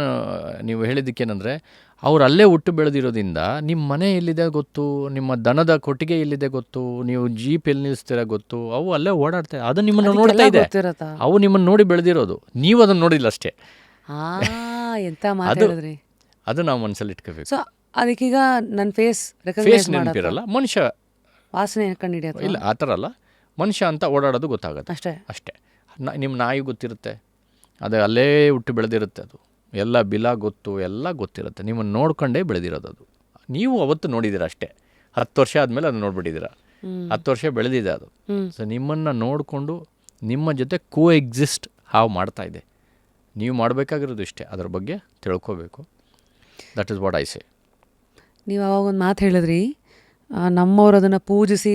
ನೀವು ಹೇಳಿದ್ದಕ್ಕೇನೆಂದರೆ ಅವ್ರು ಅಲ್ಲೇ ಹುಟ್ಟು ಬೆಳೆದಿರೋದ್ರಿಂದ ನಿಮ್ಮ ಮನೆ ಎಲ್ಲಿದೆ ಗೊತ್ತು, ನಿಮ್ಮ ದನದ ಕೊಟ್ಟಿಗೆ ಎಲ್ಲಿದೆ ಗೊತ್ತು, ನೀವು ಜೀಪ್ ಎಲ್ಲಿ ನಿಲ್ಲಿಸ್ತೀರ ಗೊತ್ತು, ಅವು ಅಲ್ಲೇ ಓಡಾಡ್ತವೆ. ಅದು ನಿಮ್ಮನ್ನು ನೋಡ್ತಾ ಇದೆ, ಅವು ನಿಮ್ಮನ್ನು ನೋಡಿ ಬೆಳೆದಿರೋದು, ನೀವು ಅದನ್ನು ನೋಡಿಲ್ಲ ಅಷ್ಟೇ. ಎಂತ ಮಾತಾಡಿದ್ರಿ. ಅದು ನಾವು ಮನಸ್ಸಲ್ಲಿ ಇಟ್ಕೋಬೇಕು. ಸೊ ಅದಕ್ಕೀಗ ನನ್ನ ಫೇಸ್ ನೆನಪಿರಲ್ಲ, ಮನುಷ್ಯ ವಾಸನೆ ಕಂಡು ಹಿಡಿಯೋದು ಇಲ್ಲ, ಆ ಥರ ಅಲ್ಲ. ಮನುಷ್ಯ ಅಂತ ಓಡಾಡೋದು ಗೊತ್ತಾಗುತ್ತೆ ಅಷ್ಟೇ. ನಿಮ್ಮ ನಾಯಿ ಗೊತ್ತಿರುತ್ತೆ, ಅದು ಅಲ್ಲೇ ಹುಟ್ಟು ಬೆಳೆದಿರುತ್ತೆ, ಅದು ಎಲ್ಲ ಬಿಲ ಗೊತ್ತು, ಎಲ್ಲ ಗೊತ್ತಿರುತ್ತೆ, ನಿಮ್ಮನ್ನು ನೋಡ್ಕೊಂಡೇ ಬೆಳೆದಿರೋದು ಅದು. ನೀವು ಅವತ್ತು ನೋಡಿದ್ದೀರ ಅಷ್ಟೇ, 10 ವರ್ಷ ಆದಮೇಲೆ ಅದು ನೋಡ್ಬಿಟ್ಟಿದ್ದೀರ, 10 ವರ್ಷ ಬೆಳೆದಿದೆ ಅದು. ಸೊ ನಿಮ್ಮನ್ನು ನೋಡಿಕೊಂಡು ನಿಮ್ಮ ಜೊತೆ ಕೋ ಎಕ್ಸಿಸ್ಟ್ ಹಾವು ಮಾಡ್ತಾ ಇದೆ. ನೀವು ಮಾಡಬೇಕಾಗಿರೋದು ಇಷ್ಟೇ, ಅದ್ರ ಬಗ್ಗೆ ತಿಳ್ಕೋಬೇಕು. That is what I say. ನೀವು ಅವಾಗ ಒಂದು ಮಾತು ಹೇಳಿದ್ರಿ, ನಮ್ಮವ್ರು ಅದನ್ನು ಪೂಜಿಸಿ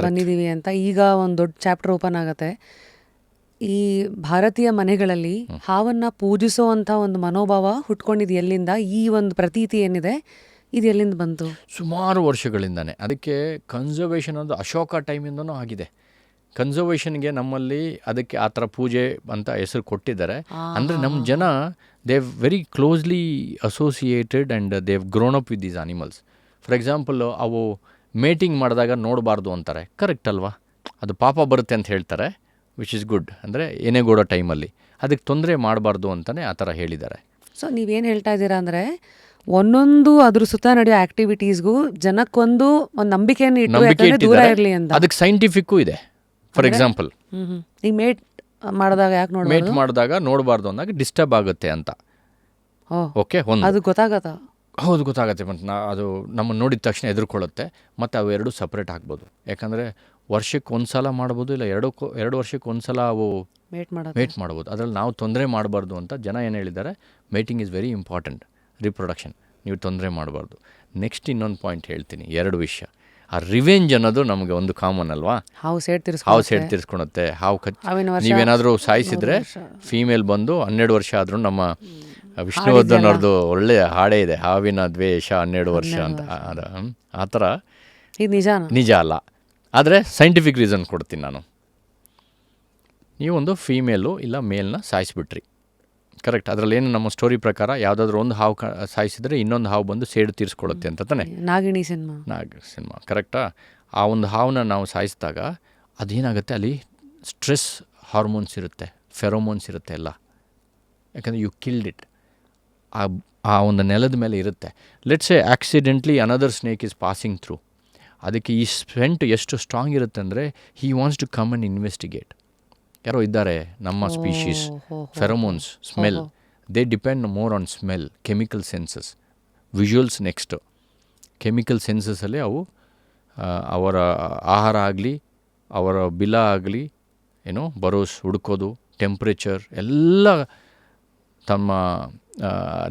ಬಂದಿದ್ದೀವಿ ಅಂತ. ಈಗ ಒಂದು ದೊಡ್ಡ ಚಾಪ್ಟರ್ ಓಪನ್ ಆಗುತ್ತೆ. ಈ ಭಾರತೀಯ ಮನೆಗಳಲ್ಲಿ ಹಾವನ್ನು ಪೂಜಿಸೋ ಒಂದು ಮನೋಭಾವ ಹುಟ್ಕೊಂಡಿದ್ದು ಎಲ್ಲಿಂದ? ಈ ಒಂದು ಪ್ರತೀತಿ ಏನಿದೆ ಇದು ಎಲ್ಲಿಂದ ಬಂತು? ಸುಮಾರು ವರ್ಷಗಳಿಂದಾನೆ. ಅದಕ್ಕೆ ಕನ್ಸರ್ವೇಷನ್ ಒಂದು ಅಶೋಕ ಟೈಮಿಂದನೂ ಆಗಿದೆ. ಕನ್ಸರ್ವೇಷನ್ಗೆ ನಮ್ಮಲ್ಲಿ ಅದಕ್ಕೆ ಆ ಥರ ಪೂಜೆ ಅಂತ ಹೆಸರು ಕೊಟ್ಟಿದ್ದಾರೆ. ಅಂದರೆ ನಮ್ಮ ಜನ they very closely associated and they grown up with these animals. For example, ಅವು ಮೇಟಿಂಗ್ ಮಾಡಿದಾಗ ನೋಡಬಾರ್ದು ಅಂತಾರೆ, ಕರೆಕ್ಟ್ ಅಲ್ವಾ? ಅದು ಪಾಪ ಬರುತ್ತೆ ಅಂತ ಹೇಳ್ತಾರೆ, ವಿಚ್ ಇಸ್ ಗುಡ್. ಅಂದರೆ ಎನೆಗೋಡೋ ಟೈಮಲ್ಲಿ ಅದಕ್ಕೆ ತೊಂದರೆ ಮಾಡಬಾರ್ದು ಅಂತಲೇ ಆ ಥರ ಹೇಳಿದ್ದಾರೆ. ಸೊ ನೀವೇನು ಹೇಳ್ತಾ ಇದ್ದೀರಾ ಅಂದರೆ, ಒಂದೊಂದು ಅದ್ರ ಸುತ್ತ ನಡೆಯೋ ಆಕ್ಟಿವಿಟೀಸ್ಗೂ ಜನಕ್ಕೊಂದು ನಂಬಿಕೆಯನ್ನು ದೂರ ಇರಲಿ ಅಂತ. ಅದಕ್ಕೆ ಸೈಂಟಿಫಿಕ್ಕು ಇದೆ. ಫಾರ್ ಎಕ್ಸಾಂಪಲ್, ಈಗ ಮೇಟ್ ಮಾಡಿದಾಗ ಯಾಕೆ ಮೇಟ್ ಮಾಡಿದಾಗ ನೋಡಬಾರ್ದು ಅಂದಾಗ ಡಿಸ್ಟರ್ಬ್ ಆಗುತ್ತೆ ಅಂತ. ಓಕೆ, ಅದು ಗೊತ್ತಾಗತ್ತಾ? ಹೌದು, ಗೊತ್ತಾಗುತ್ತೆ. ಮತ್ತು ಅದು ನಮ್ಮನ್ನು ನೋಡಿದ ತಕ್ಷಣ ಎದುರ್ಕೊಳ್ಳುತ್ತೆ. ಮತ್ತು ಅವು ಎರಡು ಸಪ್ರೇಟ್ ಆಗ್ಬೋದು. ಯಾಕಂದರೆ ವರ್ಷಕ್ಕೆ ಒಂದು ಸಲ ಮಾಡ್ಬೋದು, ಇಲ್ಲ 2 ವರ್ಷಕ್ಕೆ ಒಂದು ಸಲ ಅವು ಮೇಟ್ ಮಾಡ್ಬೋದು. ಅದರಲ್ಲಿ ನಾವು ತೊಂದರೆ ಮಾಡಬಾರ್ದು ಅಂತ ಜನ ಏನು ಹೇಳಿದ್ದಾರೆ, mating is very important, reproduction, ನೀವು ತೊಂದರೆ ಮಾಡಬಾರ್ದು. ನೆಕ್ಸ್ಟ್ ಇನ್ನೊಂದು ಪಾಯಿಂಟ್ ಹೇಳ್ತೀನಿ, 2 ವಿಷಯ. ಆ ರಿವೆಂಜ್ ಅನ್ನೋದು ನಮಗೆ ಒಂದು ಕಾಮನ್ ಅಲ್ವಾ? ಹಾವು ಸೇಡ್ ತೀರಿಸ್ಕೊಳುತ್ತೆ. ನೀವೇನಾದರೂ ಸಾಯಿಸಿದ್ರೆ ಫೀಮೇಲ್ ಬಂದು 12 ವರ್ಷ ಆದರೂ, ನಮ್ಮ ವಿಷ್ಣುವರ್ಧನ್ ಅವ್ರದ್ದು ಒಳ್ಳೆಯ ಹಾಡೇ ಇದೆ, ಹಾವಿನ ದ್ವೇಷ 12 ವರ್ಷ ಅಂತ. ಆ ಥರ ನಿಜ ಅಲ್ಲ, ಆದರೆ ಸೈಂಟಿಫಿಕ್ ರೀಸನ್ ಕೊಡ್ತೀನಿ ನಾನು. ನೀವೊಂದು ಫೀಮೇಲು ಇಲ್ಲ ಮೇಲ್ನ ಸಾಯಿಸಿಬಿಟ್ರಿ, ಕರೆಕ್ಟ್. ಅದರಲ್ಲೇನು ನಮ್ಮ ಸ್ಟೋರಿ ಪ್ರಕಾರ ಯಾವುದಾದ್ರೂ ಒಂದು ಹಾವು ಸಾಯಿಸಿದ್ರೆ ಇನ್ನೊಂದು ಹಾವು ಬಂದು ಸೇಡು ತೀರಿಸ್ಕೊಳ್ಳುತ್ತೆ ಅಂತ ತಾನೆ, ನಾಗಿ ಸಿನಿಮಾ ಕರೆಕ್ಟಾ? ಆ ಒಂದು ಹಾವನ್ನ ನಾವು ಸಾಯಿಸಿದಾಗ ಅದೇನಾಗುತ್ತೆ, ಅಲ್ಲಿ ಸ್ಟ್ರೆಸ್ ಹಾರ್ಮೋನ್ಸ್ ಇರುತ್ತೆ, ಫೆರೋಮೋನ್ಸ್ ಇರುತ್ತೆ ಎಲ್ಲ. ಯಾಕಂದರೆ ಯು ಕಿಲ್ಡ್ ಇಟ್, ಆ ಒಂದು ನೆಲದ ಮೇಲೆ ಇರುತ್ತೆ. Let's say accidentally another snake is passing through. ಅದಕ್ಕೆ ಈ ಸ್ವೆಂಟ್ ಎಷ್ಟು ಸ್ಟ್ರಾಂಗ್ ಇರುತ್ತೆ ಅಂದರೆ, he wants to come and investigate. ಯಾರೋ ಇದ್ದಾರೆ ನಮ್ಮ species, pheromones, smell, they depend more on smell, chemical senses, visuals next. Chemical ಸೆನ್ಸಸ್ಸಲ್ಲಿ ಅವು ಅವರ ಆಹಾರ ಆಗಲಿ, ಅವರ ಬಿಲ ಆಗಲಿ, ಬರೋಸ್ ಹುಡುಕೋದು, ಟೆಂಪ್ರೇಚರ್ ಎಲ್ಲ ತಮ್ಮ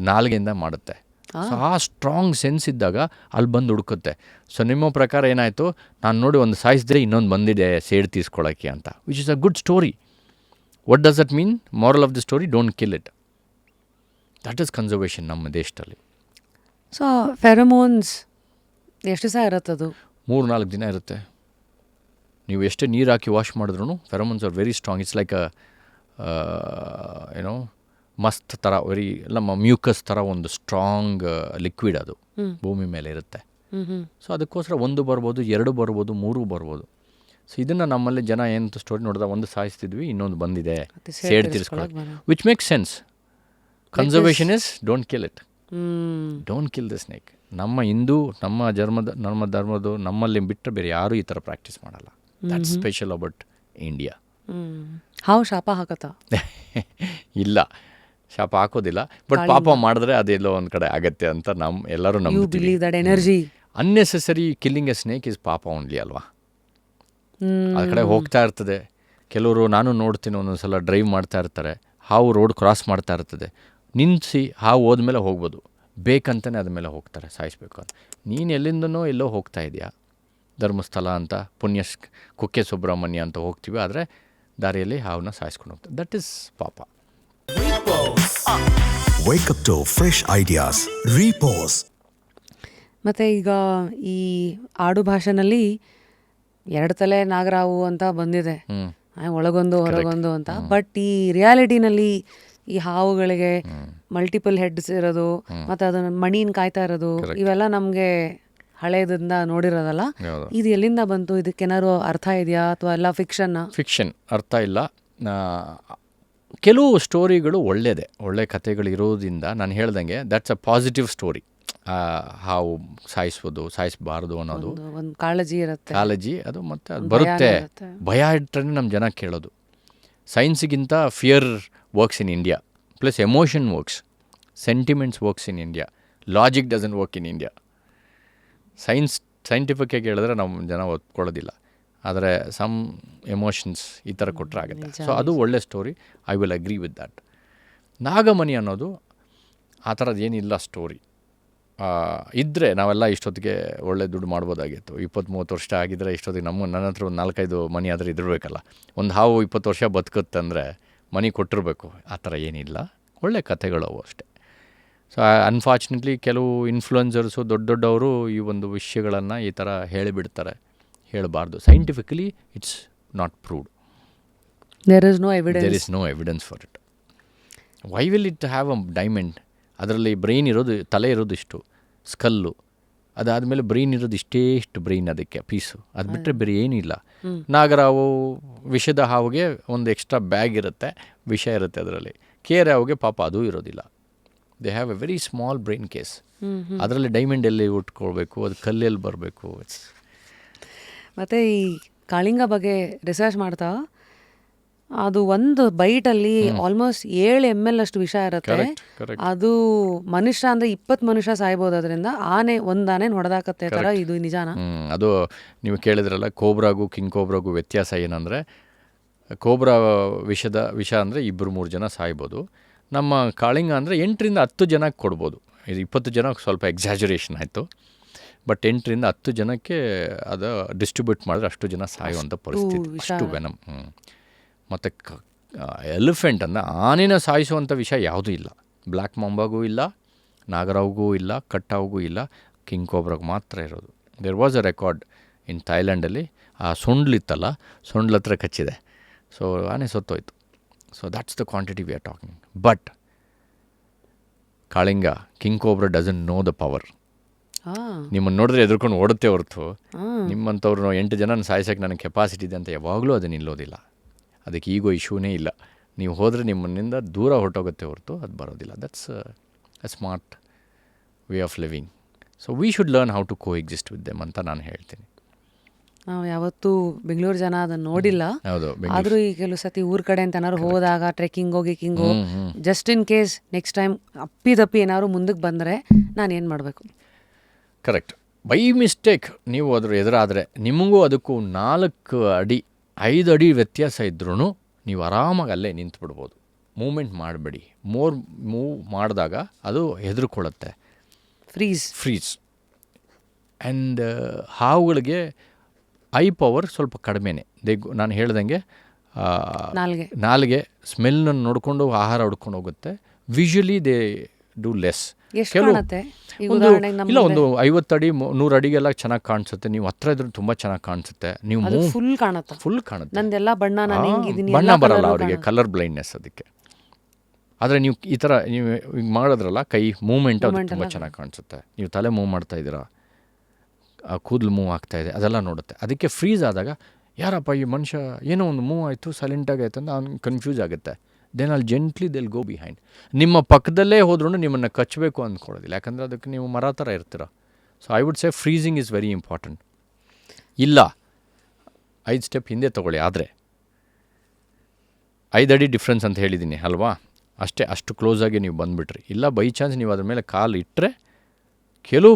ನಾಲಿಗೆಯಿಂದ ಮಾಡುತ್ತೆ. ಸೊ ಆ ಸ್ಟ್ರಾಂಗ್ ಸೆನ್ಸ್ ಇದ್ದಾಗ ಅಲ್ಲಿ ಬಂದು ಹುಡುಕುತ್ತೆ. ಸೊ ನಿಮ್ಮ ಪ್ರಕಾರ ಏನಾಯಿತು, ನಾನು ನೋಡಿ ಒಂದು ಸಾಯಿಸಿದ್ರೆ ಇನ್ನೊಂದು ಬಂದಿದೆ ಸೇಡು ತೀರ್ಸ್ಕೊಳ್ಳೋಕ್ಕೆ ಅಂತ, which is a good story. What does that mean? Moral of the story, don't kill it. That is conservation ನಮ್ಮ ದೇಶದಲ್ಲಿ. ಸೊ ಫೆರೋಮೋನ್ಸ್ ಎಷ್ಟು ದಿವಸ ಇರುತ್ತದು? 3-4 ದಿನ ಇರುತ್ತೆ. ನೀವು ಎಷ್ಟೇ ನೀರು ಹಾಕಿ ವಾಶ್ ಮಾಡಿದ್ರು pheromones are very strong. It's like ಮಸ್ತ್ ಥರ, ವೆರಿ ನಮ್ಮ ಮ್ಯೂಕಸ್ ಥರ ಒಂದು ಸ್ಟ್ರಾಂಗ್ ಲಿಕ್ವಿಡ್ ಅದು ಭೂಮಿ ಮೇಲೆ ಇರುತ್ತೆ. ಸೊ ಅದಕ್ಕೋಸ್ಕರ 1 ಬರ್ಬೋದು, 2 ಬರ್ಬೋದು, 3 ಬರ್ಬೋದು. ಸೊ ಇದನ್ನು ನಮ್ಮಲ್ಲಿ ಜನ ಏನು ಸ್ಟೋರಿ ನೋಡಿದ, ಒಂದು ಸಾಯಿಸ್ತಿದ್ವಿ, ಇನ್ನೊಂದು ಬಂದಿದೆ ಸೇಡ್ ತೀರಿಸ್ಕೊಳ್ಳೋಕೆ, which makes sense. Conservation is don't kill it, don't kill the snake. ನಮ್ಮ ಹಿಂದೂ, ನಮ್ಮ ಧರ್ಮದ್ದು ನಮ್ಮಲ್ಲಿ ಬಿಟ್ಟರೆ ಬೇರೆ ಯಾರೂ ಈ ಥರ ಪ್ರಾಕ್ಟೀಸ್ ಮಾಡಲ್ಲ. That's special about India. ಹಾವು ಶಾಪ ಹಾಕತ್ತಾ? ಇಲ್ಲ, ಶಾಪ ಹಾಕೋದಿಲ್ಲ. ಬಟ್ ಪಾಪ ಮಾಡಿದ್ರೆ ಅದೆಲ್ಲೋ ಒಂದು ಕಡೆ ಆಗತ್ತೆ ಅಂತ ಎಲ್ಲರೂ ನಂಬ್ತೀವಿ. Unnecessary killing a snake is ಪಾಪ ಓನ್ಲಿ ಅಲ್ವಾ? ಆ ಕಡೆ ಹೋಗ್ತಾ ಇರ್ತದೆ. ಕೆಲವರು, ನಾನು ನೋಡ್ತೀನಿ, ಒಂದೊಂದು ಸಲ ಡ್ರೈವ್ ಮಾಡ್ತಾ ಇರ್ತಾರೆ, ಹಾವು ರೋಡ್ ಕ್ರಾಸ್ ಮಾಡ್ತಾ ಇರ್ತದೆ, ನಿಲ್ಲಿಸಿ ಹಾವು ಹೋದ್ಮೇಲೆ ಹೋಗ್ಬೋದು, ಬೇಕಂತಲೇ ಅದ್ಮೇಲೆ ಹೋಗ್ತಾರೆ ಸಾಯಿಸ್ಬೇಕು ಅಂತ. ನೀನು ಎಲ್ಲಿಂದನೋ ಎಲ್ಲೋ ಹೋಗ್ತಾ ಇದೆಯಾ, ಧರ್ಮಸ್ಥಳ ಅಂತ, ಕುಕ್ಕೆ ಸುಬ್ರಹ್ಮಣ್ಯ ಅಂತ ಹೋಗ್ತೀವಿ, ಆದರೆ ದಾರಿಯಲ್ಲಿ ಹಾವನ್ನ ಸಾಯಿಸ್ಕೊಂಡು ಹೋಗ್ತಾರೆ. ದಟ್ ಈಸ್ ಪಾಪ. Wake up to fresh ideas. Repose. ಮತ್ತು ಈಗ ಈ ಆಡು ಭಾಷೆನಲ್ಲಿ 2 ತಲೆ ನಾಗರಾವು ಅಂತ ಬಂದಿದೆ, ಒಳಗೊಂದು ಹೊರಗೊಂದು ಅಂತ. ಬಟ್ ಈ ರಿಯಾಲಿಟಿನಲ್ಲಿ ಈ ಹಾವುಗಳಿಗೆ ಮಲ್ಟಿಪಲ್ ಹೆಡ್ಸ್ ಇರೋದು, ಮತ್ತು ಅದನ್ನು ಮಣಿನ ಕಾಯ್ತಾ ಇರೋದು, ಇವೆಲ್ಲ ನಮಗೆ ಹಳೇದಿಂದ ನೋಡಿರೋದಲ್ಲ. ಇದು ಎಲ್ಲಿಂದ ಬಂತು? ಇದಕ್ಕೇನಾದ್ರು ಅರ್ಥ ಇದೆಯಾ, ಅಥವಾ ಎಲ್ಲ ಫಿಕ್ಷನ್? ಅರ್ಥ ಇಲ್ಲ. ಕೆಲವು ಸ್ಟೋರಿಗಳು ಒಳ್ಳೆಯದೇ, ಒಳ್ಳೆ ಕಥೆಗಳು ಇರೋದ್ರಿಂದ ನಾನು ಹೇಳ್ದಂಗೆ ದಟ್ಸ್ ಅ ಪಾಸಿಟಿವ್ ಸ್ಟೋರಿ. ಹಾವು ಸಾಯಿಸಬಾರ್ದು ಅನ್ನೋದು ಒಂದು ಕಾಳಜಿ ಇರುತ್ತೆ, ಕಾಳಜಿ. ಅದು ಮತ್ತು ಅದು ಬರುತ್ತೆ, ಭಯ ಇಟ್ಟರೆ ನಮ್ಮ ಜನ ಕೇಳೋದು. ಸೈನ್ಸಿಗಿಂತ fear works in India, plus emotion works, sentiments works in India, logic doesn't work in India. ಸೈಂಟಿಫಿಕ್ಕಾಗಿ ಹೇಳಿದ್ರೆ ನಮ್ಮ ಜನ ಒಪ್ಕೊಳ್ಳೋದಿಲ್ಲ, ಆದರೆ ಸಮ್ ಎಮೋಷನ್ಸ್ ಈ ಥರ ಕೊಟ್ಟರೆ ಆಗುತ್ತೆ. ಸೊ ಅದು ಒಳ್ಳೆ story, I will agree with that. Nagamani ಅನ್ನೋದು ಆ ಥರದ್ದು ಏನಿಲ್ಲ ಸ್ಟೋರಿ. ಇದ್ದರೆ ನಾವೆಲ್ಲ ಇಷ್ಟೊತ್ತಿಗೆ ಒಳ್ಳೆ ದುಡ್ಡು ಮಾಡ್ಬೋದಾಗಿತ್ತು. 20-30 ವರ್ಷ ಆಗಿದ್ದರೆ ಇಷ್ಟೊತ್ತಿಗೆ ನನ್ನ ಹತ್ರ ಒಂದು 4-5 ಮನಿ ಆದರೆ ಇದಿರಬೇಕಲ್ಲ. ಒಂದು ಹಾವು 20 ವರ್ಷ ಬದುಕುತ್ತಂದರೆ ಮನಿ ಕೊಟ್ಟಿರಬೇಕು. ಆ ಥರ ಏನಿಲ್ಲ, ಒಳ್ಳೆ ಕಥೆಗಳು ಅವು ಅಷ್ಟೇ. ಸೊ ಅನ್ಫಾರ್ಚುನೇಟ್ಲಿ ಕೆಲವು ಇನ್ಫ್ಲುಯೆನ್ಸರ್ಸು ದೊಡ್ಡವರು ಈ ಒಂದು ವಿಷಯಗಳನ್ನು ಈ ಥರ ಹೇಳಿಬಿಡ್ತಾರೆ. ಹೇಳಬಾರ್ದು. Scientifically it's not proved. There is no evidence for it. Why will it have a diamond? ಅದರಲ್ಲಿ ಬ್ರೈನ್ ಇರೋದು, ತಲೆ ಇರೋದು ಇಷ್ಟು, ಸ್ಕಲ್ಲು, ಅದಾದಮೇಲೆ ಬ್ರೈನ್ ಇರೋದು ಇಷ್ಟು ಬ್ರೈನ್ ಅದಕ್ಕೆ ಪೀಸು, ಅದು ಬಿಟ್ಟರೆ ಬೇರೆ ಏನಿಲ್ಲ. ನಾಗರಾವು ವಿಷದ ಹಾವಿಗೆ ಒಂದು ಎಕ್ಸ್ಟ್ರಾ ಬ್ಯಾಗ್ ಇರುತ್ತೆ, ವಿಷ ಇರುತ್ತೆ ಅದರಲ್ಲಿ. ಕೇರೆ ಹಾವಿಗೆ ಪಾಪ ಅದೂ ಇರೋದಿಲ್ಲ. They have A very small brain case. ಅದರಲ್ಲಿ ಡೈಮಂಡ್ ಎಲ್ಲಿ ಉಟ್ಕೊಳ್ಬೇಕು, ಅದು ಕಲ್ಲೆಲ್ಲಿ ಬರಬೇಕು. ಮತ್ತು ಈ ಕಾಳಿಂಗ ಬಗ್ಗೆ ರಿಸರ್ಚ್ ಮಾಡ್ತಾ, ಅದು ಒಂದು ಬೈಟಲ್ಲಿ ಆಲ್ಮೋಸ್ಟ್ 7 ml ಅಷ್ಟು ವಿಷ ಇರುತ್ತೆ. ಅದು ಮನುಷ್ಯ ಅಂದರೆ 20 ಮನುಷ್ಯ ಸಾಯ್ಬೋದು ಅದರಿಂದ. ಒಂದಾನೆ ಹೊಡೆದಾಕತ್ತೆ ಥರ. ಇದು ನಿಜಾನ? ಅದು ನೀವು ಕೇಳಿದ್ರಲ್ಲ, ಕೋಬ್ರಾಗೂ ಕಿಂಗ್ ಕೋಬ್ರಾಗೂ ವ್ಯತ್ಯಾಸ ಏನಂದರೆ, ಕೋಬ್ರಾ ವಿಷ ಅಂದರೆ 2-3 ಜನ ಸಾಯ್ಬೋದು. ನಮ್ಮ ಕಾಳಿಂಗ ಅಂದರೆ 8-10 ಜನಕ್ಕೆ ಕೊಡ್ಬೋದು. ಇದು 20 ಜನ ಸ್ವಲ್ಪ ಎಕ್ಸಾಜುರೇಷನ್ ಆಯಿತು, ಬಟ್ 8-10 ಜನಕ್ಕೆ ಅದು ಡಿಸ್ಟ್ರಿಬ್ಯೂಟ್ ಮಾಡಿದ್ರೆ ಅಷ್ಟು ಜನ ಸಾಯುವಂಥ ಪರಿಸ್ಥಿತಿ, ಅಷ್ಟು ವೆನಮ್. ಮತ್ತು ಎಲಿಫೆಂಟ್ ಅಂದರೆ ಆನೆನ ಸಾಯಿಸುವಂಥ ವಿಷಯ ಯಾವುದೂ ಇಲ್ಲ. ಬ್ಲ್ಯಾಕ್ ಮಾಂಬಾಗೂ ಇಲ್ಲ, ನಾಗರಾವ್ಗೂ ಇಲ್ಲ, ಕಟ್ಟಾವ್ಗೂ ಇಲ್ಲ, ಕಿಂಗ್ ಕೋಬ್ರಾಗೂ ಮಾತ್ರ ಇರೋದು. There was a record in ಥೈಲ್ಯಾಂಡಲ್ಲಿ. ಆ ಸೊಂಡ್ಲಿತ್ತಲ್ಲ, ಸೊಂಡ್ಲ ಹತ್ರ ಕಚ್ಚಿದೆ, ಸೊ ಆನೆ ಸತ್ತೋಯ್ತು. So that's the quantity we are talking. But ಕಾಳಿಂಗ, king cobra doesn't know the power. ನಿಮ್ಮನ್ನು ನೋಡಿದ್ರೆ ಎದುರ್ಕೊಂಡು ಓಡುತ್ತೆ ಹೊರತು, ನಿಮ್ಮಂಥವ್ರು 8 ಜನನ ಸಾಯಿಸೋಕ್ಕೆ ನನಗೆ ಕೆಪಾಸಿಟಿ ಇದೆ ಅಂತ ಯಾವಾಗಲೂ ಅದು ನಿಲ್ಲೋದಿಲ್ಲ. ಅದಕ್ಕೆ ಈಗೋ ಇಶ್ಯೂನೇ ಇಲ್ಲ. ನೀವು ಹೋದರೆ ನಿಮ್ಮನ್ನಿಂದ ದೂರ ಹೊರಟೋಗುತ್ತೆ ಹೊರತು ಅದು ಬರೋದಿಲ್ಲ. That's a smart way of living. So we should learn how to coexist with them ಅಂತ ನಾನು ಹೇಳ್ತೀನಿ. ನಾವು ಯಾವತ್ತೂ ಬೆಂಗಳೂರು ಜನ ಅದನ್ನು ನೋಡಿಲ್ಲ. ಆದರೂ ಈ ಕೆಲವು ಸತಿ ಊರ ಕಡೆ ಅಂತ ಏನಾದ್ರು ಹೋದಾಗ ಟ್ರೆಕ್ಕಿಂಗ್ ಹೋಗಿ just in case next time ಅಪ್ಪಿದಪ್ಪಿ ಏನಾದ್ರು ಮುಂದಕ್ಕೆ ಬಂದರೆ ನಾನು ಏನು ಮಾಡಬೇಕು? ಕರೆಕ್ಟ್. ಬೈ ಮಿಸ್ಟೇಕ್ ನೀವು ಅದ್ರ ಎದುರಾದರೆ ನಿಮಗೂ ಅದಕ್ಕೂ 4 ಅಡಿ 5 ಅಡಿ ವ್ಯತ್ಯಾಸ ಇದ್ರೂ ನೀವು ಆರಾಮಾಗಿ ಅಲ್ಲೇ ನಿಂತು ಬಿಡ್ಬೋದು. ಮೂಮೆಂಟ್ ಮಾಡಬೇಡಿ. ಮೂವ್ ಮಾಡಿದಾಗ ಅದು ಹೆದರ್ಕೊಳ್ಳುತ್ತೆ, ಫ್ರೀಸ್. ಆ್ಯಂಡ್ ಹಾವುಗಳಿಗೆ ಐ ಪವರ್ ಸ್ವಲ್ಪ ಕಡಿಮೆನೇ. ನಾನು ಹೇಳ್ದಂಗೆ ನಾಲಿಗೆ ಸ್ಮೆಲ್ನನ್ನು ನೋಡಿಕೊಂಡು ಆಹಾರ ಹುಡ್ಕೊಂಡು ಹೋಗುತ್ತೆ. Visually they do less. ಇಲ್ಲ, ಒಂದು 50 ಅಡಿ 100 ಅಡಿಗೆಲ್ಲ ಚೆನ್ನಾಗಿ ಕಾಣಿಸುತ್ತೆ. ನೀವು ಹತ್ರ ಇದ್ರೆ ತುಂಬ ಚೆನ್ನಾಗಿ ಕಾಣಿಸುತ್ತೆ. ನೀವು ಫುಲ್ ಕಾಣುತ್ತೆ. ಬಣ್ಣ ಬರಲ್ಲ ಅವರಿಗೆ, ಕಲರ್ ಬ್ಲೈಂಡ್ನೆಸ್ ಅದಕ್ಕೆ. ಆದರೆ ನೀವು ಈ ಥರ ನೀವು ಈಗ ಮಾಡಿದ್ರಲ್ಲ, ಕೈ ಮೂವ್ಮೆಂಟ್ ಅದು ತುಂಬ ಚೆನ್ನಾಗಿ ಕಾಣಿಸುತ್ತೆ. ನೀವು ತಲೆ ಮೂವ್ ಮಾಡ್ತಾ ಇದ್ದೀರಾ, ಕೂದಲು ಮೂವ್ ಆಗ್ತಾಯಿದೆ, ಅದೆಲ್ಲ ನೋಡುತ್ತೆ. ಅದಕ್ಕೆ ಫ್ರೀಸ್ ಆದಾಗ ಯಾರಪ್ಪ ಈ ಮನುಷ್ಯ ಏನೋ ಒಂದು ಮೂವ್ ಆಯಿತು, ಸೈಲೆಂಟಾಗಿ ಆಯಿತು ಅಂತ ಅವ್ನು ಕನ್ಫ್ಯೂಸ್ ಆಗುತ್ತೆ. ದೆನ್ ಅಲ್ಲಿ ಜೆಂಟ್ಲಿ ದೆಲ್ ಗೋ ಬಿಹೈಂಡ್. ನಿಮ್ಮ ಪಕ್ಕದಲ್ಲೇ ಹೋದ್ರೂ ನಿಮ್ಮನ್ನು ಕಚ್ಚಬೇಕು ಅಂದ್ಕೊಳ್ಳೋದಿಲ್ಲ, ಯಾಕಂದರೆ ಅದಕ್ಕೆ ನೀವು ಮರ ಥರ ಇರ್ತೀರ. So I would say freezing is very important. ಇಲ್ಲ 5 ಸ್ಟೆಪ್ ಹಿಂದೆ ತೊಗೊಳ್ಳಿ. ಆದರೆ 5 ಅಡಿ ಡಿಫ್ರೆನ್ಸ್ ಅಂತ ಹೇಳಿದ್ದೀನಿ ಅಲ್ವಾ, ಅಷ್ಟು ಕ್ಲೋಸಾಗಿ ನೀವು ಬಂದುಬಿಟ್ರಿ. ಇಲ್ಲ ಬೈ ಚಾನ್ಸ್ ನೀವು ಅದ್ರ ಮೇಲೆ ಕಾಲು ಇಟ್ಟರೆ ಕೆಲವು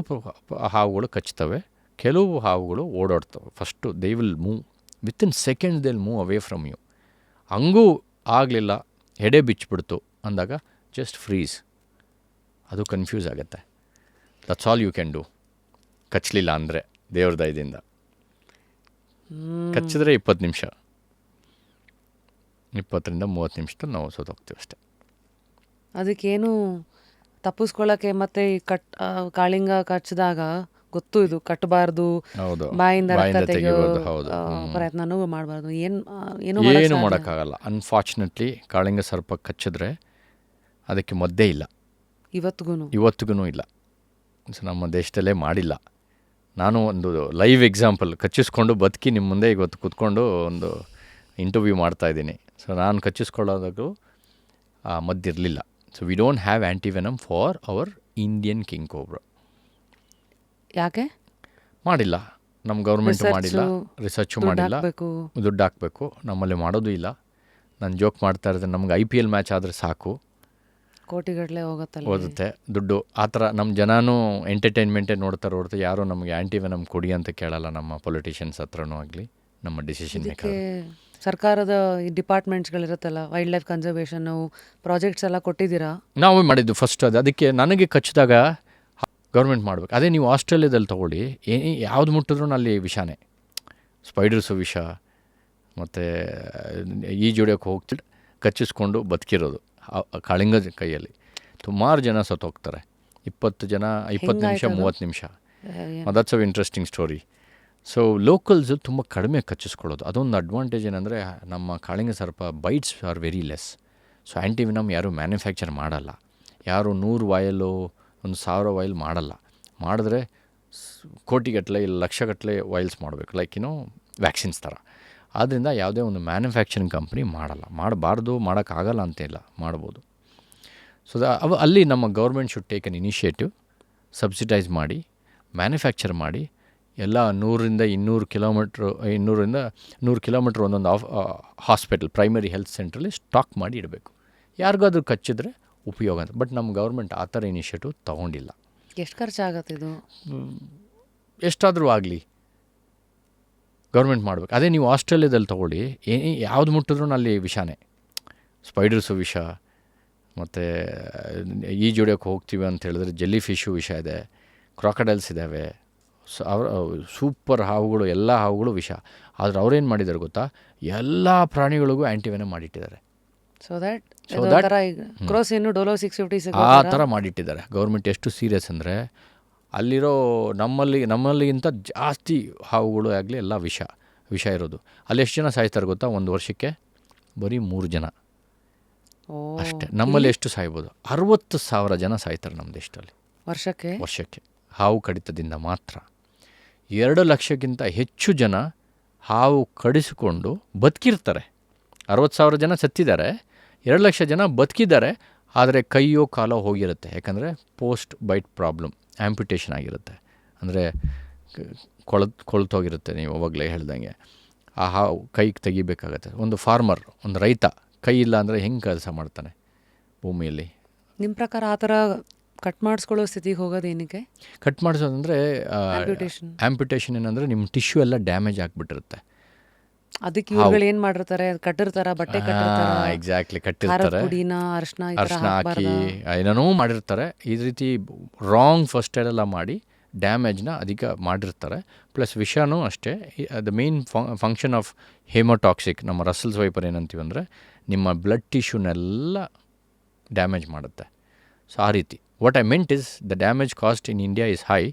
ಹಾವುಗಳು ಕಚ್ತವೆ, ಕೆಲವು ಹಾವುಗಳು ಓಡಾಡ್ತವೆ. First they will move within second, they will move away from you. ಹಂಗೂ ಆಗಲಿಲ್ಲ, ಎಡೆ ಬಿಚ್ಚಿಬಿಡ್ತು ಅಂದಾಗ ಜಸ್ಟ್ ಫ್ರೀಸ್. ಅದು ಕನ್ಫ್ಯೂಸ್ ಆಗುತ್ತೆ. That's all you can do. ಕಚ್ಚಲಿಲ್ಲ ಅಂದರೆ ದೇವ್ರ ದಯದಿಂದ. ಕಚ್ಚಿದ್ರೆ 20 ನಿಮಿಷ, 20ರಿಂದ 30 ನಿಮಿಷದಲ್ಲಿ ನಾವು ಸೋತೋಗ್ತೀವಿ ಅಷ್ಟೇ. ಅದಕ್ಕೇನು ತಪ್ಪಿಸ್ಕೊಳ್ಳೋಕ್ಕೆ ಮತ್ತೆ ಕಾಳಿಂಗ ಕಚ್ಚಿದಾಗ ಗೊತ್ತು ಇದು ಕಟ್ಟಬಾರ್ದು, ಬಾಯಿಂದ ತೆಗೆಯೋದು ಪ್ರಯತ್ನನೂ ಮಾಡಬಾರ್ದು. ಏನು ಮಾಡೋಕ್ಕಾಗಲ್ಲ. ಅನ್ಫಾರ್ಚುನೇಟ್ಲಿ ಕಾಳಿಂಗ ಸರ್ಪ ಕಚ್ಚಿದ್ರೆ ಅದಕ್ಕೆ ಮದ್ದೇ ಇಲ್ಲ, ಇವತ್ತಿಗೂ ಇಲ್ಲ. ಸೊ ನಮ್ಮ ದೇಶದಲ್ಲೇ ಮಾಡಿಲ್ಲ. ನಾನು ಒಂದು ಲೈವ್ ಎಕ್ಸಾಂಪಲ್ ಕಚ್ಚಿಸ್ಕೊಂಡು ಬದುಕಿ ನಿಮ್ಮ ಮುಂದೆ ಇವತ್ತು ಕೂತ್ಕೊಂಡು ಒಂದು ಇಂಟರ್ವ್ಯೂ ಮಾಡ್ತಾಯಿದ್ದೀನಿ. ಸೊ ನಾನು ಕಚ್ಚಿಸ್ಕೊಳ್ಳೋದಾಗೂ ಮದ್ದಿರಲಿಲ್ಲ. So we don't have antivenom for our Indian king cobra. ಯಾಕೆ? ಮಾಡಿಲ್ಲ, ನಮ್ಮ ಗೌರ್ಮೆಂಟು ಮಾಡಿಲ್ಲ, ರಿಸರ್ಚು ಮಾಡಿಲ್ಲ, ಹಾಕಬೇಕು. ದುಡ್ಡು ಹಾಕಬೇಕು, ನಮ್ಮಲ್ಲಿ ಮಾಡೋದು ಇಲ್ಲ. ನಾನು ಜೋಕ್ ಮಾಡ್ತಾ ಇರೋದು, ನಮ್ಗೆ IPL ಮ್ಯಾಚ್ ಆದರೆ ಸಾಕು, ಕೋಟಿಗಟ್ಟಲೆ ಹೋಗುತ್ತಲ್ಲ. ಓದುತ್ತೆ ದುಡ್ಡು. ಆ ಥರ ನಮ್ಮ ಜನನೂ ಎಂಟರ್ಟೈನ್ಮೆಂಟೇ ನೋಡ್ತಾರೆ ಹೊರತು ಯಾರೂ ನಮಗೆ ಆ್ಯಂಟಿವೆನಮ್ ಕೊಡಿ ಅಂತ ಕೇಳಲ್ಲ, ನಮ್ಮ ಪೊಲಿಟಿಷಿಯನ್ಸ್ ಹತ್ರನೂ ಆಗಲಿ, ನಮ್ಮ ಡಿಸಿಷನ್ ಮೇಕರ್. ಸರ್ಕಾರದ ಡಿಪಾರ್ಟ್ಮೆಂಟ್ಸ್ಗಳಿರುತ್ತಲ್ಲ, ವೈಲ್ಡ್ ಲೈಫ್ ಕನ್ಸರ್ವೇಷನ್ನು ಪ್ರಾಜೆಕ್ಟ್ಸ್ ಎಲ್ಲ ಕೊಟ್ಟಿದ್ದೀರಾ? ನಾವು ಮಾಡಿದ್ದು ಫಸ್ಟ್ ಅದಕ್ಕೆ ನನಗೆ ಕಚ್ಚಿದಾಗ ಗೌರ್ಮೆಂಟ್ ಮಾಡಬೇಕು. ಅದೇ ನೀವು ಆಸ್ಟ್ರೇಲಿಯಾದಲ್ಲಿ ತೊಗೊಳ್ಳಿ, ಯಾವುದು ಮುಟ್ಟಿದ್ರೂ ಅಲ್ಲಿ ವಿಷಾನೇ, ಸ್ಪೈಡರ್ಸು ವಿಷ, ಮತ್ತು ಈಜೊಡಿಯೋಕ್ಕೆ ಹೋಗ್ತಿದ್ದು ಕಚ್ಚಿಸ್ಕೊಂಡು ಬದುಕಿರೋದು ಕಾಳಿಂಗ ಕೈಯಲ್ಲಿ. ಸುಮಾರು ಜನ ಸತ್ತೋಗ್ತಾರೆ, 20 ನಿಮಿಷ 30 ನಿಮಿಷ. That's a interesting story. So locals ತುಂಬ ಕಡಿಮೆ ಕಚ್ಚಿಸ್ಕೊಳ್ಳೋದು, ಅದೊಂದು ಅಡ್ವಾಂಟೇಜ್. ಏನಂದರೆ ನಮ್ಮ ಕಾಳಿಂಗ ಸರ್ಪ bites are very less. So antivenom ಯಾರೂ ಮ್ಯಾನುಫ್ಯಾಕ್ಚರ್ ಮಾಡಲ್ಲ, ಯಾರು 100 ವಾಯಲು 1000 ವಾಯಿಲ್ ಮಾಡಲ್ಲ. ಮಾಡಿದ್ರೆ ಕೋಟಿಗಟ್ಟಲೆ ಇಲ್ಲ ಲಕ್ಷಗಟ್ಟಲೆ ವಾಯಿಲ್ಸ್ ಮಾಡಬೇಕು, ಲೈಕ್ ವ್ಯಾಕ್ಸಿನ್ಸ್ ಥರ. ಆದ್ದರಿಂದ ಯಾವುದೇ ಒಂದು ಮ್ಯಾನುಫ್ಯಾಕ್ಚರಿಂಗ್ ಕಂಪ್ನಿ ಮಾಡಬಾರ್ದು, ಮಾಡೋಕ್ಕಾಗಲ್ಲ ಅಂತಿಲ್ಲ, ಮಾಡ್ಬೋದು. ಸೊ ಅಲ್ಲಿ ನಮ್ಮ government should take an initiative, subsidise ಮಾಡಿ ಮ್ಯಾನುಫ್ಯಾಕ್ಚರ್ ಮಾಡಿ, ಎಲ್ಲ 100-200 ಕಿಲೋಮೀಟ್ರ್ 100 ಕಿಲೋಮೀಟ್ರ್ ಒಂದೊಂದು ಹಾಸ್ಪಿಟಲ್, ಪ್ರೈಮರಿ ಹೆಲ್ತ್ ಸೆಂಟ್ರಲ್ಲಿ ಸ್ಟಾಕ್ ಮಾಡಿ ಇಡಬೇಕು. ಯಾರಿಗಾದ್ರೂ ಕಚ್ಚಿದ್ರೆ ಉಪಯೋಗ ಅಂತ. ಬಟ್ ನಮ್ಮ ಗೌರ್ಮೆಂಟ್ ಆ ಥರ ಇನಿಷಿಯೇಟಿವ್ ತೊಗೊಂಡಿಲ್ಲ. ಎಷ್ಟು ಖರ್ಚಾಗತ್ತೆ ಇದು? ಎಷ್ಟಾದರೂ ಆಗಲಿ ಗೌರ್ಮೆಂಟ್ ಮಾಡಬೇಕು. ಅದೇ ನೀವು ಆಸ್ಟ್ರೇಲಿಯಾದಲ್ಲಿ ತೊಗೊಳ್ಳಿ, ಯಾವುದು ಮುಟ್ಟಿದ್ರೂ ಅಲ್ಲಿ ವಿಷಾನೇ, ಸ್ಪೈಡರ್ಸು ವಿಷ, ಮತ್ತು ಈಜೊಡಿಯೋಕ್ಕೆ ಹೋಗ್ತೀವಿ ಅಂತ ಹೇಳಿದ್ರೆ ಜೆಲ್ಲಿ ಫಿಶು ವಿಷ ಇದೆ, ಕ್ರಾಕಡೈಲ್ಸ್ ಇದ್ದಾವೆ, ಸೂಪರ್ ಹಾವುಗಳು, ಎಲ್ಲ ಹಾವುಗಳು ವಿಷ. ಆದರೆ ಅವ್ರೇನು ಮಾಡಿದ್ದಾರೆ ಗೊತ್ತಾ, ಎಲ್ಲ ಪ್ರಾಣಿಗಳಿಗೂ ಆ್ಯಂಟಿವೆನಮ್ ಮಾಡಿಟ್ಟಿದ್ದಾರೆ. ಸೊ ದ್ಯಾಟ್ ಕ್ರೋಸಿನ್ನು ಡೋಲೋ 650 ಆ ಥರ ಮಾಡಿಟ್ಟಿದ್ದಾರೆ. ಗೌರ್ಮೆಂಟ್ ಎಷ್ಟು ಸೀರಿಯಸ್ ಅಂದರೆ, ಅಲ್ಲಿರೋ ನಮ್ಮಲ್ಲಿಗಿಂತ ಜಾಸ್ತಿ ಹಾವುಗಳು ಆಗಲಿ ಎಲ್ಲ ವಿಷ ಇರೋದು. ಅಲ್ಲಿ ಎಷ್ಟು ಜನ ಸಾಯ್ತಾರೆ ಗೊತ್ತಾ ಒಂದು ವರ್ಷಕ್ಕೆ? ಬರೀ 3 ಜನ ಅಷ್ಟೇ. ನಮ್ಮಲ್ಲಿ ಎಷ್ಟು ಸಾಯ್ಬೋದು? 60,000 ಜನ ಸಾಯ್ತಾರೆ ನಮ್ಮ ದೇಶದಲ್ಲಿ ವರ್ಷಕ್ಕೆ ಹಾವು ಕಡಿತದಿಂದ ಮಾತ್ರ. 2 ಲಕ್ಷಕ್ಕಿಂತ ಹೆಚ್ಚು ಜನ ಹಾವು ಕಡಿಸಿಕೊಂಡು ಬದುಕಿರ್ತಾರೆ. 60,000 ಜನ ಸತ್ತಿದ್ದಾರೆ, 2 ಲಕ್ಷ ಜನ ಬದುಕಿದ್ದಾರೆ. ಆದರೆ ಕೈಯೋ ಕಾಲೋ ಹೋಗಿರುತ್ತೆ, ಯಾಕಂದರೆ ಪೋಸ್ಟ್ ಬೈಟ್ ಪ್ರಾಬ್ಲಮ್, ಆ್ಯಂಪ್ಯುಟೇಷನ್ ಆಗಿರುತ್ತೆ, ಅಂದರೆ ಕೊಳ್ತೋಗಿರುತ್ತೆ. ನೀವು ಅವಾಗಲೇ ಹೇಳ್ದಂಗೆ ಆ ಹಾವು ಕೈಗೆ ತೆಗಿಬೇಕಾಗತ್ತೆ. ಒಂದು ಫಾರ್ಮರ್, ಒಂದು ರೈತ ಕೈ ಇಲ್ಲ ಅಂದರೆ ಹೆಂಗೆ ಕೆಲಸ ಮಾಡ್ತಾನೆ ಭೂಮಿಯಲ್ಲಿ? ನಿಮ್ಮ ಪ್ರಕಾರ ಆ ಥರ ಕಟ್ ಮಾಡಿಸ್ಕೊಳ್ಳೋ ಸ್ಥಿತಿಗೆ ಹೋಗೋದು ಏನಕ್ಕೆ? ಕಟ್ ಮಾಡಿಸೋದಂದರೆ ಆ್ಯಂಪ್ಯುಟೇಷನ್ ಏನಂದರೆ ನಿಮ್ಮ ಟಿಶ್ಯೂ ಎಲ್ಲ ಡ್ಯಾಮೇಜ್ ಆಗಿಬಿಟ್ಟಿರುತ್ತೆ. ಅದಕ್ಕೆ ಇವುಗಳು ಏನು ಮಾಡಿರ್ತಾರೆ, ಕಟ್ಟಿರ್ತಾರೆ, ಬಟ್ಟೆ ಕಟ್ಟಿರ್ತಾರೆ, ಎಕ್ಸಾಕ್ಟ್ಲಿ ಕಟ್ಟಿರ್ತಾರೆ, ಅರ್ಶನ ಹಾಕಿ ಏನೇನೋ ಮಾಡಿರ್ತಾರೆ. ಈ ರೀತಿ ರಾಂಗ್ ಫಸ್ಟ್ ಏಡ್ ಎಲ್ಲ ಮಾಡಿ ಡ್ಯಾಮೇಜ್ನ ಅಧಿಕ ಮಾಡಿರ್ತಾರೆ. ಪ್ಲಸ್ ವಿಷನೂ ಅಷ್ಟೇ. The main function of hemotoxic, ನಮ್ಮ ರಸಲ್ಸ್ ವೈಪರ್ ಏನಂತೀವಿ ಅಂದರೆ ನಿಮ್ಮ ಬ್ಲಡ್ ಟಿಶ್ಯೂನೆಲ್ಲ ಡ್ಯಾಮೇಜ್ ಮಾಡುತ್ತೆ. ಸೊ ಆ ರೀತಿ what I meant is the damage cost in India is high,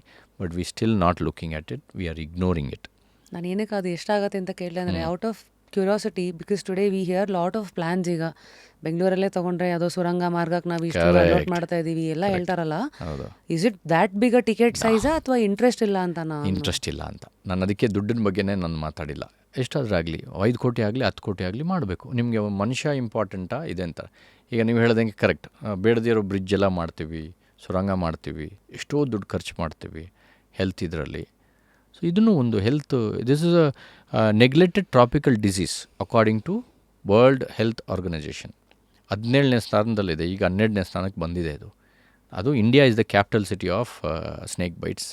but we still not looking at it, we are ignoring it. ನಾನು ಏನಕ್ಕೆ ಅದು ಎಷ್ಟಾಗತ್ತೆ ಅಂತ ಕೇಳಿದೆ ಅಂದರೆ, out of curiosity, because today we hear lot of plans. ಈಗ ಬೆಂಗಳೂರಲ್ಲೇ ತೊಗೊಂಡ್ರೆ ಯಾವುದೋ ಸುರಂಗ ಮಾರ್ಗಕ್ಕೆ ನಾವು ಇಷ್ಟು ಅಲೋಟ್ ಮಾಡ್ತಾ ಇದ್ದೀವಿ ಎಲ್ಲ ಹೇಳ್ತಾರಲ್ಲ. Is it that big a ticket ಸೈಜಾ ಅಥವಾ ಇಂಟ್ರೆಸ್ಟ್ ಇಲ್ಲ ಅಂತ? ಇಂಟ್ರೆಸ್ಟ್ ಇಲ್ಲ ಅಂತ ನಾನು ಅದಕ್ಕೆ ದುಡ್ಡಿನ ಬಗ್ಗೆನೇ ನಾನು ಮಾತಾಡಿಲ್ಲ. ಎಷ್ಟಾದರೂ ಆಗಲಿ, 5 ಕೋಟಿ ಆಗಲಿ 10 ಕೋಟಿ ಆಗಲಿ ಮಾಡಬೇಕು. ನಿಮಗೆ ಮನುಷ್ಯ ಇಂಪಾರ್ಟೆಂಟಾ ಇದೆ ಅಂತ. ಈಗ ನೀವು ಹೇಳ್ದಂಗೆ ಕರೆಕ್ಟ್, ಬೇಡದಿರೋ ಬ್ರಿಡ್ಜ್ ಎಲ್ಲ ಮಾಡ್ತೀವಿ, ಸುರಂಗ ಮಾಡ್ತೀವಿ, ಎಷ್ಟೋ ದುಡ್ಡು ಖರ್ಚು ಮಾಡ್ತೀವಿ ಹೆಲ್ತ್ ಇದರಲ್ಲಿ. ಸೊ ಇದನ್ನು ಒಂದು health, this is a neglected tropical disease according to world health organization. 17ನೇ ಸ್ಥಾನದಲ್ಲಿದೆ, ಈಗ 12ನೇ ಸ್ಥಾನಕ್ಕೆ ಬಂದಿದೆ. ಅದು India is the capital city of snake bites.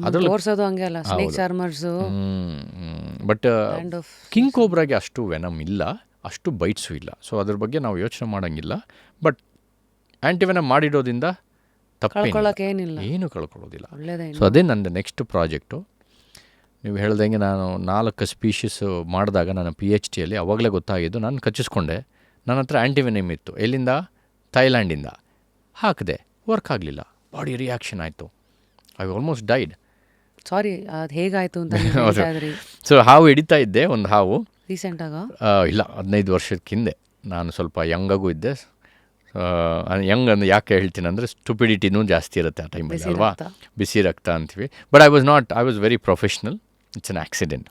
ಅದರಲ್ಲಿ ತೋರಿಸೋದು ಹಂಗೆ ಅಲ್ಲ, ಸ್ನೇಕ್ ಚಾರ್ಮರ್ಸು. ಬಟ್ ಕಿಂಗ್ ಕೋಬ್ರಾಗೆ ಅಷ್ಟು ವೆನಮ್ ಇಲ್ಲ, ಅಷ್ಟು ಬೈಟ್ಸು ಇಲ್ಲ. ಸೊ ಅದ್ರ ಬಗ್ಗೆ ನಾವು ಯೋಚನೆ ಮಾಡೋಂಗಿಲ್ಲ. ಬಟ್ ಆ್ಯಂಟಿವೆನಮ್ ಮಾಡಿಡೋದ್ರಿಂದ ತಪ್ಪೇನಿಲ್ಲ, ಏನು ಕಳ್ಕೊಳ್ಳೋದಿಲ್ಲ. ಸೊ ಅದೇ ನಂದು ನೆಕ್ಸ್ಟ್ ಪ್ರಾಜೆಕ್ಟು. ನೀವು ಹೇಳ್ದಂಗೆ ನಾನು 4 ಸ್ಪೀಷೀಸು ಮಾಡಿದಾಗ ನನ್ನ PhDಯಲ್ಲಿ ಅವಾಗಲೇ ಗೊತ್ತಾಗಿದ್ದು. ನಾನು ಕಚ್ಚಿಸ್ಕೊಂಡೆ, ನನ್ನ ಹತ್ರ ಆ್ಯಂಟಿವೆನಮ್ ಇತ್ತು. ಎಲ್ಲಿಂದ? ಥೈಲ್ಯಾಂಡಿಂದ ಹಾಕಿದೆ, ವರ್ಕ್ ಆಗಲಿಲ್ಲ, ಬಾಡಿ ರಿಯಾಕ್ಷನ್ ಆಯಿತು, ಐ ಆಲ್ಮೋಸ್ಟ್ ಡೈಡ್. ಸಾರಿ, ಅದು ಹೇಗಾಯಿತು ಅಂತ? ಸೊ ಹಾವು ಹಿಡಿತಾ ಇದ್ದೆ, ಒಂದು ಹಾವು ರೀಸೆಂಟಾಗ ಇಲ್ಲ 15 ವರ್ಷಕ್ಕೆ ಹಿಂದೆ. ನಾನು ಸ್ವಲ್ಪ ಯಂಗಾಗೂ ಇದ್ದೆ. ಯಂಗ್ ಅಂದ್ರೆ ಯಾಕೆ ಹೇಳ್ತೀನಿ ಅಂದರೆ, ಸ್ಟುಪಿಡಿಟಿನೂ ಜಾಸ್ತಿ ಇರುತ್ತೆ ಆ ಟೈಮಲ್ಲಿ ಅಲ್ವಾ, ಬಿಸಿ ರಕ್ತ ಅಂತೀವಿ. But I was very professional. It's an accident.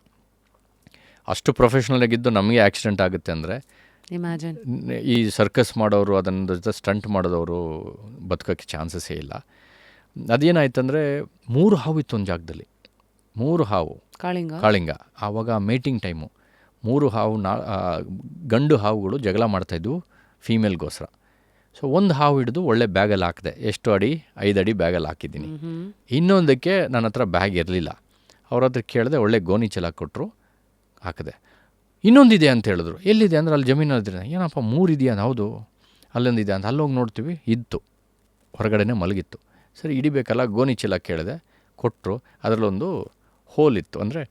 ಅಷ್ಟು ಪ್ರೊಫೆಷ್ನಲ್ ಆಗಿದ್ದು ನಮಗೆ ಆಕ್ಸಿಡೆಂಟ್ ಆಗುತ್ತೆ ಅಂದರೆ, ಇಮ್ಯಾಜಿನ್. ಈ ಸರ್ಕಸ್ ಮಾಡೋರು, ಅದನ್ನು ಸ್ಟಂಟ್ ಮಾಡೋದವರು ಬದುಕೋಕ್ಕೆ ಚಾನ್ಸಸ್ಸೇ ಇಲ್ಲ. ಅದೇನಾಯ್ತಂದರೆ 3 ಹಾವು ಇತ್ತು ಒಂದು ಜಾಗದಲ್ಲಿ, 3 ಹಾವು ಕಾಳಿಂಗ. ಆವಾಗ ಮೇಟಿಂಗ್ ಟೈಮು. 3 ಹಾವು ಗಂಡು ಹಾವುಗಳು ಜಗಳ ಮಾಡ್ತಾಯಿದ್ವು ಫೀಮೇಲ್ಗೋಸ್ಕರ. ಸೊ ಒಂದು ಹಾವು ಹಿಡಿದು ಒಳ್ಳೆ ಬ್ಯಾಗಲ್ಲಿ ಹಾಕಿದೆ. ಎಷ್ಟು ಅಡಿ? 5 ಅಡಿ ಬ್ಯಾಗಲ್ಲಿ ಹಾಕಿದ್ದೀನಿ. ಇನ್ನೊಂದಕ್ಕೆ ನನ್ನ ಹತ್ರ ಬ್ಯಾಗ್ ಇರಲಿಲ್ಲ. ಅವ್ರ ಹತ್ರ ಕೇಳಿದೆ, ಒಳ್ಳೆ ಗೋಣಿ ಚೀಲ ಕೊಟ್ಟರು, ಹಾಕಿದೆ. ಇನ್ನೊಂದಿದೆ ಅಂತ ಹೇಳಿದ್ರು. ಎಲ್ಲಿದೆ ಅಂದರೆ ಅಲ್ಲಿ ಜಮೀನಲ್ಲಿದ್ದರೆ. ಏನಪ್ಪ 3 ಇದೆಯಾ? ಹೌದು, ಅಲ್ಲೊಂದಿದೆ ಅಂತ. ಅಲ್ಲೋಗಿ ನೋಡ್ತೀವಿ, ಇತ್ತು, ಹೊರಗಡೆನೇ ಮಲಗಿತ್ತು. ಸರಿ, ಹಿಡಿಬೇಕಲ್ಲ, ಗೋಣಿ ಚೀಲ ಕೇಳಿದೆ, ಕೊಟ್ಟರು. ಅದರಲ್ಲೊಂದು ಹೋಲ್ ಇತ್ತು, ಅಂದರೆ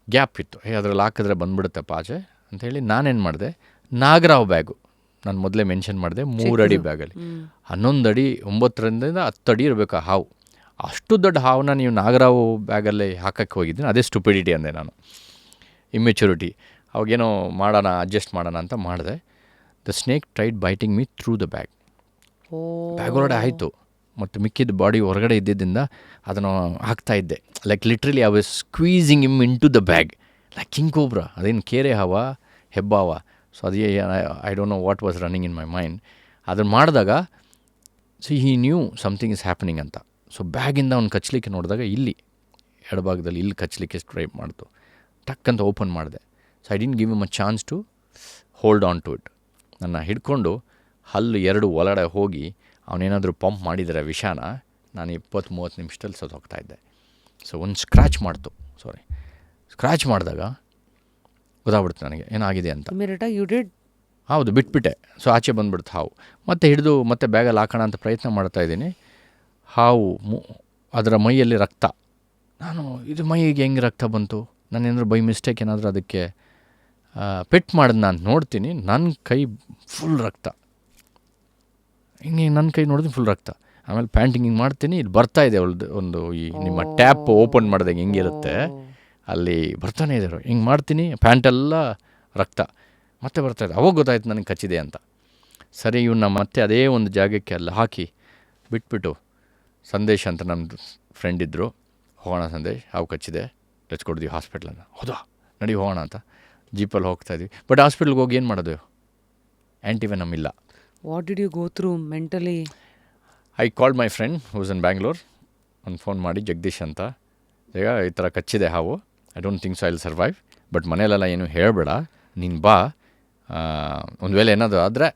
ಗ್ಯಾಪ್ ಇತ್ತು. ಅದರಲ್ಲಿ ಹಾಕಿದ್ರೆ ಬಂದುಬಿಡುತ್ತೆ ಪಾಚೆ ಅಂಥೇಳಿ ನಾನೇನು ಮಾಡಿದೆ, ನಾಗರಾವ್ ಬ್ಯಾಗು ನಾನು ಮೊದಲೇ ಮೆನ್ಷನ್ ಮಾಡಿದೆ, 3 ಅಡಿ ಬ್ಯಾಗಲ್ಲಿ 11 ಅಡಿ 9ರಿಂದ 10 ಅಡಿ ಇರಬೇಕು ಆ ಹಾವು. ಅಷ್ಟು ದೊಡ್ಡ ಹಾವನ್ನ ನೀವು ನಾಗರಾವ್ ಬ್ಯಾಗಲ್ಲಿ ಹಾಕಕ್ಕೆ ಹೋಗಿದ್ದೀನಿ. ಅದೇ ಸ್ಟುಪಿಡಿಟಿ ಅಂದೆ ನಾನು, ಇಮ್ಮೆಚುರಿಟಿ. ಅವಾಗೇನೋ ಮಾಡೋಣ, ಅಡ್ಜಸ್ಟ್ ಮಾಡೋಣ ಅಂತ ಮಾಡಿದೆ. The snake tried biting me through the bag. Bag ಹೊರಗಡೆ ಆಯಿತು, ಮತ್ತು ಮಿಕ್ಕಿದ ಬಾಡಿ ಹೊರಗಡೆ ಇದ್ದಿದ್ದರಿಂದ ಅದನ್ನು ಹಾಕ್ತಾಯಿದ್ದೆ. Like literally I was squeezing him in to the bag like king cobra. ಅದೇನು ಕೇರೆ ಹಾವ, ಹೆಬ್ಬಾವ. ಸೊ ಅದೇ I don't know what was running in my mind. ಅದನ್ನು ಮಾಡಿದಾಗ he knew something is happening ಅಂತ. ಸೊ ಬ್ಯಾಗಿಂದ ಅವ್ನು ಕಚ್ಚಲಿಕ್ಕೆ ನೋಡಿದಾಗ ಇಲ್ಲಿ ಎಡಭಾಗದಲ್ಲಿ ಇಲ್ಲಿ ಕಚ್ಚಲಿಕ್ಕೆ ಟ್ರೈ ಮಾಡ್ತು. ಟಕ್ಕಂತ ಓಪನ್ ಮಾಡಿದೆ. So I didn't give him a chance to hold on to it. ನನ್ನ ಹಿಡ್ಕೊಂಡು ಹಲ್ಲು 2 ಒಳಗಡೆ ಹೋಗಿ ಅವನೇನಾದರೂ ಪಂಪ್ ಮಾಡಿದರೆ ವಿಷಾನ, ನಾನು 20-30 ನಿಮಿಷದಲ್ಲಿ ಹೋಗ್ತಾಯಿದ್ದೆ. ಸೊ ಒಂದು ಸ್ಕ್ರ್ಯಾಚ್ ಮಾಡಿದಾಗ ಗೊತ್ತಾಗ್ಬಿಡ್ತು ನನಗೆ ಏನಾಗಿದೆ ಅಂತ. ಹೌದು, ಬಿಟ್ಬಿಟ್ಟೆ. ಸೊ ಆಚೆ ಬಂದುಬಿಡ್ತು ಹಾವು. ಮತ್ತೆ ಹಿಡಿದು ಮತ್ತೆ ಬ್ಯಾಗಲ್ಲಿ ಹಾಕೋಣ ಅಂತ ಪ್ರಯತ್ನ ಮಾಡ್ತಾಯಿದ್ದೀನಿ. ಹಾವು ಅದರ ಮೈಯಲ್ಲಿ ರಕ್ತ. ನಾನು ಇದು ಮೈಗೆ ಹೆಂಗೆ ರಕ್ತ ಬಂತು? ನಾನೇನಾದ್ರು ಬೈ ಮಿಸ್ಟೇಕ್ ಏನಾದರೂ ಅದಕ್ಕೆ ಪೆಟ್ ಮಾಡಿದ್ ನಾನು ನೋಡ್ತೀನಿ, ನನ್ನ ಕೈ ಫುಲ್ ರಕ್ತ. ಹಿಂಗೆ ನನ್ನ ಕೈ ನೋಡಿದ್ರೆ ಫುಲ್ ರಕ್ತ. ಆಮೇಲೆ ಪ್ಯಾಂಟಿಂಗ್ ಹಿಂಗೆ ಮಾಡ್ತೀನಿ, ಇಲ್ಲಿ ಬರ್ತಾಯಿದೆ ಒಂದು ಈ ನಿಮ್ಮ ಟ್ಯಾಪ್ ಓಪನ್ ಮಾಡಿದಾಗ ಹೆಂಗಿರುತ್ತೆ ಅಲ್ಲಿ ಬರ್ತಾನೆ ಇದ್ದಾರೆ. ಹಿಂಗೆ ಮಾಡ್ತೀನಿ, ಪ್ಯಾಂಟೆಲ್ಲ ರಕ್ತ ಮತ್ತೆ ಬರ್ತಾಯಿದೆ. ಅವಾಗ ಗೊತ್ತಾಯ್ತು ನನಗೆ ಕಚ್ಚಿದೆ ಅಂತ. ಸರಿ, ಇವನ್ನ ಮತ್ತೆ ಅದೇ ಒಂದು ಜಾಗಕ್ಕೆ ಅಲ್ಲಿ ಹಾಕಿ ಬಿಟ್ಬಿಟ್ಟು, ಸಂದೇಶ್ ಅಂತ ನಮ್ಮ ಫ್ರೆಂಡ್ ಇದ್ದರು, ಹೋಗೋಣ ಸಂದೇಶ್, ಹಾವು ಕಚ್ಚಿದೆ, ಲೆಟ್ಸ್ ಕೊಡ್ತೀವಿ ಹಾಸ್ಪಿಟ್ಲನ್ನು. ಹೌದಾ, ನಡಿ ಹೋಗೋಣ ಅಂತ ಜೀಪಲ್ಲಿ ಹೋಗ್ತಾಯಿದ್ವಿ. ಬಟ್ ಹಾಸ್ಪಿಟ್ಲ್ಗೆ ಹೋಗಿ ಏನು ಮಾಡೋದು? ಆ್ಯಂಟಿವೆನಮ್ ಇಲ್ಲ. What did you go through mentally? I called my friend who's in Bangalore. ಒಂದು ಫೋನ್ ಮಾಡಿ, ಜಗದೀಶ್ ಅಂತ, ಈಗ ಈ ಥರ ಕಚ್ಚಿದೆ ಹಾವು, I don't think so I will survive, but ಮನೇಲೆಲ್ಲ ಏನು ಹೇಳಬೇಡ, ನೀನು ಬಾ, ಒಂದು ವೇಳೆ ಏನಾದರೂ ಆದರೆ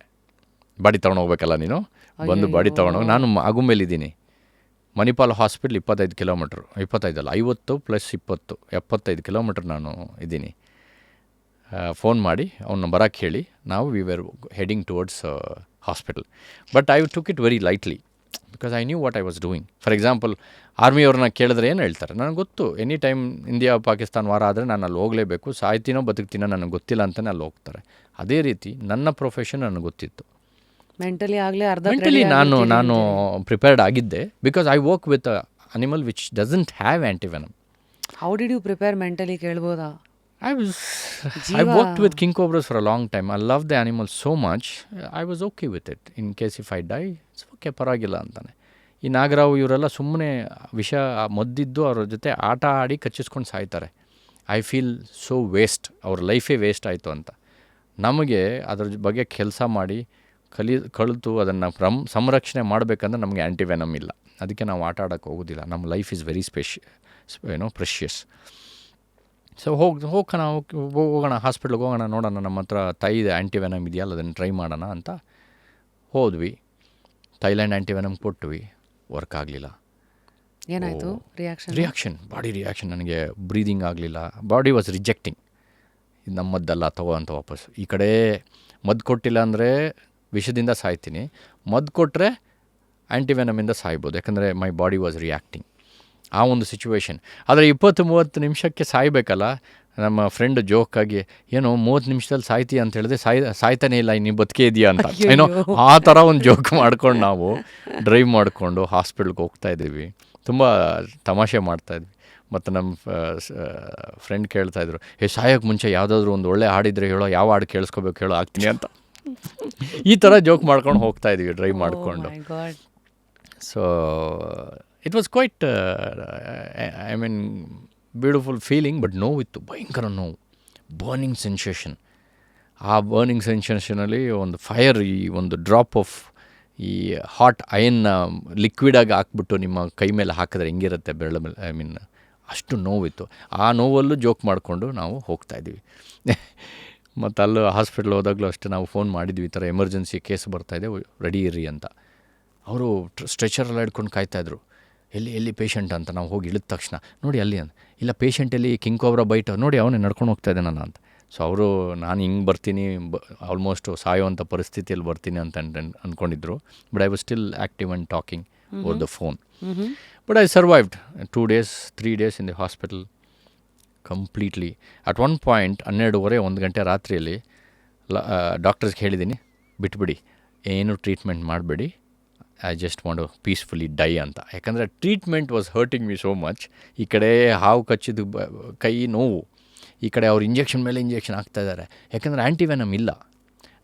ಬಾಡಿ ತೊಗೊಂಡೋಗ್ಬೇಕಲ್ಲ ನೀನು, ಬಂದು ಬಾಡಿ ತೊಗೊಂಡೋಗಿ. ನಾನು ಆಗುಂಬೆಲಿದ್ದೀನಿ, ಮಣಿಪಾಲ್ ಹಾಸ್ಪಿಟ್ಲ್ 25 ಕಿಲೋಮೀಟ್ರು, 25 ಅಲ್ಲ 50 + 20 75 ಕಿಲೋಮೀಟ್ರ್ ನಾನು ಇದ್ದೀನಿ. ಫೋನ್ ಮಾಡಿ ಅವನ್ನ ಬರೋಕ್ಕೆ ಹೇಳಿ, ನಾವು we were heading towards hospital. But I took it very lightly because I knew what I was doing. For example, ಆರ್ಮಿಯವ್ರನ್ನ ಕೇಳಿದ್ರೆ ಏನು ಹೇಳ್ತಾರೆ ನನಗೆ ಗೊತ್ತು. ಎನಿ ಟೈಮ್ ಇಂಡಿಯಾ ಪಾಕಿಸ್ತಾನ ವಾರ ಆದರೆ ನಾನು ಅಲ್ಲಿ ಹೋಗಲೇಬೇಕು, ಸಾಯ್ತೀನೋ ಬದುಕ್ತೀನೋ ನನಗೆ ಗೊತ್ತಿಲ್ಲ ಅಂತಲೇ ಅಲ್ಲಿ ಹೋಗ್ತಾರೆ. ಅದೇ ರೀತಿ ನನ್ನ ಪ್ರೊಫೆಷನ್ ನನಗೆ ಗೊತ್ತಿತ್ತು. ಮೆಂಟಲಿ ನಾನು ಪ್ರಿಪೇರ್ಡ್ ಆಗಿದ್ದೆ because I work with animal which doesn't have antivenom. How did you prepare mentally ಕೇಳ್ಬೋದಾ? I worked with king cobras for a long time. I love the animal so much. I was okay with it. In case if I die, it's okay, ಪರವಾಗಿಲ್ಲ ಅಂತಾನೆ. ಈ ನಾಗರಾವು ಇವರೆಲ್ಲ ಸುಮ್ಮನೆ ವಿಷ ಮದ್ದಿದ್ದು ಅವ್ರ ಜೊತೆ ಆಟ ಆಡಿ ಕಚ್ಚಿಸ್ಕೊಂಡು ಸಾಯ್ತಾರೆ. ಐ ಫೀಲ್ ಸೋ ವೇಸ್ಟ್, ಅವ್ರ ಲೈಫೇ ವೇಸ್ಟ್ ಆಯಿತು ಅಂತ. ನಮಗೆ ಅದ್ರ ಬಗ್ಗೆ ಕೆಲಸ ಮಾಡಿ ಕಲಿತು ಅದನ್ನು ಸಂರಕ್ಷಣೆ ಮಾಡಬೇಕಂದ್ರೆ ನಮಗೆ ಆ್ಯಂಟಿವೆನಮ್ ಇಲ್ಲ. ಅದಕ್ಕೆ ನಾವು ಆಟ ಆಡೋಕ್ಕೆ ಹೋಗೋದಿಲ್ಲ. ನಮ್ಮ life is very precious. So ಹೋಗೋಣ ಹಾಸ್ಪಿಟ್ಲಿಗೆ ಹೋಗೋಣ, ನೋಡೋಣ, ನಮ್ಮ ಹತ್ರ ತಾಯಿದೆ ಆ್ಯಂಟಿವೆನಮ್ ಇದೆಯಲ್ಲ, ಅದನ್ನು ಟ್ರೈ ಮಾಡೋಣ ಅಂತ ಹೋದ್ವಿ. ಥೈಲ್ಯಾಂಡ್ ಆ್ಯಂಟಿವೆನಮ್ ಕೊಟ್ವಿ, ವರ್ಕ್ ಆಗಲಿಲ್ಲ. ಏನಾಯಿತು ರಿಯಾಕ್ಷನ್? Body reaction. ನನಗೆ ಬ್ರೀದಿಂಗ್ ಆಗಲಿಲ್ಲ, ಬಾಡಿ ವಾಸ್ ರಿಜೆಕ್ಟಿಂಗ್. ಇದು ನಮ್ಮದ್ದಲ್ಲ, ತಗೋ ಅಂತ ವಾಪಸ್. ಈ ಕಡೆ ಮದ್ದು ಕೊಟ್ಟಿಲ್ಲ ಅಂದರೆ ವಿಷದಿಂದ ಸಾಯ್ತೀನಿ, ಮದ್ದು ಕೊಟ್ಟರೆ ಆ್ಯಂಟಿವೆನಮಿಂದ ಸಾಯ್ಬೋದು, ಯಾಕಂದರೆ ಮೈ ಬಾಡಿ ವಾಸ್ ರಿಯಾಕ್ಟಿಂಗ್. ಆ ಒಂದು ಸಿಚುವೇಶನ್. ಆದರೆ 20-30 ನಿಮಿಷಕ್ಕೆ ಸಾಯಬೇಕಲ್ಲ. ನಮ್ಮ ಫ್ರೆಂಡ್ ಜೋಕಾಗಿ, ಏನೋ 30 ನಿಮಿಷದಲ್ಲಿ ಸಾಯ್ತೀಯ ಅಂತ ಹೇಳಿದ್ರೆ ಸಾಯ್ತಾನೇ ಇಲ್ಲ, ನೀವು ಬದುಕೇ ಇದೆಯಾ ಅಂತ, ಏನೋ ಆ ಥರ ಒಂದು ಜೋಕ್ ಮಾಡ್ಕೊಂಡು ನಾವು ಡ್ರೈವ್ ಮಾಡಿಕೊಂಡು ಹಾಸ್ಪಿಟ್ಲ್ಗೆ ಹೋಗ್ತಾಯಿದ್ದೀವಿ. ತುಂಬ ತಮಾಷೆ ಮಾಡ್ತಾಯಿದ್ವಿ. ಮತ್ತು ನಮ್ಮ ಫ್ರೆಂಡ್ ಕೇಳ್ತಾಯಿದ್ರು, ಸಾಯೋಕ್ಕೆ ಮುಂಚೆ ಯಾವುದಾದ್ರೂ ಒಂದು ಒಳ್ಳೆ ಹಾಡಿದ್ರೆ ಹೇಳೋ, ಯಾವ ಹಾಡು ಕೇಳಿಸ್ಕೋಬೇಕು ಹೇಳೋ, ಆಗ್ತೀನಿ ಅಂತ. ಈ ಥರ ಜೋಕ್ ಮಾಡ್ಕೊಂಡು ಹೋಗ್ತಾಯಿದ್ವಿ ಡ್ರೈವ್ ಮಾಡಿಕೊಂಡು. So it was quite beautiful feeling. But ನೋವಿತ್ತು, ಭಯಂಕರ ನೋವು, ಬರ್ನಿಂಗ್ ಸೆನ್ಸೇಷನ್. ಆ ಬರ್ನಿಂಗ್ ಸೆನ್ಸೇಷನಲ್ಲಿ ಒಂದು ಫೈರ್, ಈ ಒಂದು ಡ್ರಾಪ್ ಆಫ್ ಈ ಹಾಟ್ ಅಯನ್ನ ಲಿಕ್ವಿಡಾಗಿ ಹಾಕ್ಬಿಟ್ಟು ನಿಮ್ಮ ಕೈ ಮೇಲೆ ಹಾಕಿದ್ರೆ ಹೆಂಗಿರುತ್ತೆ ಬೆರಳ ಮೇಲೆ, ಐ ಮೀನ್ ಅಷ್ಟು ನೋವಿತ್ತು. ಆ ನೋವಲ್ಲೂ ಜೋಕ್ ಮಾಡಿಕೊಂಡು ನಾವು ಹೋಗ್ತಾಯಿದ್ವಿ. ಮತ್ತು ಅಲ್ಲೂ ಹಾಸ್ಪಿಟ್ಲ್ ಹೋದಾಗಲೂ ಅಷ್ಟೇ ನಾವು ಫೋನ್ ಮಾಡಿದ್ವಿ, ಈ ಥರ ಎಮರ್ಜೆನ್ಸಿ ಕೇಸ್ ಬರ್ತಾಯಿದೆ, ರೆಡಿ ಇರ್ರಿ ಅಂತ. ಅವರು ಸ್ಟ್ರೆಚರೆಲ್ಲ ಹಿಡ್ಕೊಂಡು ಕಾಯ್ತಾಯಿದ್ರು, ಎಲ್ಲಿ ಪೇಷಂಟ್ ಅಂತ. ನಾವು ಹೋಗಿ ಇಳಿದ ತಕ್ಷಣ ನೋಡಿ ಅಲ್ಲಿ ಅಂತ, ಇಲ್ಲ ಪೇಷಂಟಲ್ಲಿ ಕಿಂಗ್ ಕೋಬ್ರಾ ಬೈಟ್ ನೋಡಿ ಅವನೇ ನಡ್ಕೊಂಡು ಹೋಗ್ತಾಯಿದ್ದೆ ನಾನು ಅಂತ. ಸೊ ಅವರು ನಾನು ಹಿಂಗೆ ಬರ್ತೀನಿ, ಆಲ್ಮೋಸ್ಟ್ ಸಾಯೋವಂಥ ಪರಿಸ್ಥಿತಿಯಲ್ಲಿ ಬರ್ತೀನಿ ಅಂತ ಅಂದ್ಕೊಂಡಿದ್ರು. But I was still active and talking over the phone. But I survived 2 days 3 days in the hospital completely. At one point 12:30 1 ಗಂಟೆ ರಾತ್ರಿಯಲ್ಲಿ ಡಾಕ್ಟರ್ಸ್ಗೆ ಹೇಳಿದ್ದೀನಿ, ಬಿಟ್ಬಿಡಿ, ಏನು ಟ್ರೀಟ್ಮೆಂಟ್ ಮಾಡಬೇಡಿ, I just want to peacefully die ಅಂತ. ಯಾಕಂದರೆ treatment was hurting me so much. ಈ ಕಡೆ ಹಾವು ಕಚ್ಚಿದ ಕೈ ನೋವು, ಈ ಕಡೆ ಅವ್ರು ಇಂಜೆಕ್ಷನ್ ಮೇಲೆ ಇಂಜೆಕ್ಷನ್ ಹಾಕ್ತಾಯಿದ್ದಾರೆ. ಯಾಕಂದರೆ ಆ್ಯಂಟಿವೆನಮ್ ಇಲ್ಲ.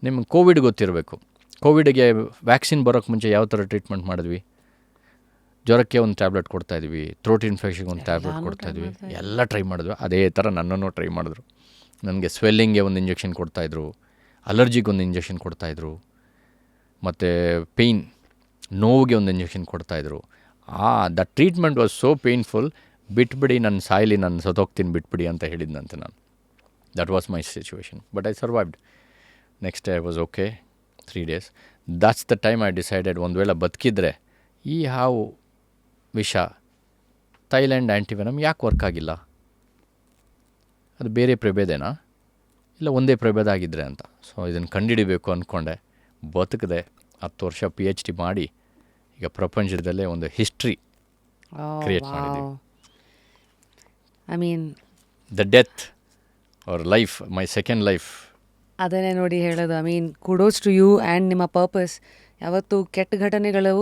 ನಿಮ್ಗೆ ಕೋವಿಡ್ ಗೊತ್ತಿರಬೇಕು. ಕೋವಿಡ್ಗೆ ವ್ಯಾಕ್ಸಿನ್ ಬರೋಕ್ಕೆ ಮುಂಚೆ ಯಾವ ಥರ ಟ್ರೀಟ್ಮೆಂಟ್ ಮಾಡಿದ್ವಿ? ಜ್ವರಕ್ಕೆ ಒಂದು ಟ್ಯಾಬ್ಲೆಟ್ ಕೊಡ್ತಾಯಿದ್ವಿ, ಥ್ರೋಟ್ ಇನ್ಫೆಕ್ಷನ್ಗೆ ಒಂದು ಟ್ಯಾಬ್ಲೆಟ್ ಕೊಡ್ತಾಯಿದ್ವಿ, ಎಲ್ಲ ಟ್ರೈ ಮಾಡಿದ್ವಿ. ಅದೇ ಥರ ನನ್ನನ್ನು ಟ್ರೈ ಮಾಡಿದ್ರು. ನನಗೆ ಸ್ವೆಲ್ಲಿಂಗ್ಗೆ ಒಂದು ಇಂಜೆಕ್ಷನ್ ಕೊಡ್ತಾಯಿದ್ರು, ಅಲರ್ಜಿಗೆ ಒಂದು ಇಂಜೆಕ್ಷನ್ ಕೊಡ್ತಾಯಿದ್ರು, ಮತ್ತು ಪೇಯ್ನ್ ನೋವಿಗೆ ಒಂದು ಇಂಜೆಕ್ಷನ್ ಕೊಡ್ತಾಯಿದ್ರು. The treatment was so painful. ಬಿಟ್ಬಿಡಿ, ನನ್ನ ಸಾಯ್ಲಿ, ನಾನು ಸತ್ತೋಗ್ತೀನಿ, ಬಿಟ್ಬಿಡಿ ಅಂತ ಹೇಳಿದ್ನಂತೆ ನಾನು. That was my situation. But I survived. Next day I was okay 3 days. That's the time I decided, ಒಂದು ವೇಳೆ ಬದುಕಿದ್ರೆ ಈ ಹಾವು ವಿಷ ಥೈಲ್ಯಾಂಡ್ ಆ್ಯಂಟಿವೆನಮ್ ಯಾಕೆ ವರ್ಕ್ ಆಗಿಲ್ಲ? ಅದು ಬೇರೆ ಪ್ರಭೇದನಾ ಇಲ್ಲ ಒಂದೇ ಪ್ರಭೇದ ಆಗಿದ್ರೆ ಅಂತ. ಸೊ ಇದನ್ನು ಕಂಡುಹಿಡಿಬೇಕು ಅಂದ್ಕೊಂಡೆ. ಬದುಕದೆ 10 ವರ್ಷ PhD ಮಾಡಿ ಈಗ ಪ್ರಪಂಚದಲ್ಲೇ ಒಂದು ಹಿಸ್ಟ್ರಿ ಕ್ರಿಯೇಟ್ ಮಾಡಿದ್ದೀವಿ. I mean the death or life, my second life. ಅದನ್ನೇ ನೋಡಿ ಹೇಳೋದು. I mean kudos to you and ನಿಮ್ಮ ಪರ್ಪಸ್. ಯಾವತ್ತು ಕೆಟ್ಟ ಘಟನೆಗಳು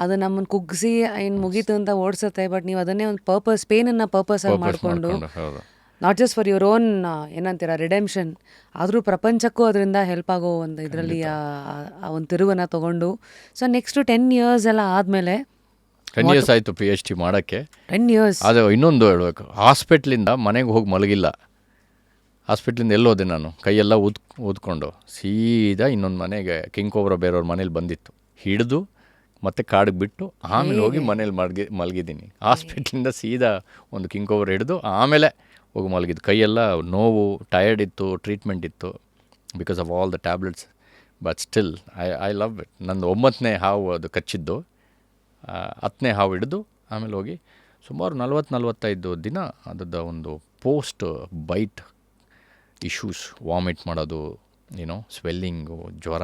ಅದು ನಮ್ಮನ್ನು ಕುಗ್ಗಿಸಿ ಏನು ಮುಗೀತು ಅಂತ ಓಡಿಸುತ್ತೆ. ಬಟ್ ನೀವು ಅದನ್ನೇ ಒಂದು ಪರ್ಪಸ್, ಪೇನನ್ನು ಪರ್ಪಸ್ ಆಗಿ ಮಾಡಿಕೊಂಡು, not just for your own ಏನಂತೀರ ರಿಡೆಂಪ್ಷನ್, ಆದರೂ ಪ್ರಪಂಚಕ್ಕೂ ಅದರಿಂದ ಹೆಲ್ಪ್ ಆಗೋ ಒಂದು ಇದರಲ್ಲಿ ಆ ಒಂದು ತಿರುವನ್ನು ತೊಗೊಂಡು. ಸೊ ನೆಕ್ಸ್ಟು 10 years ಎಲ್ಲ ಆದಮೇಲೆ 10 years ಆಯಿತು PhD ಮಾಡೋಕ್ಕೆ. 10 years. ಅದು ಇನ್ನೊಂದು ಹೇಳಬೇಕು, ಹಾಸ್ಪಿಟ್ಲಿಂದ ಮನೆಗೆ ಹೋಗಿ ಮಲಗಿಲ್ಲ. ಹಾಸ್ಪಿಟ್ಲಿಂದ ಎಲ್ಲೋದೆ ನಾನು, ಕೈಯೆಲ್ಲ ಊದ್ಕೊಂಡು ಸೀದಾ ಇನ್ನೊಂದು ಮನೆಗೆ, ಕಿಂಗ್ ಕೋಬ್ರಾ ಬೇರೆಯವ್ರ ಮನೇಲಿ ಬಂದಿತ್ತು, ಹಿಡಿದು ಮತ್ತೆ ಕಾಡಿಗೆ ಬಿಟ್ಟು ಆಮೇಲೆ ಹೋಗಿ ಮನೇಲಿ ಮಲಗಿದ್ದೀನಿ. ಹಾಸ್ಪಿಟ್ಲಿಂದ ಸೀದಾ ಒಂದು ಕಿಂಗ್ ಕೋಬ್ರಾ ಹಿಡಿದು ಆಮೇಲೆ ಹೋಗಿ ಮಲಗಿದ್ದು. ಕೈಯೆಲ್ಲ ನೋವು, ಟಯರ್ಡ್ ಇತ್ತು, ಟ್ರೀಟ್ಮೆಂಟ್ ಇತ್ತು because of all the tablets. But still I love it. ನಂದು 9ನೇ ಹಾವು ಅದು ಕಚ್ಚಿದ್ದು. 10ನೇ ಹಾವು ಹಿಡಿದು ಆಮೇಲೆ ಹೋಗಿ ಸುಮಾರು 40-45 ದಿನ ಅದದ್ದು ಒಂದು ಪೋಸ್ಟ್ ಬೈಟ್ ಇಶ್ಯೂಸ್, ವಾಮಿಟ್ ಮಾಡೋದು, ಏನೋ ಸ್ವೆಲ್ಲಿಂಗು, ಜ್ವರ,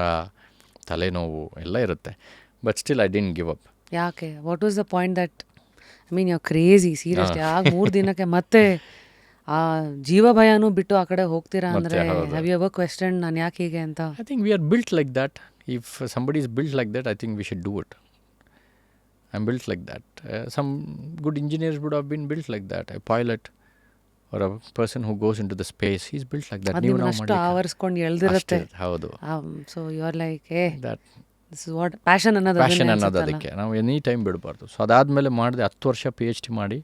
ತಲೆನೋವು ಎಲ್ಲ ಇರುತ್ತೆ. But still I didn't give up. ಯಾಕೆ? What was the point that, I mean you crazy seriously. ಆಗ 3 ದಿನಕ್ಕೆ ಮತ್ತೆ ಆ ಜೀವ ಭಯನೂ ಬಿಟ್ಟು ಆ ಕಡೆ ಹೋಗ್ತೀರಾ ಅಂದರೆ, ಹ್ಯಾವ್ ಯು ಎವರ್ ಕ್ವೆಶ್ಚನ್ ನಾನು ಯಾಕೆ ಹೀಗೆ ಅಂತ? I think we are built like that. If somebody is built like that, I think we should do it. I'm built like that. Some good engineers would have been built like that. A pilot or a person who goes into the space, he's built like that. ನೀವು ಅಷ್ಟು ಆವರಿಸ್ಕೊಂಡು ಎಳ್ದಿರುತ್ತೆ. ಹೌದು. So you are like that this is what passion ಅನ್ನೋದು ಅದಕ್ಕೆ ನಾವು any time ಬಿಡಬಾರ್ದು. So ಅದಾದಮೇಲೆ ಮಾಡಿದೆ 10 ವರ್ಷ PhD ಮಾಡಿ.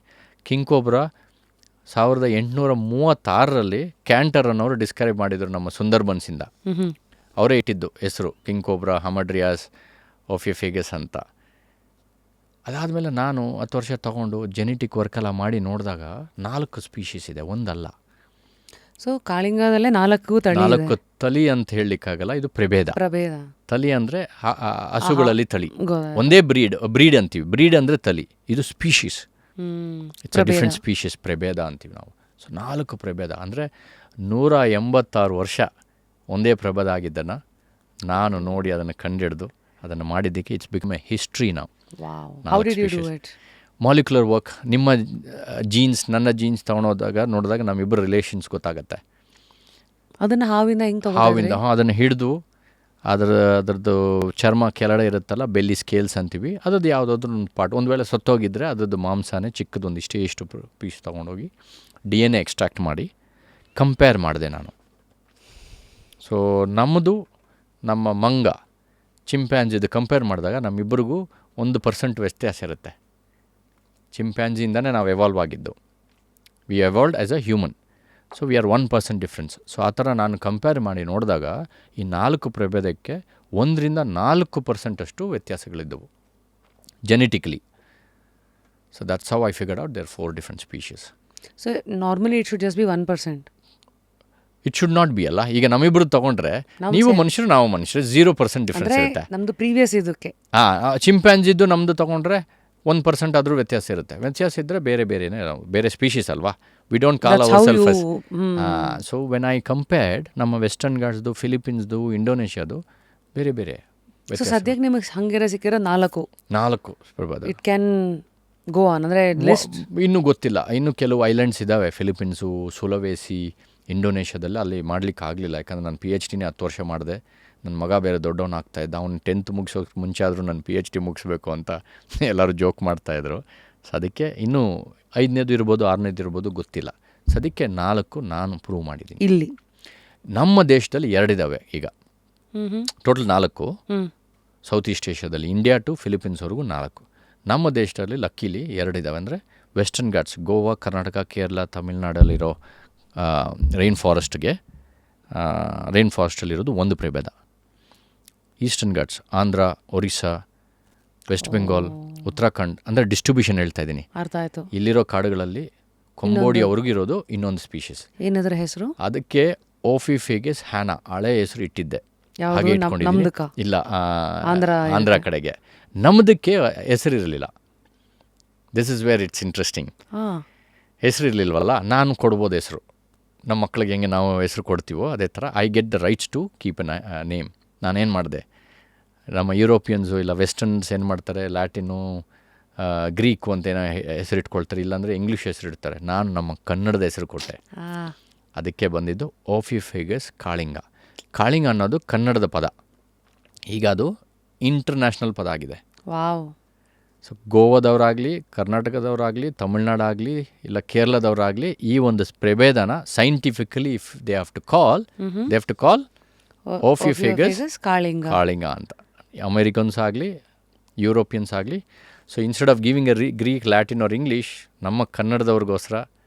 ಕಿಂಗ್ ಕೋಬ್ರಾ 1836 ಕ್ಯಾಂಟರ್ ಅನ್ನೋರು ಡಿಸ್ಕ್ರೈಬ್ ಮಾಡಿದರು ನಮ್ಮ ಸುಂದರ್ಬನ್ಸಿಂದ. ಅವರೇ ಇಟ್ಟಿದ್ದು ಹೆಸರು ಕಿಂಗ್ ಕೋಬ್ರಾ ಹಮಡ್ರಿಯಾಸ್ ಓಫಿಯೋಫೇಗಸ್ ಅಂತ. ಅದಾದಮೇಲೆ ನಾನು 10 ವರ್ಷ ತೊಗೊಂಡು ಜೆನೆಟಿಕ್ ವರ್ಕೆಲ್ಲ ಮಾಡಿ ನೋಡಿದಾಗ 4 ಸ್ಪೀಷೀಸ್ ಇದೆ, ಒಂದಲ್ಲ. ಸೊ ಕಾಳಿಂಗದಲ್ಲೇ 4 ತಳಿ ಅಂತ ಹೇಳಲಿಕ್ಕಾಗಲ್ಲ, ಇದು ಪ್ರಭೇದ. ತಳಿ ಅಂದರೆ ಹಸುಗಳಲ್ಲಿ ತಳಿ, ಒಂದೇ ಬ್ರೀಡ್ ಅಂತೀವಿ. ಬ್ರೀಡ್ ಅಂದರೆ ತಳಿ, ಇದು species. It's a different species, ಪ್ರಭೇದ ಅಂತೀವಿ ನಾವು. ಸೊ 4 ಪ್ರಭೇದ ಅಂದರೆ 186 ವರ್ಷ ಒಂದೇ ಪ್ರಭೇದ ಆಗಿದ್ದನ್ನು ನಾನು ನೋಡಿ ಅದನ್ನು ಕಂಡಿಡಿದು ಅದನ್ನು ಮಾಡಿದ್ದಕ್ಕೆ ಇಟ್ಸ್ ಬಿಕಮ್ ಎ ಹಿಸ್ಟ್ರಿ ನಾವು. ಮಾಲಿಕ್ಯುಲರ್ ವರ್ಕ್, ನಿಮ್ಮ ಜೀನ್ಸ್ ನನ್ನ ಜೀನ್ಸ್ ತೊಗೊಂಡೋದಾಗ ನೋಡಿದಾಗ ನಮ್ಮಿಬ್ಬರು ರಿಲೇಷನ್ಸ್ ಗೊತ್ತಾಗುತ್ತೆ. ಅದನ್ನು ಹಾವಿಂದ ಅದನ್ನು ಹಿಡಿದು ಅದರದ್ದು ಚರ್ಮ ಕೆಳಗಡೆ ಇರುತ್ತಲ್ಲ, ಬೆಲ್ಲಿ ಸ್ಕೇಲ್ಸ್ ಅಂತೀವಿ, ಅದರದ್ದು ಯಾವುದಾದ್ರೂ ಒಂದು ಪಾರ್ಟ್ ಒಂದು ವೇಳೆ ಸತ್ತೋಗಿದ್ದರೆ ಅದರದ್ದು ಮಾಂಸನೇ ಚಿಕ್ಕದೊಂದು ಇಷ್ಟು ಪೀಸ್ ತೊಗೊಂಡೋಗಿ DNA ಎಕ್ಸ್ಟ್ರಾಕ್ಟ್ ಮಾಡಿ ಕಂಪೇರ್ ಮಾಡಿದೆ ನಾನು. ಸೊ ನಮ್ಮದು ನಮ್ಮ ಮಂಗ ಚಿಂಪ್ಯಾನ್ಜಿದು ಕಂಪೇರ್ ಮಾಡಿದಾಗ ನಮ್ಮಿಬ್ಬರಿಗೂ 1% ವ್ಯತ್ಯಾಸ ಇರುತ್ತೆ. ಚಿಂಪ್ಯಾನ್ಜಿಯಿಂದನೇ ನಾವು ಎವಾಲ್ವ್ ಆಗಿದ್ದು. We evolved as a human. So we are 1% difference. So ಆ ಥರ ನಾನು ಕಂಪೇರ್ ಮಾಡಿ ನೋಡಿದಾಗ ಈ 4 ಪ್ರಭೇದಕ್ಕೆ 1-4% ಅಷ್ಟು ವ್ಯತ್ಯಾಸಗಳಿದ್ದವು genetically. So that's how I figured out there 4 different species. So normally it should just be 1%. It should not be ಅಲ್ಲ. ಈಗ ನಮ್ಮಿಬ್ಬರು ತೊಗೊಂಡ್ರೆ ನೀವು ಮನುಷ್ಯರು ನಾವು ಮನುಷ್ಯರು 0% ಡಿಫ್ರೆನ್ಸ್ ಇರುತ್ತೆ. ನಮ್ಮದು ಪ್ರೀವಿಯಸ್ ಇದಕ್ಕೆ ಚಿಂಪ್ಯಾನ್ಜಿದ್ದು ನಮ್ಮದು ತೊಗೊಂಡ್ರೆ 1% ಆದರೂ ವ್ಯತ್ಯಾಸ ಇರುತ್ತೆ. ವ್ಯತ್ಯಾಸ ಇದ್ದರೆ ಬೇರೆ ಸ್ಪೀಷೀಸ್ ಅಲ್ವಾ. We don't call ourselves. So when I compared ನಮ್ಮ ವೆಸ್ಟರ್ನ್ ಘಾಟ್ಸ್ದು, ಫಿಲಿಪೀನ್ಸ್ದು, ಇಂಡೋನೇಷ್ಯಾದು ಬೇರೆ ಬೇರೆ ಸೊ ಸದ್ಯಕ್ಕೆ ನಿಮಗೆ ಹಂಗಿರೋ ಸಿಕ್ಕಿರೋ 4 ಬರ್ಬೋದು. ಇಟ್ ಕ್ಯಾನ್ ಗೋ ಆನ್ ಅಂದರೆ ಲಿಸ್ಟ್ ಇನ್ನೂ ಗೊತ್ತಿಲ್ಲ. ಇನ್ನು ಕೆಲವು ಐಲ್ಯಾಂಡ್ಸ್ ಇದ್ದಾವೆ, ಫಿಲಿಪೀನ್ಸು, ಸುಲವೇಸಿ, ಇಂಡೋನೇಷ್ಯಾದಲ್ಲಿ. ಅಲ್ಲಿ ಮಾಡ್ಲಿಕ್ಕೆ ಆಗಲಿಲ್ಲ, ಯಾಕಂದರೆ ನಾನು PhD 10 ವರ್ಷ ಮಾಡಿದೆ. ನನ್ನ ಮಗ ಬೇರೆ ದೊಡ್ಡವನು ಆಗ್ತಾಯಿದ್ದ. ಅವ್ನು 10th ಮುಗಿಸೋಕ್ಕೆ ಮುಂಚೆ ಆದರೂ ನಾನು PhD ಮುಗಿಸ್ಬೇಕು ಅಂತ ಎಲ್ಲರೂ ಜೋಕ್ ಮಾಡ್ತಾಯಿದ್ರು. ಸೊ ಅದಕ್ಕೆ ಇನ್ನೂ 5ನೇದು ಇರ್ಬೋದು, 6ನೇದು ಇರ್ಬೋದು, ಗೊತ್ತಿಲ್ಲ. ಸೊ ಅದಕ್ಕೆ 4 ನಾನು ಪ್ರೂವ್ ಮಾಡಿದ್ದೀನಿ. ಇಲ್ಲಿ ನಮ್ಮ ದೇಶದಲ್ಲಿ 2 ಇದ್ದಾವೆ ಈಗ, ಟೋಟಲ್ 4. ಸೌತ್ ಈಸ್ಟ್ ಏಷ್ಯಾದಲ್ಲಿ ಇಂಡಿಯಾ ಟು ಫಿಲಿಪೀನ್ಸ್ವರೆಗೂ 4. ನಮ್ಮ ದೇಶದಲ್ಲಿ ಲಕ್ಕಿಲಿ 2 ಇದ್ದಾವೆ. ಅಂದರೆ ವೆಸ್ಟರ್ನ್ ಘಾಟ್ಸ್, ಗೋವಾ, ಕರ್ನಾಟಕ, ಕೇರಳ, ತಮಿಳ್ನಾಡಲ್ಲಿರೋ ರೈನ್ ಫಾರೆಸ್ಟಲ್ಲಿರೋದು 1 ಪ್ರಭೇದ. ಈಸ್ಟರ್ನ್ ಘಾಟ್ಸ್, ಆಂಧ್ರ, ಒರಿಸ್ಸಾ, ವೆಸ್ಟ್ ಬೆಂಗಾಲ್, ಉತ್ತರಾಖಂಡ್, ಅಂದರೆ ಡಿಸ್ಟ್ರಿಬ್ಯೂಷನ್ ಹೇಳ್ತಾ ಇದ್ದೀನಿ. ಅರ್ಥ ಆಯಿತು. ಇಲ್ಲಿರೋ ಕಾಡುಗಳಲ್ಲಿ ಕೊಂಬೋಡಿಯವ್ರಿಗೂ ಇರೋದು ಇನ್ನೊಂದು ಸ್ಪೀಷೀಸ್. ಏನದ್ರ ಹೆಸರು? ಅದಕ್ಕೆ ಓಫಿಫಿಗೆಸ್ ಹ್ಯಾನಾ ಹಳೆ ಹೆಸರು ಇಟ್ಟಿದ್ದೆ, ಹಾಗೆ ಇಟ್ಕೊಂಡಿದ್ದೀನಿ. ಇಲ್ಲ, ಆಂಧ್ರ ಕಡೆಗೆ. ನಮ್ಮದಕ್ಕೆ ಹೆಸರಿರಲಿಲ್ಲ. This is where it's interesting. ಹೆಸರಿರಲಿಲ್ವಲ್ಲ, ನಾನು ಕೊಡ್ಬೋದು ಹೆಸರು. ನಮ್ಮ ಮಕ್ಕಳಿಗೆ ಹೆಂಗೆ ನಾವು ಹೆಸರು ಕೊಡ್ತೀವೋ ಅದೇ ಥರ I get the rights to keep a name. ನಾನೇನು ಮಾಡಿದೆ, ನಮ್ಮ ಯುರೋಪಿಯನ್ಸು ಇಲ್ಲ ವೆಸ್ಟರ್ನ್ಸ್ ಏನು ಮಾಡ್ತಾರೆ, ಲ್ಯಾಟಿನು, ಗ್ರೀಕು ಅಂತೇನೋ ಹೆಸರಿಟ್ಕೊಳ್ತಾರೆ, ಇಲ್ಲಾಂದರೆ ಇಂಗ್ಲೀಷ್ ಹೆಸರಿಡ್ತಾರೆ. ನಾನು ನಮ್ಮ ಕನ್ನಡದ ಹೆಸರು ಕೊಟ್ಟೆ. ಅದಕ್ಕೆ ಬಂದಿದ್ದು ಓಫಿಫಿಗಸ್ ಕಾಳಿಂಗ. ಕಾಳಿಂಗ ಅನ್ನೋದು ಕನ್ನಡದ ಪದ, ಈಗ ಅದು ಇಂಟರ್ನ್ಯಾಷನಲ್ ಪದ ಆಗಿದೆ. ವಾವ್. ಸೊ ಗೋವಾದವರಾಗಲಿ, ಕರ್ನಾಟಕದವರಾಗಲಿ, ತಮಿಳ್ನಾಡಾಗಲಿ ಇಲ್ಲ ಕೇರಳದವರಾಗಲಿ ಈ ಒಂದು ಪ್ರಭೇದನ scientifically if they have to call ophiophagus Kaalinga ಅಂತ. ಅಮೇರಿಕನ್ಸ್ ಆಗಲಿ, ಯುರೋಪಿಯನ್ಸ್ ಆಗಲಿ. So instead of giving a Greek, Latin or English, ನಮ್ಮ ಕನ್ನಡದವ್ರಿಗೋಸ್ಕರ,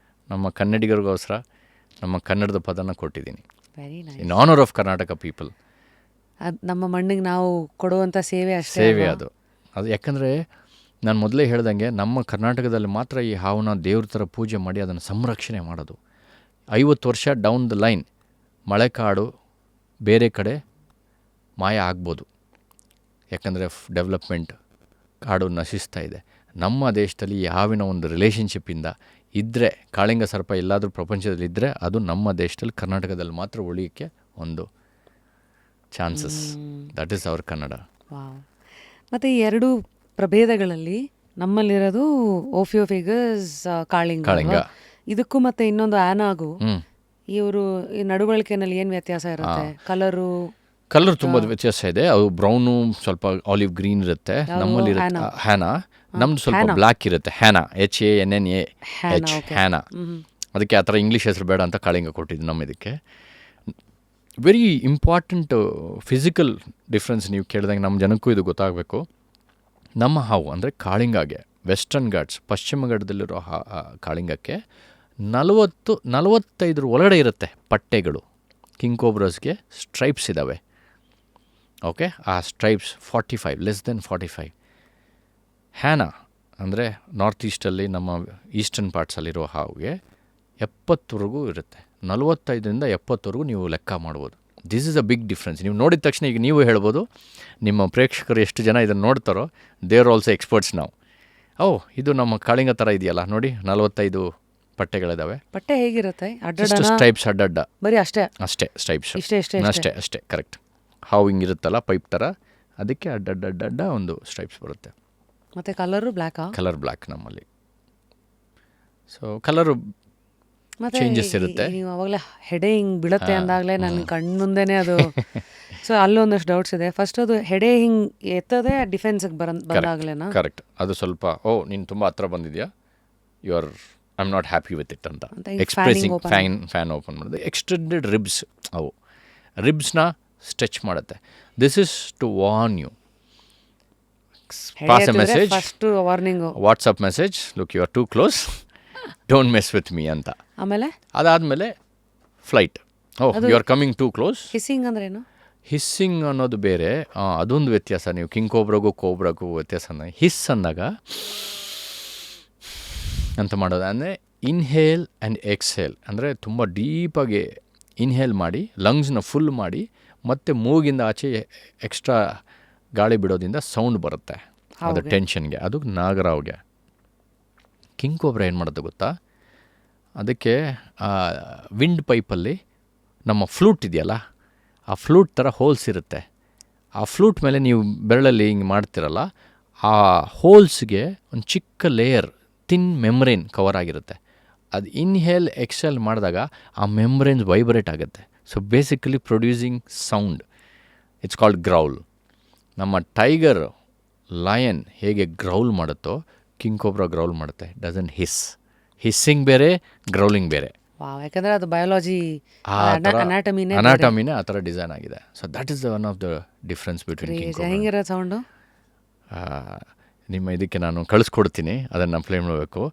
ನಮ್ಮ ಕನ್ನಡಿಗರಿಗೋಸ್ಕರ ನಮ್ಮ ಕನ್ನಡದ ಪದನ ಕೊಟ್ಟಿದ್ದೀನಿ. In honour of Karnataka people. ಅದು ನಮ್ಮ ಮಣ್ಣಿಗೆ ನಾವು ಕೊಡುವಂಥ ಸೇವೆ ಅದು. ಯಾಕಂದರೆ ನಾನು ಮೊದಲೇ ಹೇಳ್ದಂಗೆ ನಮ್ಮ ಕರ್ನಾಟಕದಲ್ಲಿ ಮಾತ್ರ ಈ ಹಾವನ್ನ ದೇವ್ರ ಥರ ಪೂಜೆ ಮಾಡಿ ಅದನ್ನು ಸಂರಕ್ಷಣೆ ಮಾಡೋದು. 50 ವರ್ಷ ಡೌನ್ ದ ಲೈನ್ ಮಳೆಕಾಡು ಬೇರೆ ಕಡೆ ಮಾಯ ಆಗ್ಬೋದು, ಯಾಕಂದರೆ ಡೆವಲಪ್ಮೆಂಟ್, ಕಾಡು ನಶಿಸ್ತಾ ಇದೆ. ನಮ್ಮ ದೇಶದಲ್ಲಿ ಈ ಹಾವಿನ ಒಂದು ರಿಲೇಷನ್ಶಿಪ್ಪಿಂದ ಇದ್ದರೆ, ಕಾಳಿಂಗ ಸರ್ಪ ಎಲ್ಲಾದರೂ ಪ್ರಪಂಚದಲ್ಲಿ ಇದ್ದರೆ ಅದು ನಮ್ಮ ದೇಶದಲ್ಲಿ ಕರ್ನಾಟಕದಲ್ಲಿ ಮಾತ್ರ ಉಳಿಯೋಕ್ಕೆ ಒಂದು chances. That is our Kannada. ಮತ್ತು ಈ 2 ಪ್ರಭೇದಗಳಲ್ಲಿ ನಮ್ಮಲ್ಲಿರೋದು ಓಫಿಯೋಫಿಗಸ್ ಕಾಳಿಂಗ. ಇದಕ್ಕೂ ಮತ್ತೆ ಇನ್ನೊಂದು ಆನಾಗು, ಇವರು ಈ ನಡವಳಿಕೆನಲ್ಲಿ ಏನು ವ್ಯತ್ಯಾಸ ಇರುತ್ತೆ? ಕಲರ್ ತುಂಬ ವ್ಯತ್ಯಾಸ ಇದೆ. ಅದು ಬ್ರೌನು, ಸ್ವಲ್ಪ ಆಲಿವ್ ಗ್ರೀನ್ ಇರುತ್ತೆ. ನಮ್ಮಲ್ಲಿ ಹ್ಯಾನಾ, ನಮ್ದು ಸ್ವಲ್ಪ ಬ್ಲ್ಯಾಕ್ ಇರುತ್ತೆ. Hannah, HANNA, Hannah. ಅದಕ್ಕೆ ಆ ಥರ ಇಂಗ್ಲೀಷ್ ಹೆಸರು ಬೇಡ ಅಂತ ಕಾಳಿಂಗ ಕೊಟ್ಟಿದ್ದು ನಮ್ಮ ಇದಕ್ಕೆ. ವೆರಿ ಇಂಪಾರ್ಟೆಂಟ್ ಫಿಸಿಕಲ್ ಡಿಫ್ರೆನ್ಸ್ ನೀವು ಕೇಳಿದಂಗೆ ನಮ್ಮ ಜನಕ್ಕೂ ಇದು ಗೊತ್ತಾಗಬೇಕು. ನಮ್ಮ ಹಾವು ಅಂದರೆ ಕಾಳಿಂಗಾಗೆ, ವೆಸ್ಟರ್ನ್ ಘಾಟ್ಸ್, ಪಶ್ಚಿಮ ಘಟ್ಟದಲ್ಲಿರೋ ಕಾಳಿಂಗಕ್ಕೆ 40-45 ಒಳಗಡೆ ಇರುತ್ತೆ ಪಟ್ಟೆಗಳು. ಕಿಂಗ್ ಕೋಬ್ರಸ್ಗೆ ಸ್ಟ್ರೈಪ್ಸ್ ಇದ್ದಾವೆ. ಓಕೆ, ಆ ಸ್ಟ್ರೈಪ್ಸ್ 45, ಲೆಸ್ ದೆನ್ 45. ಹ್ಯಾನಾ ಅಂದರೆ ನಾರ್ತ್ ಈಸ್ಟಲ್ಲಿ, ನಮ್ಮ ಈಸ್ಟರ್ನ್ ಪಾರ್ಟ್ಸಲ್ಲಿರೋ ಹಾವಿಗೆ 70ವರೆಗೂ ಇರುತ್ತೆ. 45ರಿಂದ 70ವರೆಗೂ ನೀವು ಲೆಕ್ಕ ಮಾಡ್ಬೋದು. This is a big difference. ನೀವು ನೋಡಿದ ತಕ್ಷಣ ಈಗ ನೀವು ಹೇಳ್ಬೋದು, ನಿಮ್ಮ ಪ್ರೇಕ್ಷಕರು ಎಷ್ಟು ಜನ ಇದನ್ನು ನೋಡ್ತಾರೋ, ದೇ ಆರ್ ಆಲ್ಸೋ ಎಕ್ಸ್ಪರ್ಟ್ಸ್ ನಾವು. ಇದು ನಮ್ಮ ಕಾಳಿಂಗ ಥರ ಇದೆಯಲ್ಲ ನೋಡಿ, 45 ಪಟ್ಟೆಗಳಿದ್ದಾವೆ. ಪಟ್ಟೆ ಹೇಗಿರುತ್ತೆ? ಸ್ಟ್ರೈಪ್ಸ್ ಅಡ್ಡಡ್ಡ, ಬರೀ ಅಷ್ಟೇ ಸ್ಟ್ರೈಪ್ಸ್ ಅಷ್ಟೇ ಕರೆಕ್ಟ್. ಹಾವು ಹಿಂಗಿರುತ್ತಲ್ಲ ಪೈಪ್ ಥರ, ಅದಕ್ಕೆ ಅಡ್ಡಡ್ಡ ಒಂದು ಸ್ಟ್ರೈಪ್ಸ್ ಬರುತ್ತೆ. ಮತ್ತು ಕಲರು ಬ್ಲ್ಯಾಕಾ? ಕಲರ್ ಬ್ಲ್ಯಾಕ್ ನಮ್ಮಲ್ಲಿ. ಸೊ ಕಲರು ಚೇಂಜಸ್ ಇರುತ್ತೆ. ನೀವು ಅವಾಗಲೇ ಹೆಡೆ ಹಿಂಗೆ ಬೀಳುತ್ತೆ ಅಂದಾಗಲೇ ನನ್ನ ಕಣ್ಣು ಮುಂದೆನೇ ಅದು. ಸೊ ಅಲ್ಲೊಂದಷ್ಟು ಡೌಟ್ಸ್ ಇದೆ. ಫಸ್ಟ್ ಅದು ಹೆಡೆ ಹಿಂಗೆ ಎತ್ತದೇ ಡಿಫೆನ್ಸಿಗೆ ಬಂದಾಗಲೇನಾ? ಕರೆಕ್ಟ್. ಅದು ಸ್ವಲ್ಪ ನೀನು ತುಂಬ ಹತ್ರ ಬಂದಿದ್ಯಾ, you are I am not happy with it ಅಂತ ಎಕ್ಸ್ಪ್ರೆಸಿಂಗ್. ಫ್ಯಾನ್ ಓಪನ್ ಮಾಡೋದು. ಎಕ್ಸ್ಟೆಂಡೆಡ್ ರಿಬ್ಸ್, ಅವು ರಿಬ್ಸ್ನ ಸ್ಟ್ರೆಚ್ ಮಾಡುತ್ತೆ. This is to warn you. Pass a message, first warning, WhatsApp message, look you are too close, don't mess with me ಅಂತ. ಆಮೇಲೆ ಅದಾದಮೇಲೆ flight. You are coming too close. Hissing ಅಂದ್ರೇನು? Hissing ಅನ್ನೋದು ಬೇರೆ, ಅದೊಂದು ವ್ಯತ್ಯಾಸ. ನೀವು ಕಿಂಗ್ ಕೋಬ್ರಾಗೂ ವ್ಯತ್ಯಾಸ ಹಿಸ್ ಅಂದಾಗ ಅಂತ ಮಾಡೋದು. ಅಂದರೆ ಇನ್ಹೇಲ್ ಆ್ಯಂಡ್ ಎಕ್ಸೇಲ್, ಅಂದರೆ ತುಂಬ ಡೀಪಾಗಿ ಇನ್ಹೇಲ್ ಮಾಡಿ ಲಂಗ್ಸ್ನ ಫುಲ್ ಮಾಡಿ ಮತ್ತು ಮೂಗಿಂದ ಆಚೆ ಎಕ್ಸ್ಟ್ರಾ ಗಾಳಿ ಬಿಡೋದ್ರಿಂದ ಸೌಂಡ್ ಬರುತ್ತೆ ಅದು ಟೆನ್ಷನ್ಗೆ. ಅದು ನಾಗರಾವ್ಗೆ. ಕಿಂಗ್ ಕೋಬ್ರಾ ಏನು ಮಾಡೋದು ಗೊತ್ತಾ, ಅದಕ್ಕೆ ವಿಂಡ್ ಪೈಪಲ್ಲಿ ನಮ್ಮ ಫ್ಲೂಟ್ ಇದೆಯಲ್ಲ, ಆ ಫ್ಲೂಟ್ ಥರ ಹೋಲ್ಸ್ ಇರುತ್ತೆ. ಆ ಫ್ಲೂಟ್ ಮೇಲೆ ನೀವು ಬೆರಳಲ್ಲಿ ಹಿಂಗೆ ಮಾಡ್ತಿರಲ್ಲ, ಆ ಹೋಲ್ಸ್ಗೆ ಒಂದು ಚಿಕ್ಕ ಲೇಯರ್ ಥಿನ್ ಮೆಮ್ರೇನ್ ಕವರ್ ಆಗಿರುತ್ತೆ. ಅದು ಇನ್ಹೇಲ್ ಎಕ್ಸೆಲ್ ಮಾಡಿದಾಗ ಆ ಮೆಮ್ರೇನ್ಸ್ ವೈಬ್ರೇಟ್ ಆಗುತ್ತೆ. So basically producing sound. It's called growl. ನಮ್ಮ ಟೈಗರ್, ಲಯನ್ ಹೇಗೆ ಗ್ರೌಲ್ ಮಾಡುತ್ತೋ ಕಿಂಗ್ ಕೋಬ್ರಾ ಗ್ರೌಲ್ ಮಾಡುತ್ತೆ. Doesn't his. ಹಿಸ್ಸಿಂಗ್ ಬೇರೆ, ಗ್ರೌಲಿಂಗ್ ಬೇರೆ. ಯಾಕಂದರೆ ಅದು ಬಯಾಲಜಿ ಅನಾಟಮಿನೇ ಆ ಥರ ಡಿಸೈನ್ ಆಗಿದೆ. So that is one of the difference between king cobra. ಹೆಂಗಿರೋ ಸೌಂಡು ನಿಮ್ಮ ಇದಕ್ಕೆ ನಾನು ಕಳಿಸ್ಕೊಡ್ತೀನಿ, ಅದನ್ನು ಪ್ಲೇ ಮಾಡಬೇಕು.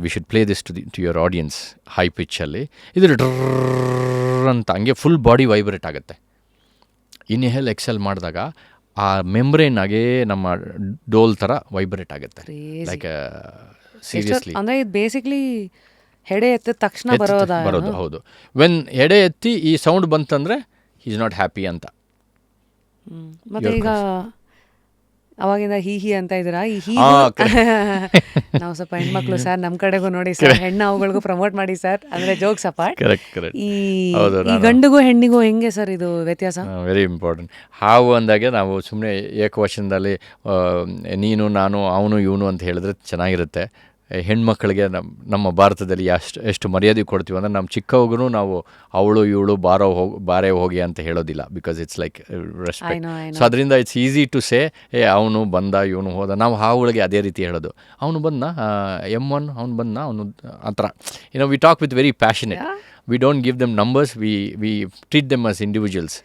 We should play this to your audience high ಪಿಚ್ಚಲ್ಲಿ. ಇದು ಡ್ರರ್ ಅಂತ ಹಂಗೆ ಫುಲ್ ಬಾಡಿ ವೈಬ್ರೇಟ್ ಆಗುತ್ತೆ. ಇನ್ಹೇಲ್ ಎಕ್ಸೆಲ್ ಮಾಡಿದಾಗ ಆ ಮೆಮ್ರೇನ್ ಆಗೇ ನಮ್ಮ ಡೋಲ್ ಥರ ವೈಬ್ರೇಟ್ ಆಗುತ್ತೆ. Like seriously. ಅಂದರೆ ಇದು ಬೇಸಿಕ್ಲಿ ಹೆಡೆ ಎತ್ತಿದ ತಕ್ಷಣ ಬರೋದು. ಹೌದು. ವೆನ್ ಹೆಡೆ ಎತ್ತಿ ಈ ಸೌಂಡ್ ಬಂತಂದರೆ ಈಸ್ ನಾಟ್ ಹ್ಯಾಪಿ ಅಂತ. ಮತ್ತು ಈಗ ಅವಾಗಿಂದ ಹೀ ಅಂತ ಇದ್ದೀರಾ, ಈ ಹೀ ನಾವು ಸ್ವಲ್ಪ ಹೆಣ್ಮಕ್ಳು ಸರ್, ನಮ್ಮ ಕಡೆಗೂ ನೋಡಿ ಸರ್, ಹೆಣ್ಣು ಅವುಗಳಿಗೂ ಪ್ರಮೋಟ್ ಮಾಡಿ ಸರ್, ಅಂದರೆ ಜೋಕ್ಸ್ ಅಪಾರ್ಟ್. ಈ ಗಂಡಿಗೂ ಹೆಣ್ಣಿಗೂ ಹೆಂಗೆ ಸರ್ ಇದು ವ್ಯತ್ಯಾಸ? Very important. ಹಾವು ಅಂದಾಗೆ ನಾವು ಸುಮ್ಮನೆ ಏಕವಚನದಲ್ಲಿ ನೀನು ನಾನು ಅವನು ಇವನು ಅಂತ ಹೇಳಿದ್ರೆ ಚೆನ್ನಾಗಿರುತ್ತೆ. ಹೆಣ್ಮಕ್ಳಿಗೆ ನಮ್ಮ ಭಾರತದಲ್ಲಿ ಎಷ್ಟು ಮರ್ಯಾದೆ ಕೊಡ್ತೀವಿ ಅಂದರೆ, ನಮ್ಮ ಚಿಕ್ಕವ್ರಿಗೂ ನಾವು ಅವಳು ಇವಳು ಬಾರೇ ಹೋಗಿ ಅಂತ ಹೇಳೋದಿಲ್ಲ. Because it's like respect. So ಅದರಿಂದ ಇಟ್ಸ್ ಈಸಿ ಟು ಸೇ ಅವನು ಬಂದ ಇವನು ಹೋದ. ನಾವು ಹಾವುಗಳಿಗೆ ಅದೇ ರೀತಿ ಹೇಳೋದು. ಅವನು ಬಂದ M1, ಅವನು ಬಂದ ಅವನು ಆ ಥರ. We talk with very passionate. We don't give them numbers, we treat them as individuals.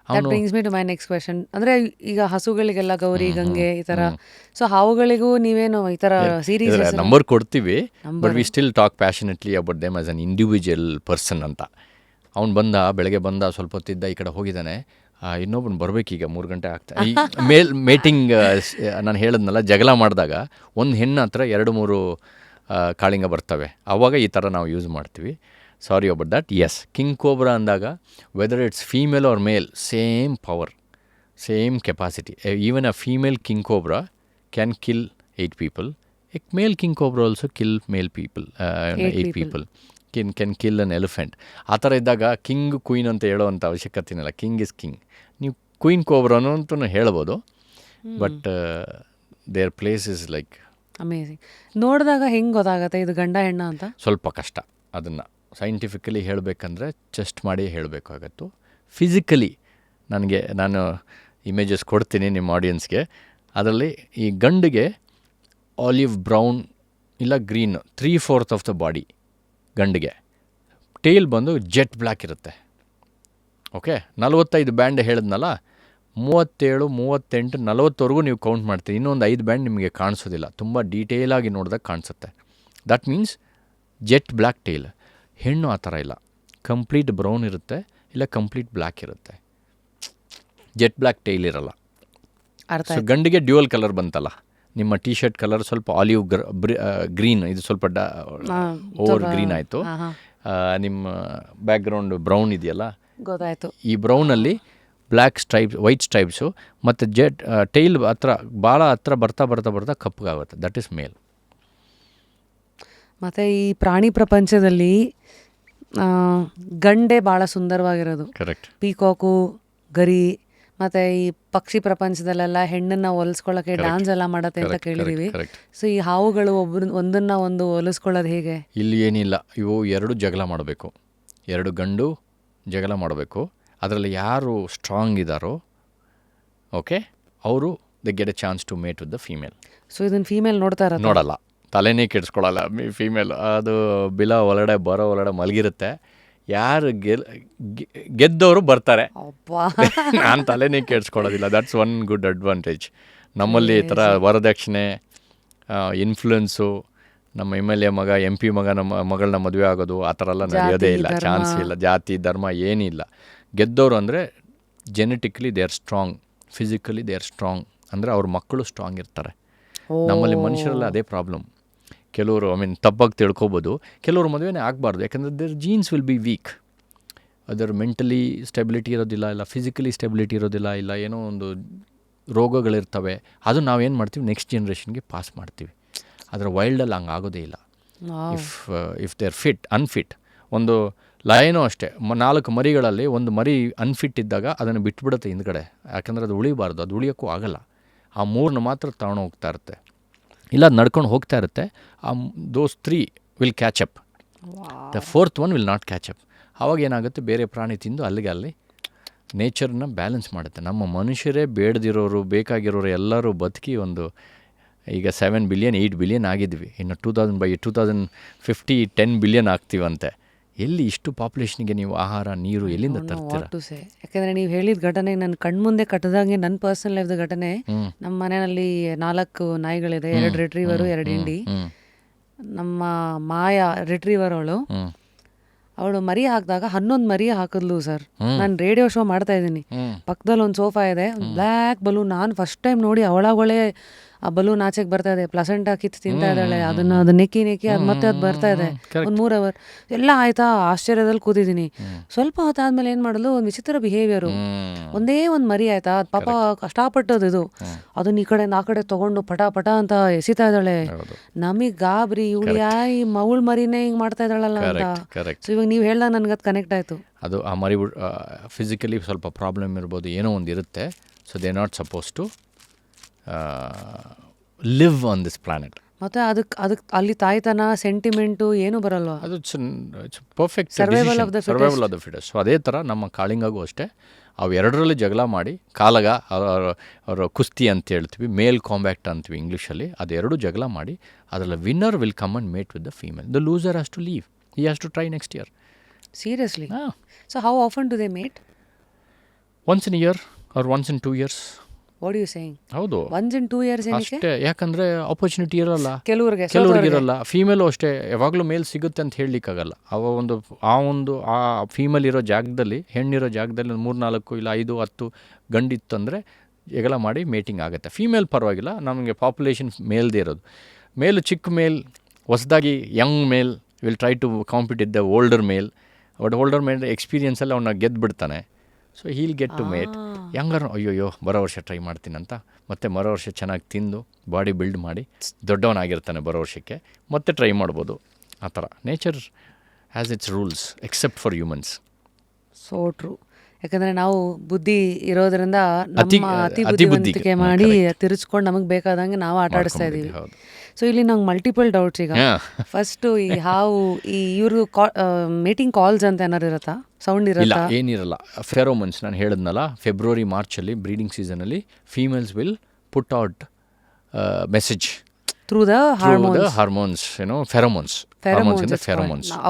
That brings me to my next question. ಅಂದರೆ ಈಗ ಹಸುಗಳಿಗೆಲ್ಲ ಗೌರಿ, ಗಂಗೆ ಈ ಥರ, ಸೊ ಹಾವುಗಳಿಗೂ ನೀವೇನು ಈ ಥರ ಸೀರೀಸ್ ನಂಬರ್ ಕೊಡ್ತೀವಿ, but we still talk passionately about them as an individual person ಅಂತ. ಅವ್ನು ಬಂದ, ಬೆಳಗ್ಗೆ ಬಂದ, ಸ್ವಲ್ಪ ಹೊತ್ತಿದ್ದ, ಈ ಕಡೆ ಹೋಗಿದ್ದಾನೆ, ಇನ್ನೊಬ್ಬನು ಬರಬೇಕೀಗ 3 ಗಂಟೆ ಆಗ್ತಾ. ಈ ಮೇಟಿಂಗ್ ನಾನು ಹೇಳಿದ್ನಲ್ಲ, ಜಗಳ ಮಾಡಿದಾಗ ಒಂದು ಹೆಣ್ಣು ಹತ್ರ 2-3 ಕಾಳಿಂಗ ಬರ್ತವೆ. ಆವಾಗ ಈ ಥರ ನಾವು ಯೂಸ್ ಮಾಡ್ತೀವಿ. Sorry about that. Yes, king cobra ಅಂದಾಗ whether it's female or male, same power, same capacity. Even a female king cobra can kill 8 people. A male king cobra also kill male people, 8 people. Can kill an elephant. ಆ ಥರ ಇದ್ದಾಗ king queen ಅಂತ ಹೇಳೋವಂಥ ಅವಶ್ಯಕತೆನಿಲ್ಲ. King is king. ನೀವು queen ಕೋಬ್ರಾನು ಅಂತಲೂ ಹೇಳ್ಬೋದು, but their place is like amazing. ನೋಡಿದಾಗ ಹೆಂಗೆ ಗೊತ್ತಾಗತ್ತೆ ಇದು ಗಂಡ ಹೆಣ್ಣ ಅಂತ? ಸ್ವಲ್ಪ ಕಷ್ಟ. ಅದನ್ನು ಸೈಂಟಿಫಿಕಲಿ ಹೇಳಬೇಕಂದ್ರೆ ಚೆಸ್ಟ್ ಮಾಡಿ ಹೇಳಬೇಕಾಗತ್ತು. ಫಿಸಿಕಲಿ ನಾನು ಇಮೇಜಸ್ ಕೊಡ್ತೀನಿ ನಿಮ್ಮ ಆಡಿಯನ್ಸ್ಗೆ. ಅದರಲ್ಲಿ ಈ ಗಂಡಿಗೆ ಆಲಿವ್ ಬ್ರೌನ್ ಇಲ್ಲ ಗ್ರೀನ್ 3/4 ಆಫ್ ದ ಬಾಡಿ ಗಂಡಿಗೆ. ಟೇಲ್ ಬಂದು ಜೆಟ್ ಬ್ಲ್ಯಾಕ್ ಇರುತ್ತೆ. ಓಕೆ, 45 ಬ್ಯಾಂಡ್ ಹೇಳಿದ್ನಲ್ಲ, 37, 38, 40ವರೆಗೂ ನೀವು ಕೌಂಟ್ ಮಾಡ್ತೀರಿ. ಇನ್ನೊಂದು 5 ಬ್ಯಾಂಡ್ ನಿಮಗೆ ಕಾಣಿಸೋದಿಲ್ಲ. ತುಂಬ ಡೀಟೇಲಾಗಿ ನೋಡಿದಾಗ ಕಾಣಿಸುತ್ತೆ. That means jet black tail. ಹೆಣ್ಣು ಆ ಥರ ಇಲ್ಲ, ಕಂಪ್ಲೀಟ್ ಬ್ರೌನ್ ಇರುತ್ತೆ, ಇಲ್ಲ ಕಂಪ್ಲೀಟ್ ಬ್ಲ್ಯಾಕ್ ಇರುತ್ತೆ. ಜೆಟ್ ಬ್ಲ್ಯಾಕ್ ಟೇಲ್ ಇರಲ್ಲ. ಸೊ ಗಂಡಿಗೆ ಡ್ಯೂಯಲ್ ಕಲರ್ ಬಂತಲ್ಲ, ನಿಮ್ಮ ಟಿ ಶರ್ಟ್ ಕಲರ್ ಸ್ವಲ್ಪ ಆಲಿವ್ ಗ್ರೀನ್, ಇದು ಸ್ವಲ್ಪ ಓವರ್ ಗ್ರೀನ್ ಆಯಿತು. ನಿಮ್ಮ ಬ್ಯಾಕ್ಗ್ರೌಂಡ್ ಬ್ರೌನ್ ಇದೆಯಲ್ಲ, ಗೊತ್ತಾಯಿತು. ಈ ಬ್ರೌನಲ್ಲಿ ಬ್ಲ್ಯಾಕ್ ಸ್ಟ್ರೈಪ್ಸ್, ವೈಟ್ ಸ್ಟ್ರೈಪ್ಸು ಮತ್ತು ಜೆಟ್ ಟೈಲ್ ಹತ್ರ ಭಾಳ ಹತ್ರ ಬರ್ತಾ ಕಪ್ಪಗಾಗುತ್ತೆ. That is male. ಮತ್ತು ಈ ಪ್ರಾಣಿ ಪ್ರಪಂಚದಲ್ಲಿ ಗಂಡೆ ಭಾಳ ಸುಂದರವಾಗಿರೋದು. ಕರೆಕ್ಟ್. ಪೀಕಾಕು, ಗರಿ, ಮತ್ತು ಈ ಪಕ್ಷಿ ಪ್ರಪಂಚದಲ್ಲೆಲ್ಲ ಹೆಣ್ಣನ್ನ ಹೊಲಿಸ್ಕೊಳ್ಳೋಕ್ಕೆ ಡ್ಯಾನ್ಸ್ ಎಲ್ಲ ಮಾಡತ್ತೆ ಅಂತ ಕೇಳಿದೀವಿ. ಸೊ ಈ ಹಾವುಗಳು ಒಂದನ್ನ ಒಂದು ಹೊಲಿಸ್ಕೊಳ್ಳೋದು ಹೇಗೆ? ಇಲ್ಲಿ ಏನಿಲ್ಲ, ಇವು 2 ಜಗಳ ಮಾಡಬೇಕು. 2 ಗಂಡು ಜಗಳ ಮಾಡಬೇಕು. ಅದರಲ್ಲಿ ಯಾರು ಸ್ಟ್ರಾಂಗ್ ಇದ್ದಾರೋ, ಓಕೆ, ಅವರು they get a chance to mate with the female. So ಇದನ್ನು ಫೀಮೇಲ್ ನೋಡಲ್ಲ, ತಲೆನೇ ಕೆಡಿಸ್ಕೊಳ್ಳಲ್ಲ. ಫೀಮೇಲ್ ಅದು ಬಿಲ ಒಳಗಡೆ ಮಲಗಿರುತ್ತೆ. ಯಾರು ಗೆದ್ದವರು ಬರ್ತಾರೆ. ನಾನು ತಲೆನೇ ಕೆಡಿಸ್ಕೊಳ್ಳೋದಿಲ್ಲ. That's one good advantage. ನಮ್ಮಲ್ಲಿ ಈ ಥರ ವರದಕ್ಷಿಣೆ, ಇನ್ಫ್ಲುಯೆನ್ಸು, ನಮ್ಮ MLA ಮಗ MP ಮಗ ನಮ್ಮ ಮಗಳನ್ನ ಮದುವೆ ಆಗೋದು ಆ ಥರ ಎಲ್ಲ ನಡೆಯೋದೇ ಇಲ್ಲ, ಚಾನ್ಸ್ ಇಲ್ಲ. ಜಾತಿ ಧರ್ಮ ಏನಿಲ್ಲ. ಗೆದ್ದವರು ಅಂದರೆ genetically they are strong, physically they are strong, ಅಂದರೆ ಅವ್ರ ಮಕ್ಕಳು ಸ್ಟ್ರಾಂಗ್ ಇರ್ತಾರೆ. ನಮ್ಮಲ್ಲಿ ಮನುಷ್ಯರಲ್ಲಿ ಅದೇ ಪ್ರಾಬ್ಲಮ್. ಕೆಲವರು ತಪ್ಪಾಗಿ ತಿಳ್ಕೊಬೋದು, ಕೆಲವರು ಮದುವೆನೇ ಆಗಬಾರ್ದು, ಯಾಕಂದರೆ their genes will be weak. ಅದರ ಮೆಂಟಲಿ ಸ್ಟೆಬಿಲಿಟಿ ಇರೋದಿಲ್ಲ, ಇಲ್ಲ ಫಿಸಿಕಲಿ ಸ್ಟೆಬಿಲಿಟಿ ಇರೋದಿಲ್ಲ, ಇಲ್ಲ ಏನೋ ಒಂದು ರೋಗಗಳಿರ್ತವೆ. ಅದು ನಾವೇನು ಮಾಡ್ತೀವಿ, ನೆಕ್ಸ್ಟ್ ಜನ್ರೇಷನ್ಗೆ ಪಾಸ್ ಮಾಡ್ತೀವಿ. ಅದರ ವೈಲ್ಡಲ್ಲಿ ಹಂಗೆ ಆಗೋದೇ ಇಲ್ಲ. If they are unfit. ಒಂದು ಲಯನೂ ಅಷ್ಟೇ, 4 ಮರಿಗಳಲ್ಲಿ ಒಂದು ಮರಿ ಅನ್ಫಿಟ್ ಇದ್ದಾಗ ಅದನ್ನು ಬಿಟ್ಬಿಡುತ್ತೆ ಹಿಂದ್ಗಡೆ, ಯಾಕಂದರೆ ಅದು ಉಳಿಬಾರ್ದು, ಅದು ಉಳಿಯೋಕ್ಕೂ ಆಗಲ್ಲ. ಆ 3 ಮಾತ್ರ ತಗೊಂಡು ಹೋಗ್ತಾ ಇರುತ್ತೆ, ಇಲ್ಲ ಅದು ನಡ್ಕೊಂಡು ಹೋಗ್ತಾ ಇರುತ್ತೆ. ದೋಸ್ 3 will catch up, the 4th one will not catch up. ಆವಾಗ ಏನಾಗುತ್ತೆ, ಬೇರೆ ಪ್ರಾಣಿ ತಿಂದು ಅಲ್ಲಿ ನೇಚರ್ನ ಬ್ಯಾಲೆನ್ಸ್ ಮಾಡುತ್ತೆ. ನಮ್ಮ ಮನುಷ್ಯರೇ ಬೇಡದಿರೋರು, ಬೇಕಾಗಿರೋರು ಎಲ್ಲರೂ ಬದುಕಿ ಒಂದು ಈಗ 7 ಬಿಲಿಯನ್ 8 ಬಿಲಿಯನ್ ಆಗಿದ್ವಿ. ಇನ್ನು 2050 10 ಬಿಲಿಯನ್ ಆಗ್ತೀವಂತೆ. ಎಲ್ಲಿ ಇಷ್ಟು ಪಾಪ್ಯುಲೇಷನ್ಗೆ ನೀವು ಆಹಾರ ನೀರು ಎಲ್ಲಿಂದ ತರ್ತೀರಾ? ಯಾಕಂದರೆ ನೀವು ಹೇಳಿದ ಘಟನೆ ನನ್ನ ಕಣ್ಮುಂದೆ ಕಟ್ಟದಂಗೆ ನನ್ನ ಪರ್ಸನಲ್ ಲೈಫ್ದ ಘಟನೆ. ನಮ್ಮ ಮನೆಯಲ್ಲಿ 4 ನಾಯಿಗಳಿದೆ, 2 ರಿಟ್ರೀವರು 2 ಇಂಡಿ. ನಮ್ಮ ಮಾಯಾ ರಿಟ್ರೀವರ್ ಅವಳು ಮರಿ ಹಾಕಿದಾಗ 11 ಮರಿ ಹಾಕಿದ್ಲು ಸರ್. ನಾನು ರೇಡಿಯೋ ಶೋ ಮಾಡ್ತಾ ಇದ್ದೀನಿ, ಪಕ್ಕದಲ್ಲಿ ಒಂದು ಸೋಫಾ ಇದೆ, ಬ್ಲ್ಯಾಕ್ ಬಲೂನ್. ನಾನು ಫಸ್ಟ್ ಟೈಮ್ ನೋಡಿ ಅವಳಗಳೇ ಆ ಬಲೂನ್ ಆಚೆಗೆ ಬರ್ತಾ ಇದೆ, ಪ್ಲಸೆಂಟ್ ಕಿತ್ತು ತಿಂತಾ ಇದ್ದಾಳೆ. ಅದು ನೆಕ್ಕಿ ಅದು ಮತ್ತೆ ಅದು ಬರ್ತಾ ಇದೆ. ಒಂದು 3 ಅವರ್ ಎಲ್ಲ ಆಯ್ತಾ, ಆಶ್ಚರ್ಯದಲ್ಲಿ ಕೂತಿದ್ದೀನಿ. ಸ್ವಲ್ಪ ಹೊತ್ತಾದ್ಮೇಲೆ ಏನು ಮಾಡಲು, ಒಂದು ವಿಚಿತ್ರ ಬಿಹೇವಿಯರು. ಒಂದೇ ಒಂದು ಮರಿ ಆಯ್ತಾ, ಅದು ಪಾಪ ಕಷ್ಟಪಟ್ಟದು ಇದು, ಅದನ್ನ ಈ ಕಡೆ ಆ ಕಡೆ ತೊಗೊಂಡು ಪಟ ಪಟ ಅಂತ ಎಸಿತಾ ಇದ್ದಾಳೆ. ನಮಗೆ ಗಾಬರಿ, ಇವಳು ಈ ಮೌಳ್ ಮರಿನೇ ಹಿಂಗೆ ಮಾಡ್ತಾ ಇದ್ದಾಳಲ್ಲ ಅಂತ. ಸೊ ಇವಾಗ ನೀವು ಹೇಳ್ದಾಗ ನನಗೆ ಅದು ಕನೆಕ್ಟ್ ಆಯಿತು. ಅದು ಆ ಮರಿ ಫಿಸಿಕಲಿ ಸ್ವಲ್ಪ ಪ್ರಾಬ್ಲಮ್ ಇರ್ಬೋದು, ಏನೋ ಒಂದು ಇರುತ್ತೆ. So they not suppose to live on this planet. ಮತ್ತೆ ಅದಕ್ಕೆ ಅಲ್ಲಿ ತಾಯ್ತನ ಸೆಂಟಿಮೆಂಟು ಏನೂ ಬರಲ್ವ? ಅದು it's perfect survival of the fittest. So ಅದೇ ಥರ ನಮ್ಮ ಕಾಳಿಂಗಾಗೂ ಅಷ್ಟೇ, ಅವು ಎರಡರಲ್ಲಿ ಜಗಳ ಮಾಡಿ ಕಾಲಗ ಅವರ ಕುಸ್ತಿ ಅಂತ ಹೇಳ್ತೀವಿ, ಮೇಲ್ ಕಾಂಬ್ಯಾಕ್ಟ್ ಅಂತೀವಿ ಇಂಗ್ಲೀಷಲ್ಲಿ. ಅದೆರಡು ಜಗಳ ಮಾಡಿ ಅದರಲ್ಲಿ winner will come and mate with the female. The loser has to leave, he has to try next year. Seriously? So how often do they mate? Once in year or once in 2 years. What you saying? ಹೌದು, once in 2 years ಅಷ್ಟೇ. ಯಾಕಂದರೆ opportunity ಇರೋಲ್ಲ ಕೆಲವ್ರಿಗೆ ಇರೋಲ್ಲ. Female ಅಷ್ಟೇ, ಯಾವಾಗಲೂ ಮೇಲ್ ಸಿಗುತ್ತೆ ಅಂತ ಹೇಳಲಿಕ್ಕಾಗಲ್ಲ. ಆ ಫೀಮೇಲ್ ಇರೋ ಜಾಗದಲ್ಲಿ, ಹೆಣ್ಣಿರೋ ಜಾಗದಲ್ಲಿ 3-4 ಇಲ್ಲ 5-10 ಗಂಡಿತ್ತು ಅಂದರೆ ಜಗಳ ಮಾಡಿ ಮೇಟಿಂಗ್ ಆಗುತ್ತೆ. ಫೀಮೇಲ್ ಪರವಾಗಿಲ್ಲ, ನಮಗೆ ಪಾಪ್ಯುಲೇಷನ್ ಮೇಲ್ದೇ ಇರೋದು. ಮೇಲು ಚಿಕ್ಕ ಮೇಲ್, ಹೊಸದಾಗಿ young male will try to compete ಇದ್ದ older male. But older male ಎಕ್ಸ್ಪೀರಿಯನ್ಸಲ್ಲಿ ಅವನ್ನ ಗೆದ್ದುಬಿಡ್ತಾನೆ. So he'll get to mate. Younger ಅಯ್ಯೋಯ್ಯೋ ಬರೋ ವರ್ಷ ಟ್ರೈ ಮಾಡ್ತೀನಂತ ಮತ್ತೆ ಮರೋ ವರ್ಷ ಚೆನ್ನಾಗಿ ತಿಂದು ಬಾಡಿ ಬಿಲ್ಡ್ ಮಾಡಿ ದೊಡ್ಡವನಾಗಿರ್ತಾನೆ ಬರೋ ವರ್ಷಕ್ಕೆ, ಮತ್ತೆ ಟ್ರೈ ಮಾಡ್ಬೋದು. ಆ ಥರ nature has its rules accept for humans. So true. ಯಾಕಂದರೆ ನಾವು ಬುದ್ಧಿ ಇರೋದ್ರಿಂದ ನಮ್ಮ ಅತಿ ಬುದ್ಧಿವಂತಿಕೆ ಮಾಡಿ ತಿರ್ಸ್ಕೊಂಡು ನಮಗೆ ಬೇಕಾದಂಗೆ ನಾವು ಆಟ ಆಡಿಸ್ತಾ ಇದ್ದೀವಿ. ಸೊ ಇಲ್ಲಿ ನಂಗೆ ಮಲ್ಟಿಪಲ್ ಡೌಟ್ಸ್. ಈಗ ಫಸ್ಟು ಈ ಹಾವು ಇವ್ರದ್ದು ಮೀಟಿಂಗ್ ಕಾಲ್ಸ್ ಅಂತ ಏನಾರು ಇರುತ್ತಾ? ಸೌಂಡ್ ಇರಲ್ಲ? ಏನಿರಲ್ಲ. ಫೆರೋಮನ್ಸ್ ನಾನು ಹೇಳಿದ್ನಲ್ಲ, ಫೆಬ್ರವರಿ ಮಾರ್ಚಲ್ಲಿ ಬ್ರೀಡಿಂಗ್ ಸೀಸನಲ್ಲಿ females will put out message through the hormones, ಏನೋ ಫೆರೋಮೋನ್ಸ್.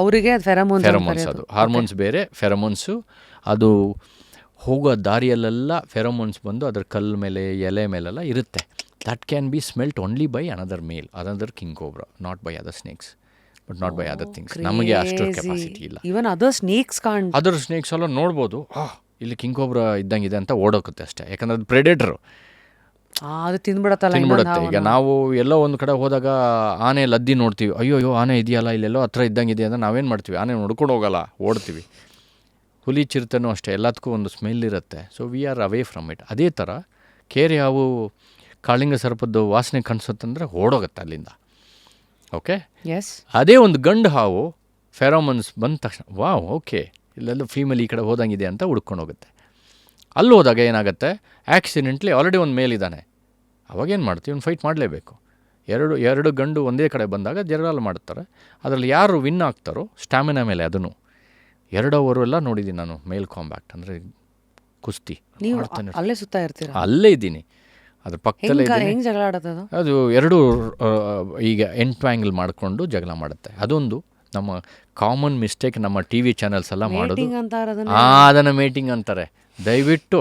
ಅವರಿಗೆ ಫೆರೋಮೋನ್ಸ್ ಅದು ಹಾರ್ಮೋನ್ಸ್ ಬೇರೆ, ಫೆರೋಮೋನ್ಸು ಅದು ಹೋಗೋ ದಾರಿಯಲ್ಲೆಲ್ಲ ಫೆರೋಮೋನ್ಸ್ ಬಂದು ಅದರ ಕಲ್ಲು ಮೇಲೆ ಎಲೆ ಮೇಲೆಲ್ಲ ಇರುತ್ತೆ. That can be smelt only by another male, another king cobra, not by other snakes, but not by other things. ನಮಗೆ ಅಷ್ಟು ಕೆಪಾಸಿಟಿ ಇಲ್ಲ. ಈವನ್ ಅದರ್ ಸ್ನೇಕ್ಸ್ ಎಲ್ಲ ನೋಡ್ಬೋದು, ಇಲ್ಲಿ ಕಿಂಗ್ ಕೋಬ್ರಾ ಇದ್ದಂಗಿದೆ ಅಂತ ಓಡೋಗುತ್ತೆ ಅಷ್ಟೇ. ಯಾಕಂದ್ರೆ ಅದು ಪ್ರೆಡೇಟರು, ಅದು ತಿಂದ್ಬಿಡುತ್ತೆ. ಈಗ ನಾವು ಎಲ್ಲೋ ಒಂದು ಕಡೆ ಹೋದಾಗ ಆನೆ ಲದ್ದಿ ನೋಡ್ತೀವಿ, ಅಯ್ಯೋ ಆನೆ ಇದೆಯಲ್ಲ ಇಲ್ಲೆಲ್ಲೋ ಹತ್ರ ಇದ್ದಂಗಿದೆ ಅಂತ ನಾವೇನು ಮಾಡ್ತೀವಿ, ಆನೆ ನೋಡ್ಕೊಂಡು ಹೋಗಲ್ಲ, ಓಡ್ತೀವಿ. ಹುಲಿ ಚಿರತೆನೂ ಅಷ್ಟೇ, ಎಲ್ಲದಕ್ಕೂ ಒಂದು ಸ್ಮೆಲ್ ಇರುತ್ತೆ. So we R away from it. ಅದೇ ಥರ ಕೇರೆ ಹಾವು ಕಾಳಿಂಗ ಸರ್ಪದ್ದು ವಾಸನೆ ಕಾಣಿಸುತ್ತಂದರೆ ಓಡೋಗುತ್ತೆ ಅಲ್ಲಿಂದ. ಓಕೆ, ಅದೇ ಒಂದು ಗಂಡು ಹಾವು ಫೆರೋಮನ್ಸ್ ಬಂದ ತಕ್ಷಣ ಓಕೆ ಇಲ್ಲೆಲ್ಲೂ ಫೀಮೇಲ್ ಈ ಕಡೆ ಹೋದಂಗಿದೆ ಅಂತ ಹುಡ್ಕೊಂಡು ಹೋಗುತ್ತೆ. ಅಲ್ಲಿ ಹೋದಾಗ ಏನಾಗುತ್ತೆ, ಆ್ಯಕ್ಸಿಡೆಂಟ್ಲಿ ಆಲ್ರೆಡಿ ಒಂದು ಮೇಲಿದ್ದಾನೆ, ಅವಾಗೇನು ಮಾಡ್ತೀವಿ, ಒಂದು ಫೈಟ್ ಮಾಡಲೇಬೇಕು. ಎರಡು ಗಂಡು ಒಂದೇ ಕಡೆ ಬಂದಾಗ ಜಗಳ ಮಾಡ್ತಾರೆ. ಅದರಲ್ಲಿ ಯಾರು ವಿನ್ ಆಗ್ತಾರೋ ಸ್ಟ್ಯಾಮಿನಾ ಮೇಲೆ, ಅದನ್ನು 2 hour ಎಲ್ಲ ನೋಡಿದ್ದೀನಿ ನಾನು. ಮೇಲ್ ಕಾಂಬ್ಯಾಕ್ಟ್ ಅಂದರೆ ಕುಸ್ತಿ. ಅಲ್ಲೇ ಸುತ್ತಾ ಇರ್ತೀರ? ಅಲ್ಲೇ ಇದ್ದೀನಿ, ಅದ್ರ ಪಕ್ಕದಲ್ಲೇ ಇದ್ದೀನಿ. ಜಗಳ ಆಡೋದು ಅದು ಎರಡು ಈಗ ಎಂಟ್ವಾಂಗಲ್ ಮಾಡಿಕೊಂಡು ಜಗಳ ಮಾಡುತ್ತೆ. ಅದೊಂದು ನಮ್ಮ ಕಾಮನ್ ಮಿಸ್ಟೇಕ್ ನಮ್ಮ TV ಚಾನಲ್ಸ್ ಎಲ್ಲ ಮಾಡೋದು. ಅದನ್ನು ಮೇಟಿಂಗ್ ಅಂತಾರೆ. ದಯವಿಟ್ಟು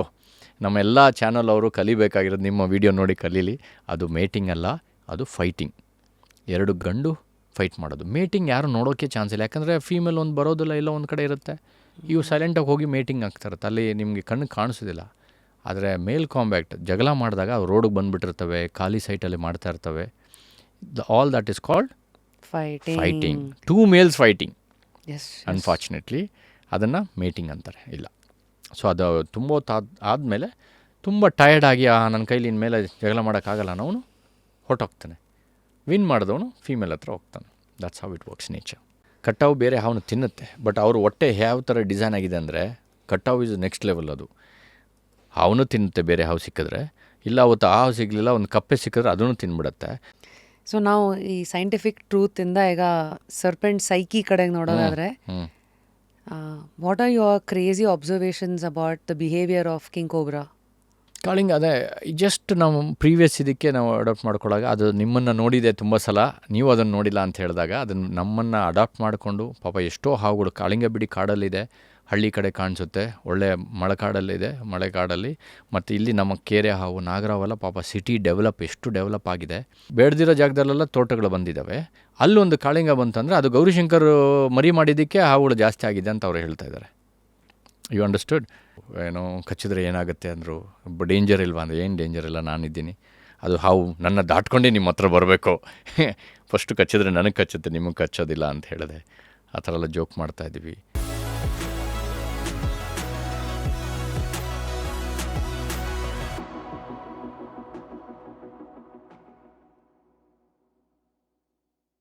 ನಮ್ಮ ಎಲ್ಲ ಚಾನಲ್ ಅವರು ಕಲಿಬೇಕಾಗಿರೋದು, ನಿಮ್ಮ ವಿಡಿಯೋ ನೋಡಿ ಕಲೀಲಿ. ಅದು ಮೇಟಿಂಗ್ ಅಲ್ಲ, ಅದು ಫೈಟಿಂಗ್. 2 ಗಂಡು ಫೈಟ್ ಮಾಡೋದು. ಮೇಟಿಂಗ್ ಯಾರು ನೋಡೋಕ್ಕೆ ಚಾನ್ಸ್ ಇಲ್ಲ, ಯಾಕಂದರೆ ಫೀಮೇಲ್ ಒಂದು ಬರೋದಿಲ್ಲ, ಇಲ್ಲ ಒಂದು ಕಡೆ ಇರುತ್ತೆ, ಇವು ಸೈಲೆಂಟಾಗಿ ಹೋಗಿ ಮೇಟಿಂಗ್ ಆಗ್ತಿರುತ್ತೆ, ಅಲ್ಲಿ ನಿಮಗೆ ಕಣ್ಣು ಕಾಣಿಸೋದಿಲ್ಲ. ಆದರೆ ಮೇಲ್ ಕಾಂಬ್ಯಾಕ್ಟ್ ಜಗಳ ಮಾಡಿದಾಗ ಅವು ರೋಡಿಗೆ ಬಂದುಬಿಟ್ಟಿರ್ತವೆ, ಖಾಲಿ ಸೈಟಲ್ಲಿ ಮಾಡ್ತಾ ಇರ್ತವೆ. All that is called fighting. 2 males fighting. Unfortunately ಅದನ್ನು ಮೇಟಿಂಗ್ ಅಂತಾರೆ. ಇಲ್ಲ, ಸೊ ಅದು ತುಂಬ ಹೊತ್ತು ಆದಮೇಲೆ ತುಂಬ ಟಯರ್ಡ್ ಆಗಿ ನನ್ನ ಕೈಲಿ ಇನ್ಮೇಲೆ ಜಗಳ ಮಾಡೋಕ್ಕಾಗಲ್ಲ ಅನ್ನೋನು ಹೊರಟೋಗ್ತಾನೆ. ವಿನ್ ಮಾಡಿದವನು ಫೀಮೇಲ್ ಹತ್ರ ಹೋಗ್ತಾನೆ. That's how it works nature. ಕಟ್ಟಾವು ಬೇರೆ ಹಾವನ್ನು ತಿನ್ನುತ್ತೆ, ಬಟ್ ಅವ್ರ ಹೊಟ್ಟೆ ಯಾವ ಥರ ಡಿಸೈನ್ ಆಗಿದೆ ಅಂದರೆ ಕಟ್ಟಾವು ಇಸ್ ನೆಕ್ಸ್ಟ್ ಲೆವೆಲ್. ಅದು ಹಾವನ್ನು ತಿನ್ನುತ್ತೆ ಬೇರೆ ಹಾವು ಸಿಕ್ಕಿದ್ರೆ, ಇಲ್ಲ ಅವತ್ತು ಆ ಹಾವು ಸಿಗಲಿಲ್ಲ ಒಂದು ಕಪ್ಪೆ ಸಿಕ್ಕಿದ್ರೆ ಅದನ್ನು ತಿನ್ಬಿಡುತ್ತೆ. ಸೊ ನಾವು ಈ ಸೈಂಟಿಫಿಕ್ ಟ್ರೂತಿಂದ ಈಗ ಸರ್ಪೆಂಟ್ ಸೈಕಿ ಕಡೆಗೆ ನೋಡೋದಾದರೆ, what are your crazy observations about the behaviour of king cobra? ಕಾಳಿಂಗ್ ಅದೇ ಜಸ್ಟ್ ನಾವು ಪ್ರೀವಿಯಸ್ ಇದಕ್ಕೆ ನಾವು ಅಡಾಪ್ಟ್ ಮಾಡ್ಕೊಳ್ಳಾಗ ಅದು ನಿಮ್ಮನ್ನು ನೋಡಿದೆ ತುಂಬ ಸಲ, ನೀವು ಅದನ್ನು ನೋಡಿಲ್ಲ ಅಂತ ಹೇಳಿದಾಗ ಅದನ್ನು ನಮ್ಮನ್ನು ಅಡಾಪ್ಟ್ ಮಾಡಿಕೊಂಡು ಪಾಪ ಎಷ್ಟೋ ಹಾವುಗಳು ಕಾಳಿಂಗ ಬಿಡಿ ಕಾಡಲ್ಲಿದೆ, ಹಳ್ಳಿ ಕಡೆ ಕಾಣಿಸುತ್ತೆ, ಒಳ್ಳೆ ಮಳೆಕಾಡಲ್ಲಿದೆ, ಮಳೆಕಾಡಲ್ಲಿ, ಮತ್ತು ಇಲ್ಲಿ ನಮ್ಮ ಕೆರೆ ಹಾವು ನಾಗರಾವೆಲ್ಲ ಪಾಪ ಸಿಟಿ ಎಷ್ಟು ಡೆವಲಪ್ ಆಗಿದೆ, ಬೇಡದಿರೋ ಜಾಗದಲ್ಲೆಲ್ಲ ತೋಟಗಳು ಬಂದಿದ್ದಾವೆ. ಅಲ್ಲೊಂದು ಕಾಳಿಂಗ ಬಂತಂದರೆ ಅದು ಗೌರಿಶಂಕರ್ ಮರಿ ಮಾಡಿದ್ದಕ್ಕೆ ಹಾವುಗಳು ಜಾಸ್ತಿ ಆಗಿದೆ ಅಂತ ಅವ್ರು ಹೇಳ್ತಾ ಇದ್ದಾರೆ. You understood? ಏನೋ ಕಚ್ಚಿದ್ರೆ ಏನಾಗುತ್ತೆ ಅಂದರು, ಡೇಂಜರ್ ಇಲ್ವಾ ಅಂದರೆ ಏನು ಡೇಂಜರ್ ಇಲ್ಲ, ನಾನಿದ್ದೀನಿ, ಅದು ಹಾವು ನನ್ನ ದಾಟ್ಕೊಂಡೇ ನಿಮ್ಮ ಹತ್ರ ಬರಬೇಕು, ಫಸ್ಟು ಕಚ್ಚಿದ್ರೆ ನನಗೆ ಕಚ್ಚುತ್ತೆ, ನಿಮಗೆ ಕಚ್ಚೋದಿಲ್ಲ ಅಂತ ಹೇಳಿದೆ. ಆ ಥರ ಎಲ್ಲ ಜೋಕ್ ಮಾಡ್ತಾಯಿದ್ವಿ.